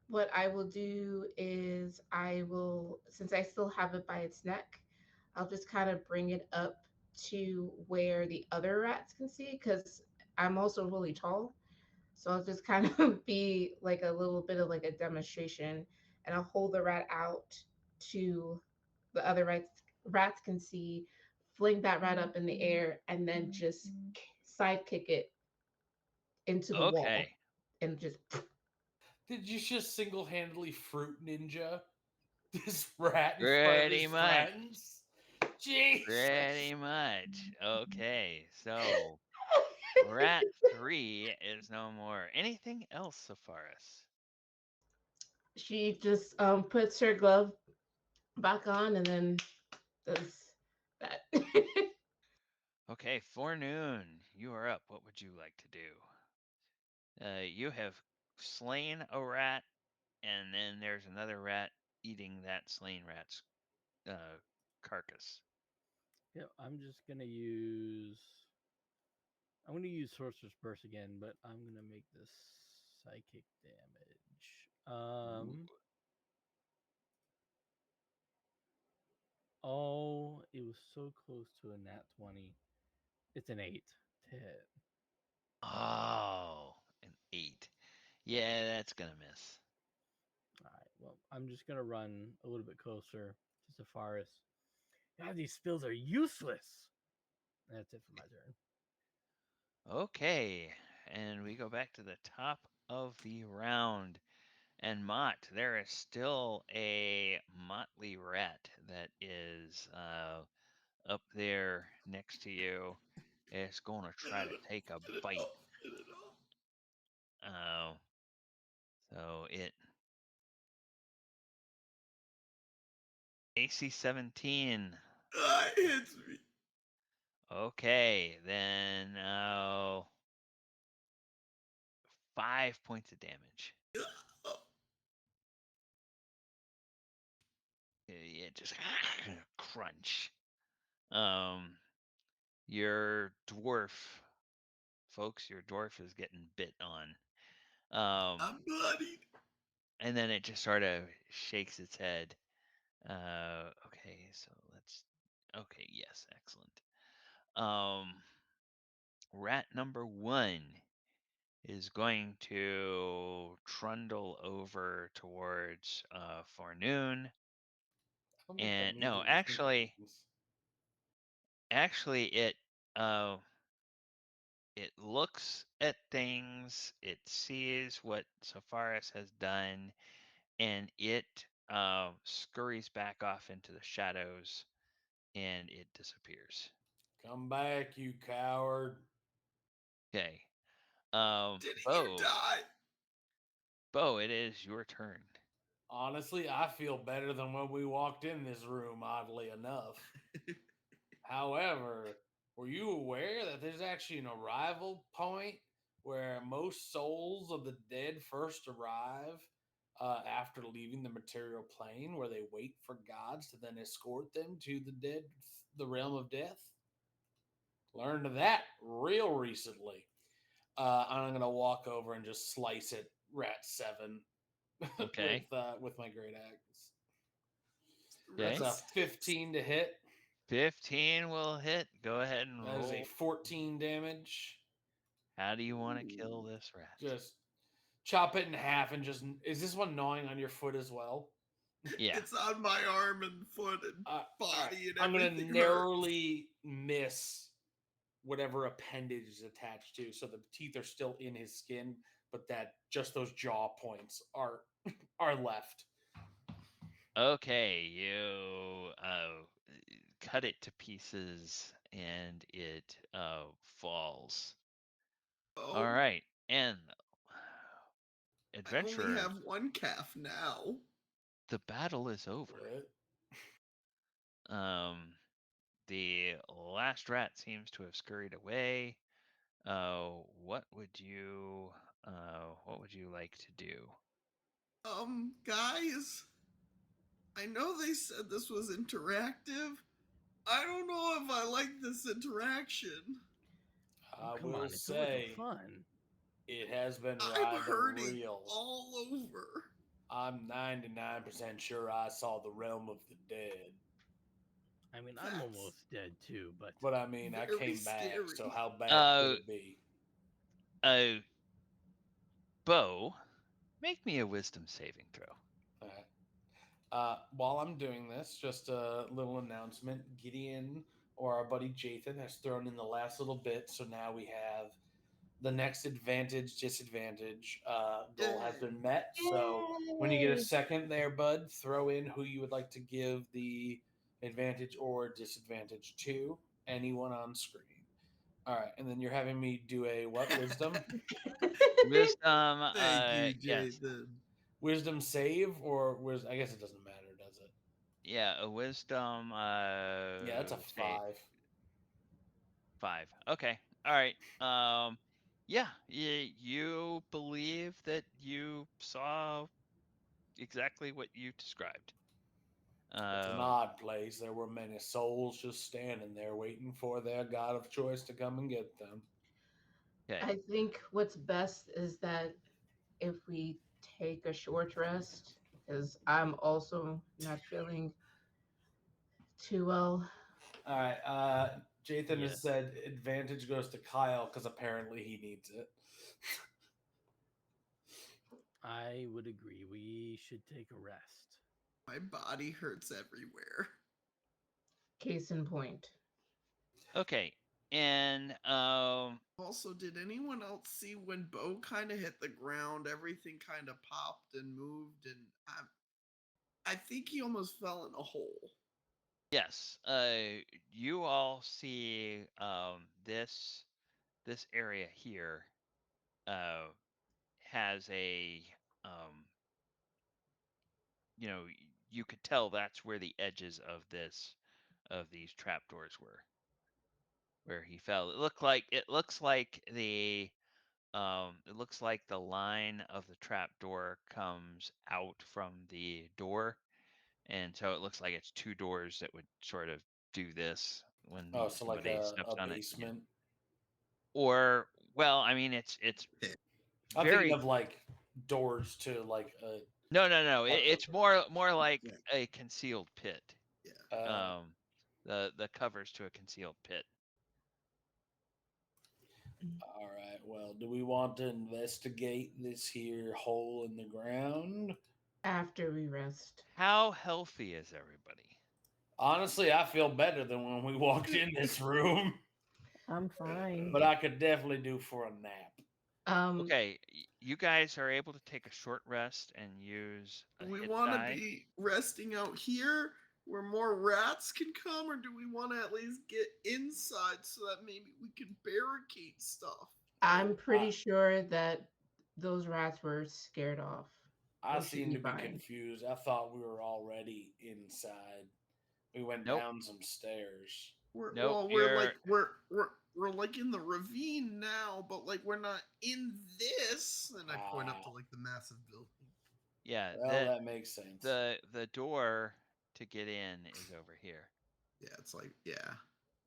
what I will do is since I still have it by its neck, I'll just kind of bring it up to where the other rats can see because I'm also really tall. So I'll just kind of be like a little bit of like a demonstration and I'll hold the rat out to the other rats can see, fling that rat up in the air and then just side kick it into the wall Okay. and just Did you just single handedly fruit ninja this rat in front of his Pretty much. friends? Jesus. Pretty much. Okay. So, rat 3 is no more. Anything else, Sapphirus? she just puts her glove back on and then does that. Okay, forenoon. You are up. What would you like to do? You have slain a rat, and then there's another rat eating that slain rat's uh, carcass. Yeah, I'm gonna use Sorcerer's Burst again, but I'm gonna make this psychic damage. Ooh. Oh, it was so close to a nat 20. It's an 8 to hit. Oh, an 8. Yeah, that's gonna miss. All right. Well, I'm just gonna run a little bit closer to Safaris. God, these spills are useless. That's it for my turn. Okay, and we go back to the top of the round. And Mott, there is still a motley rat that is up there next to you. It's going to try to take a Get it bite. off. Get it off. Uh, so it AC 17. Ah, it hits me. Okay, then 5 points of damage. Oh, Yeah, just crunch. Um, your dwarf, folks, your dwarf is getting bit on. I'm bloodied. And then it just sort of shakes its head. Okay, so let's. Okay, yes, excellent. Um, rat number 1 is going to trundle over towards Fornoon. I don't think that And means no, anything means. actually, uh, it looks at things, it sees what Safaris has done, and it scurries back off into the shadows and it disappears. Come back, you coward. Okay. Didn't you Bo, die? Bo, it is your turn. Honestly, I feel better than when we walked in this room, oddly enough. However, were you aware that there's actually an arrival point where most souls of the dead first arrive after leaving the material plane, where they wait for gods to then escort them to the realm of death? Learned that real recently. I'm gonna walk over and just slice it, Rat Seven, Okay. with my great axe. That's Okay. a Breadsticks. 15 to hit. 15 will hit. Go ahead and That is a roll. 14 damage. How do you want to kill Ooh. this rat? Just chop it in half and just. Is this one gnawing on your foot as well? Yeah. It's on my arm and foot and All right. body and I'm gonna everything hurts. narrowly miss whatever appendage is attached to, so the teeth are still in his skin, but that just those jaw points are left. Okay, you cut it to pieces and it falls. All Oh, right. And I only adventurers, have one calf now. the battle is over. What? Um, the last rat seems to have scurried away. What would you like to do? Guys, I know they said this was interactive. I don't know if I like this interaction. Oh, I come will on, it's a little say fun. it has been I'm rather hurting real. all over. I'm 99% sure I saw the realm of the dead. I mean, I'm That's almost dead too, but But I mean, I very came back, so scary. how bad could Uh, it be? uh, Bo, make me a wisdom saving throw. All right. While I'm doing this, just a little announcement. Gideon, or our buddy Jathan, has thrown in the last little bit, so now we have the next advantage, disadvantage goal has Yay. been met. So when you get a Yay! second there, bud, throw in who you would like to give the advantage or disadvantage to. Anyone on screen. All right, and then you're having me do a what? Wisdom? Wisdom, Thank you, yes. Jathan. Wisdom save or was? I guess it doesn't matter, does it? Yeah, a wisdom, Yeah, that's a say 5. 5. Okay. All right. Yeah, you believe that you saw exactly what you described. It's an Uh, odd place. There were many souls just standing there waiting for their god of choice to come and get them. okay. I think what's best is that if we take a short rest, because I'm also not feeling too well. All right. Jathan has Yes. said advantage goes to Kyle because apparently he needs it. I would agree. We should take a rest. My body hurts everywhere. Case in point. Okay. And Also, did anyone else see when Bo kind of hit the ground, everything kind of popped and moved, and I think he almost fell in a hole. yes, you all see this area here uh has a um you know, you could tell that's where the edges of these trapdoors were, where he fell. It looks like the line of the trapdoor comes out from the door, and so it looks like it's two doors that would sort of do this when Oh, so like somebody steps a on it. Yeah. basement. Or well, I mean it's Pit. I'm thinking very of like doors to like a. no. It's more like Yeah. a concealed pit. Yeah. Um, the covers to a concealed pit. All right. Well, do we want to investigate this here hole in the ground? After we rest. How healthy is everybody? Honestly, I feel better than when we walked in this room, I'm fine. but I could definitely do for a nap. Okay, you guys are able to take a short rest and use a Do we hit want to die. be resting out here where more rats can come, or do we want to at least get inside so that maybe we can barricade stuff? I'm pretty sure that those rats were scared off. I We should seem be to be fine. confused. I thought we were already inside. We went Nope, down some stairs. nope. We're like in the ravine now, but like we're not in this. And I point up to like the massive building. Yeah, Well, that makes sense. the door to get in is over here. Yeah, it's like yeah.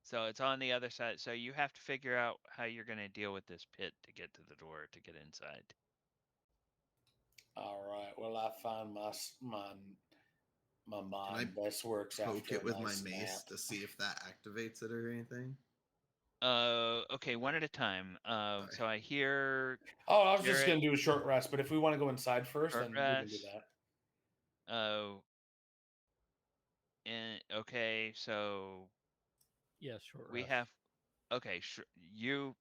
So it's on the other side. So you have to figure out how you're going to deal with this pit to get to the door to get inside. All right. Well, I find my Can I mind best works poke after it a with my nice mace nap. to see if that activates it or anything? Okay, one at a time. Sorry. So I hear Oh, I was just Garrett gonna do a short rest, but if we want to go inside first, short then we can do rest. that. And okay, so Yes, short we rest. have okay. You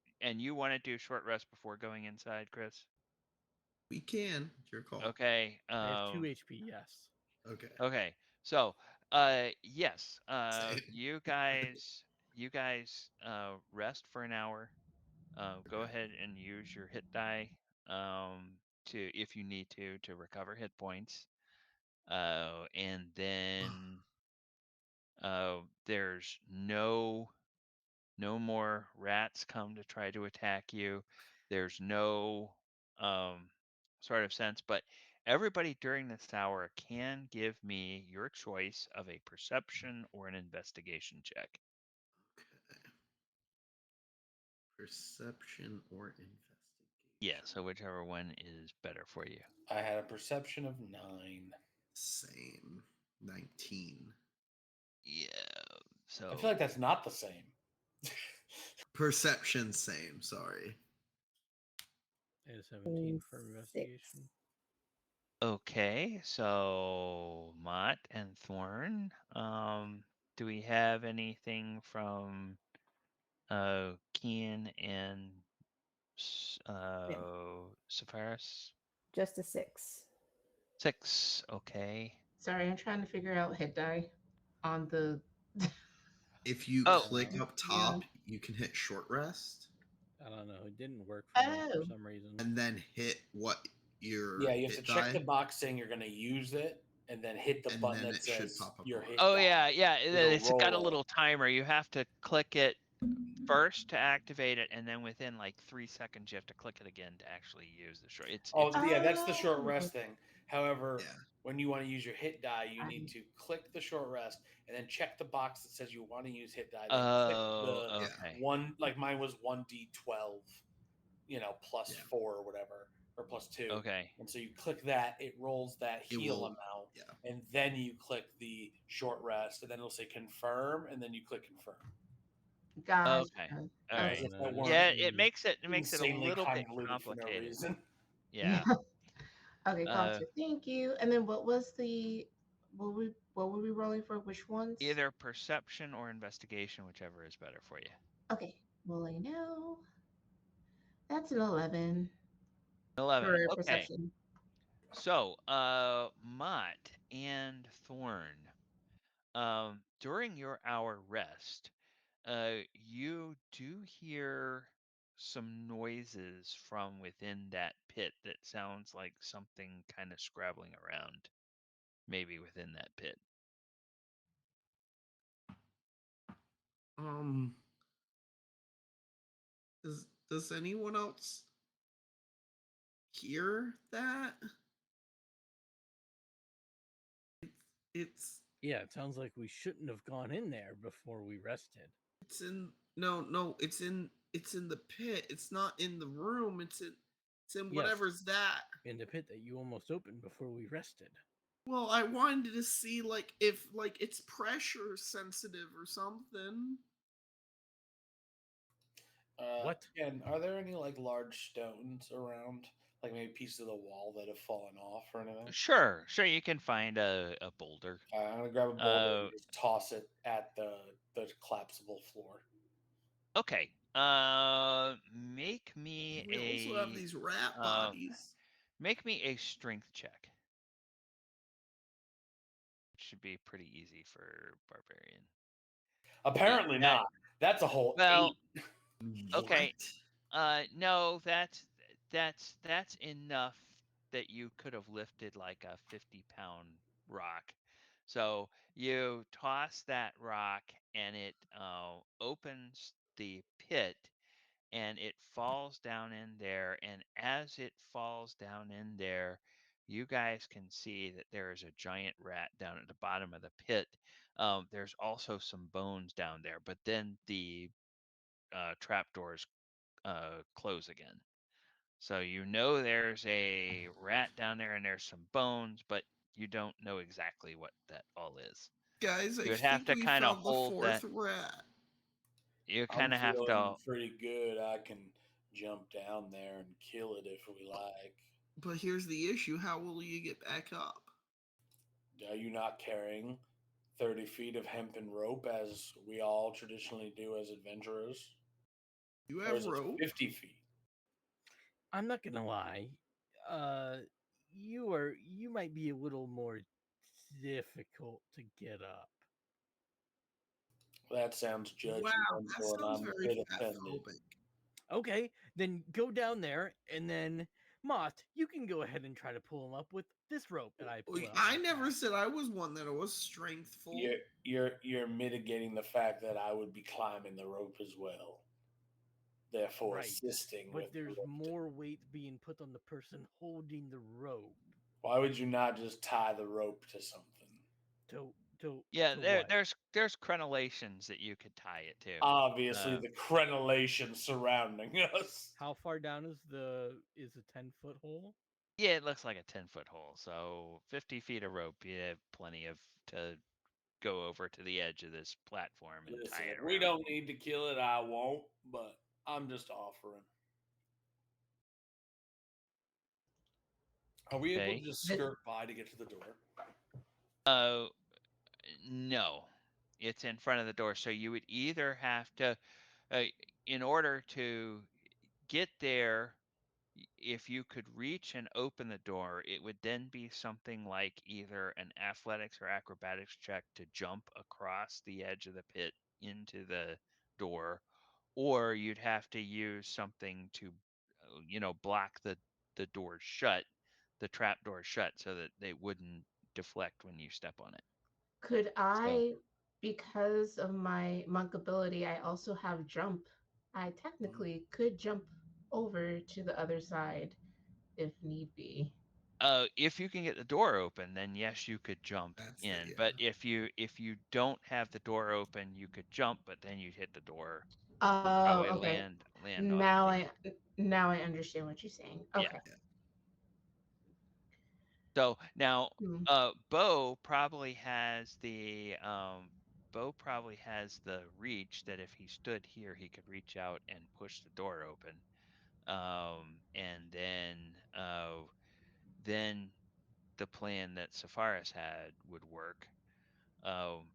want to do short rest before going inside, Chris? We can. It's your call. Okay. I have 2 HP. Yes. Okay. Okay. So, yes. Same. You guys, rest for an hour. Go Okay. ahead and use your hit die, to if you need to recover hit points. And then, there's no more rats come to try to attack you. There's no sort of sense, but everybody during this hour can give me your choice of a perception or an investigation check. Okay. Perception or Yeah, investigation. so whichever one is better for you. I had a perception of 9. Same. 19. Yeah, I feel so like that's not the same. Perception same, sorry. I had a 17 for 6. investigation. okay, so Mott and Thorn, do we have anything from Kian and Sephiroth? Just a 6. 6, okay. Sorry, I'm trying to figure out hit die on the. If you Oh, click up top, you can hit short rest I don't know. It didn't work for me for Oh. some reason. and then hit what your Yeah, you have to hit check die, the box saying you're going to use it, and then hit the and button then that it should says pop up your on hit it. oh die. yeah, It'll it's got a roll little timer. You have to click it first to activate it, and then within like 3 seconds you have to click it again to actually use the short. Oh, It's yeah, that's the short Oh. rest thing. However, Yeah. when you want to use your hit die, you I'm- need to click the short rest and then check the box that says you want to use hit die. Then click oh, the okay. one, like mine was 1d12, plus Yeah. 4 or whatever, or plus 2. Okay. And so you click that, it rolls that It heal will- amount, Yeah. and then you click the short rest, and then it'll say confirm, and then you click confirm. Gotcha. Okay. All As right. Okay. if that No, weren't Yeah, we it makes it a insanely little bit convoluted for no complicated. reason. Yeah. Okay, Uh, gotcha. Thank you. And then what was the what were we rolling for? Which ones? either perception or investigation, whichever is better for you. Okay, rolling now. That's an 11 11. for Okay. perception. So, Mott and Thorn, during your hour rest, you do hear some noises from within that pit that sounds like something kind of scrabbling around, maybe within that pit. Um, does anyone else hear that? It's yeah, it sounds like we shouldn't have gone in there before we rested. it's in no, it's in the pit. It's not in the room. It's in Yes, whatever's that. in the pit that you almost opened before we rested. Well, I wanted to see like if like it's pressure sensitive or something. What? And are there any like large stones around, like maybe pieces of the wall that have fallen off or anything? Sure, you can find a boulder. I'm gonna grab a boulder Uh, and just toss it at the collapsible floor. okay. Make me We also have these rat uh, bodies. make me a strength check. It should be pretty easy for barbarian. Yeah, Apparently that not. That's a whole well, 8. okay. What? No, that's enough that you could have lifted like a 50-pound rock. So you toss that rock and it opens the pit and it falls down in there. And as it falls down in there, you guys can see that there is a giant rat down at the bottom of the pit. There's also some bones down there, but then the trapdoors close again. So you know there's a rat down there and there's some bones, but you don't know exactly what that all is. Guys, I You would have think to we kind of found the hold fourth that. rat. You I'm kind of have feeling to. pretty good. I can jump down there and kill it if we like. But here's the issue: how will you get back up? Are you not carrying 30 feet of hempen rope as we all traditionally do as adventurers? You Or have is it rope. 50 feet? I'm not gonna lie. Uh, you might be a little more difficult to get up. That sounds Wow, that judgmental, and sounds I'm a very bit fat offended. phobic. Okay, then go down there, and then Mott, you can go ahead and try to pull him up with this rope. And I pull out I my never pack. said I was one that was strengthful. You're mitigating the fact that I would be climbing the rope as well, therefore Right, assisting but with the there's lifting. more weight being put on the person holding the rope. Why would you not just tie the rope to something? Yeah, To what? there's crenellations that you could tie it to. Obviously, Uh, the crenellation surrounding us. How far down is a 10-foot hole? yeah, it looks like a 10-foot hole. So 50 feet of rope, you have plenty of to go over to the edge of this platform and tie Listen, it if we around. don't need to kill it, I won't, but I'm just offering. Are we able to Okay. just Th- skirt by to get to the door? Uh, no, it's in front of the door. So you would either have to, uh, in order to get there, if you could reach and open the door, it would then be something like either an athletics or acrobatics check to jump across the edge of the pit into the door, or you'd have to use something to, block the door shut, the trap door shut, so that they wouldn't deflect when you step on it. Could So, I, because of my monk ability, I also have jump. I technically could jump over to the other side if need be. if you can get the door open, then yes, you could jump That's the in. But yeah. if you don't have the door open, you could jump, but then you'd hit the door and Oh, probably okay. land on Now the I now I understand what you're saying. yeah. Okay. So now, Hmm. Bo probably has the Bo probably has the reach that if he stood here, he could reach out and push the door open. And then the plan that Sephiroth had would work. Um,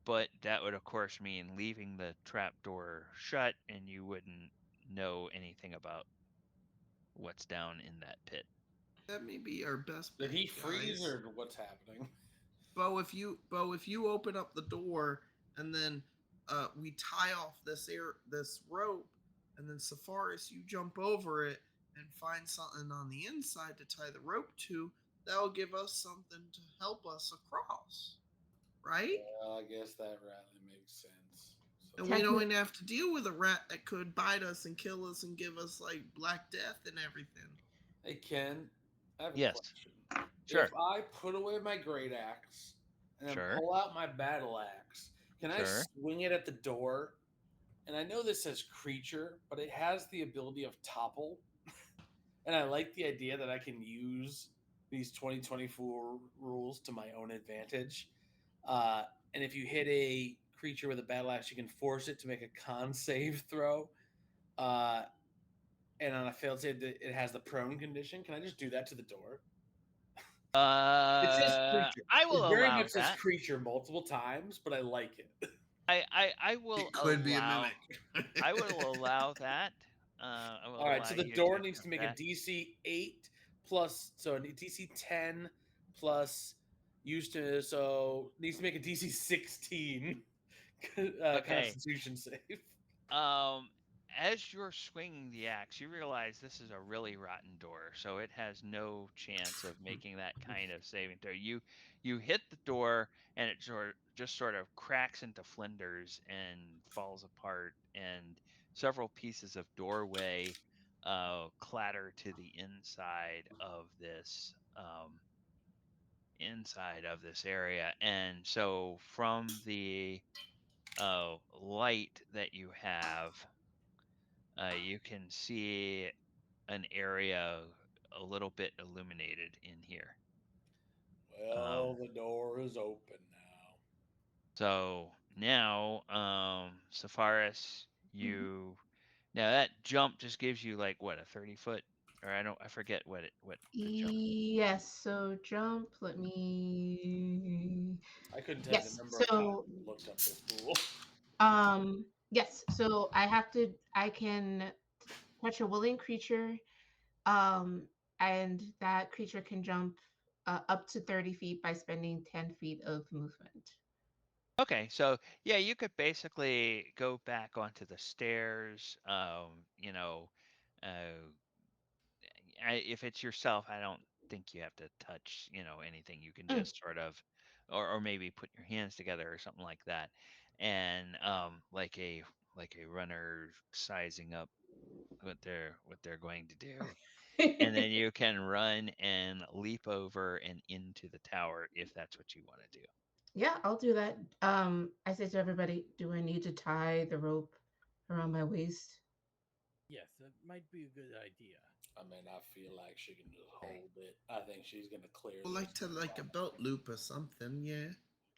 but that would, of course, mean leaving the trap door shut, and you wouldn't know anything about what's down in that pit. That may be our best Did bet, he freeze guys. or what's happening? Bo, if you open up the door and then we tie off this rope, and then Safaris, you jump over it and find something on the inside to tie the rope to, that'll give us something to help us across, right? Well, I guess that rather makes sense. So, And we don't Technically, even have to deal with a rat that could bite us and kill us and give us like Black Death and everything. hey Ken, I have a Yes, question. If sure, I put away my great axe and then sure, pull out my battle axe, can I sure. swing it at the door? And I know this says creature, but it has the ability of topple. And I like the idea that I can use these 2024 rules to my own advantage. Uh, and if you hit a creature with a battle axe, you can force it to make a con save throw. Uh, and on a failed save, it has the prone condition. Can I just do that to the door? It says creature. I It will very allow much says that. creature multiple times, but I like it. I will It could be a allow. mimic. I will allow that. I will All right, allow so the you door to needs to attempt make a that. DC 8 plus, so a DC 10 plus used to, so needs to make a DC 16 Okay. Constitution save. Um, as you're swinging the axe, you realize this is a really rotten door, so it has no chance of making that kind of saving throw. You hit the door, and it just sort of cracks into flinders and falls apart, and several pieces of doorway clatter to the inside of this area. And so from the light that you have, you can see an area a little bit illuminated in here. Well, Um, the door is open now. so now, Sephiroth, mhm. you now that jump just gives you like what, a 30 foot, or I forget what the jump. Yes. So jump. Let me. I couldn't tell you the Yes. number of times So I looked up this rule. yes. So I have to. I can touch a willing creature, um, and that creature can jump up to 30 feet by spending 10 feet of movement. Okay, so yeah, you could basically go back onto the stairs. Uh, if it's yourself, I don't think you have to touch, anything. You can Mm. just sort of, or maybe put your hands together or something like that, and like a runner sizing up what they're going to do, and then you can run and leap over and into the tower if that's what you want to do. Yeah, I'll do that. I say to everybody, do I need to tie the rope around my waist? Yes, that might be a good idea. I mean, I feel like she can just Okay. hold it. I think she's going to clear Or this. like to like a belt loop or something, yeah.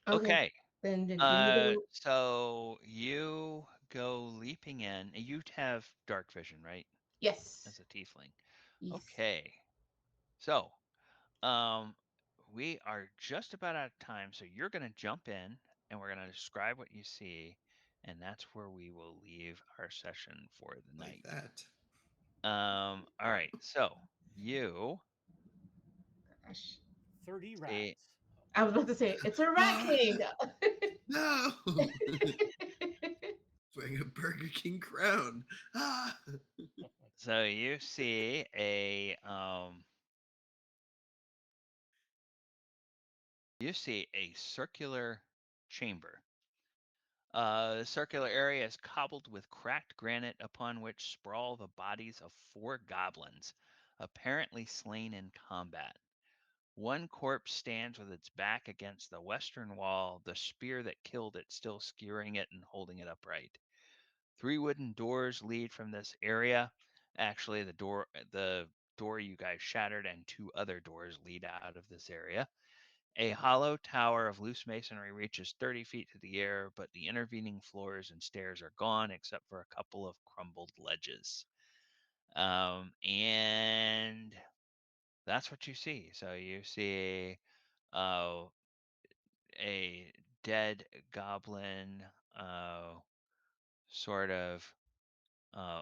Okay. Okay, Then give me the rope. so you go leaping in. You have dark vision, right? Yes. As a tiefling. Yes. Okay. So, um, we are just about out of time. So you're going to jump in and we're going to describe what you see. And that's where we will leave our session for the Like night. that. All right. So you Gosh. 30 see, rats. I was about to say it's a rat Ah, king. no! Wearing a Burger King crown. Ah! so you see a circular chamber. The circular area is cobbled with cracked granite upon which sprawl the bodies of 4 goblins, apparently slain in combat. One corpse stands with its back against the western wall, the spear that killed it still skewering it and holding it upright. 3 wooden doors lead from this area. Actually, the door you guys shattered and 2 other doors lead out of this area. A hollow tower of loose masonry reaches 30 feet to the air, but the intervening floors and stairs are gone except for a couple of crumbled ledges. And that's what you see. So you see uh, a dead goblin sort of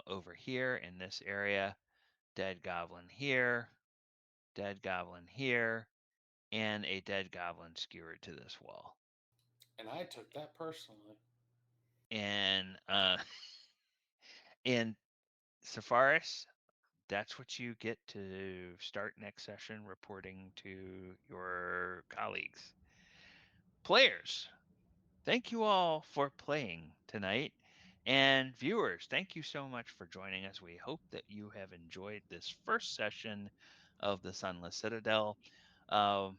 over here in this area, dead goblin here, dead goblin here, and a dead goblin skewered to this wall. And I took that personally. And and Safaris, that's what you get to start next session reporting to your colleagues. Players, thank you all for playing tonight. And viewers, thank you so much for joining us. We hope that you have enjoyed this first session of the Sunless Citadel. Um,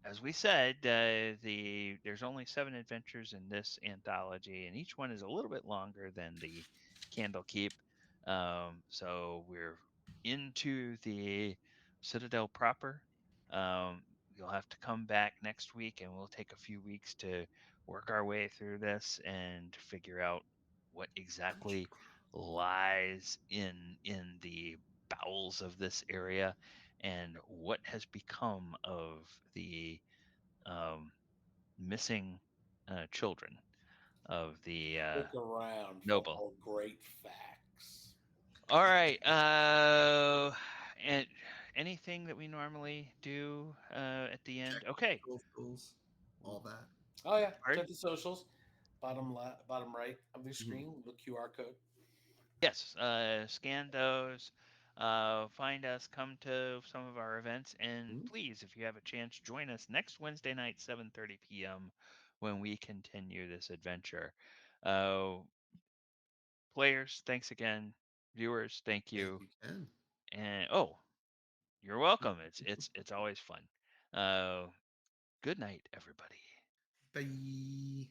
as we said, there's only 7 adventures in this anthology, and each one is a little bit longer than the Candlekeep. So we're into the Citadel proper. You'll have to come back next week, and we'll take a few weeks to work our way through this and figure out what exactly lies in the bowels of this area and what has become of the um, missing children of the Look around for noble. more great facts. All right. And anything that we normally do at the end? Check Okay. socials, all that. Oh yeah, Pardon? check the socials. Bottom right of the Mhm. screen, the QR code. Yes, scan those, find us, come to some of our events, and Mhm. please, if you have a chance, join us next Wednesday night, 7:30 p.m., when we continue this adventure. Uh, Players, thanks again. Viewers, thank Thank you. you, Ken. And oh, you're welcome. It's always fun. Uh, Good night, everybody. Bye.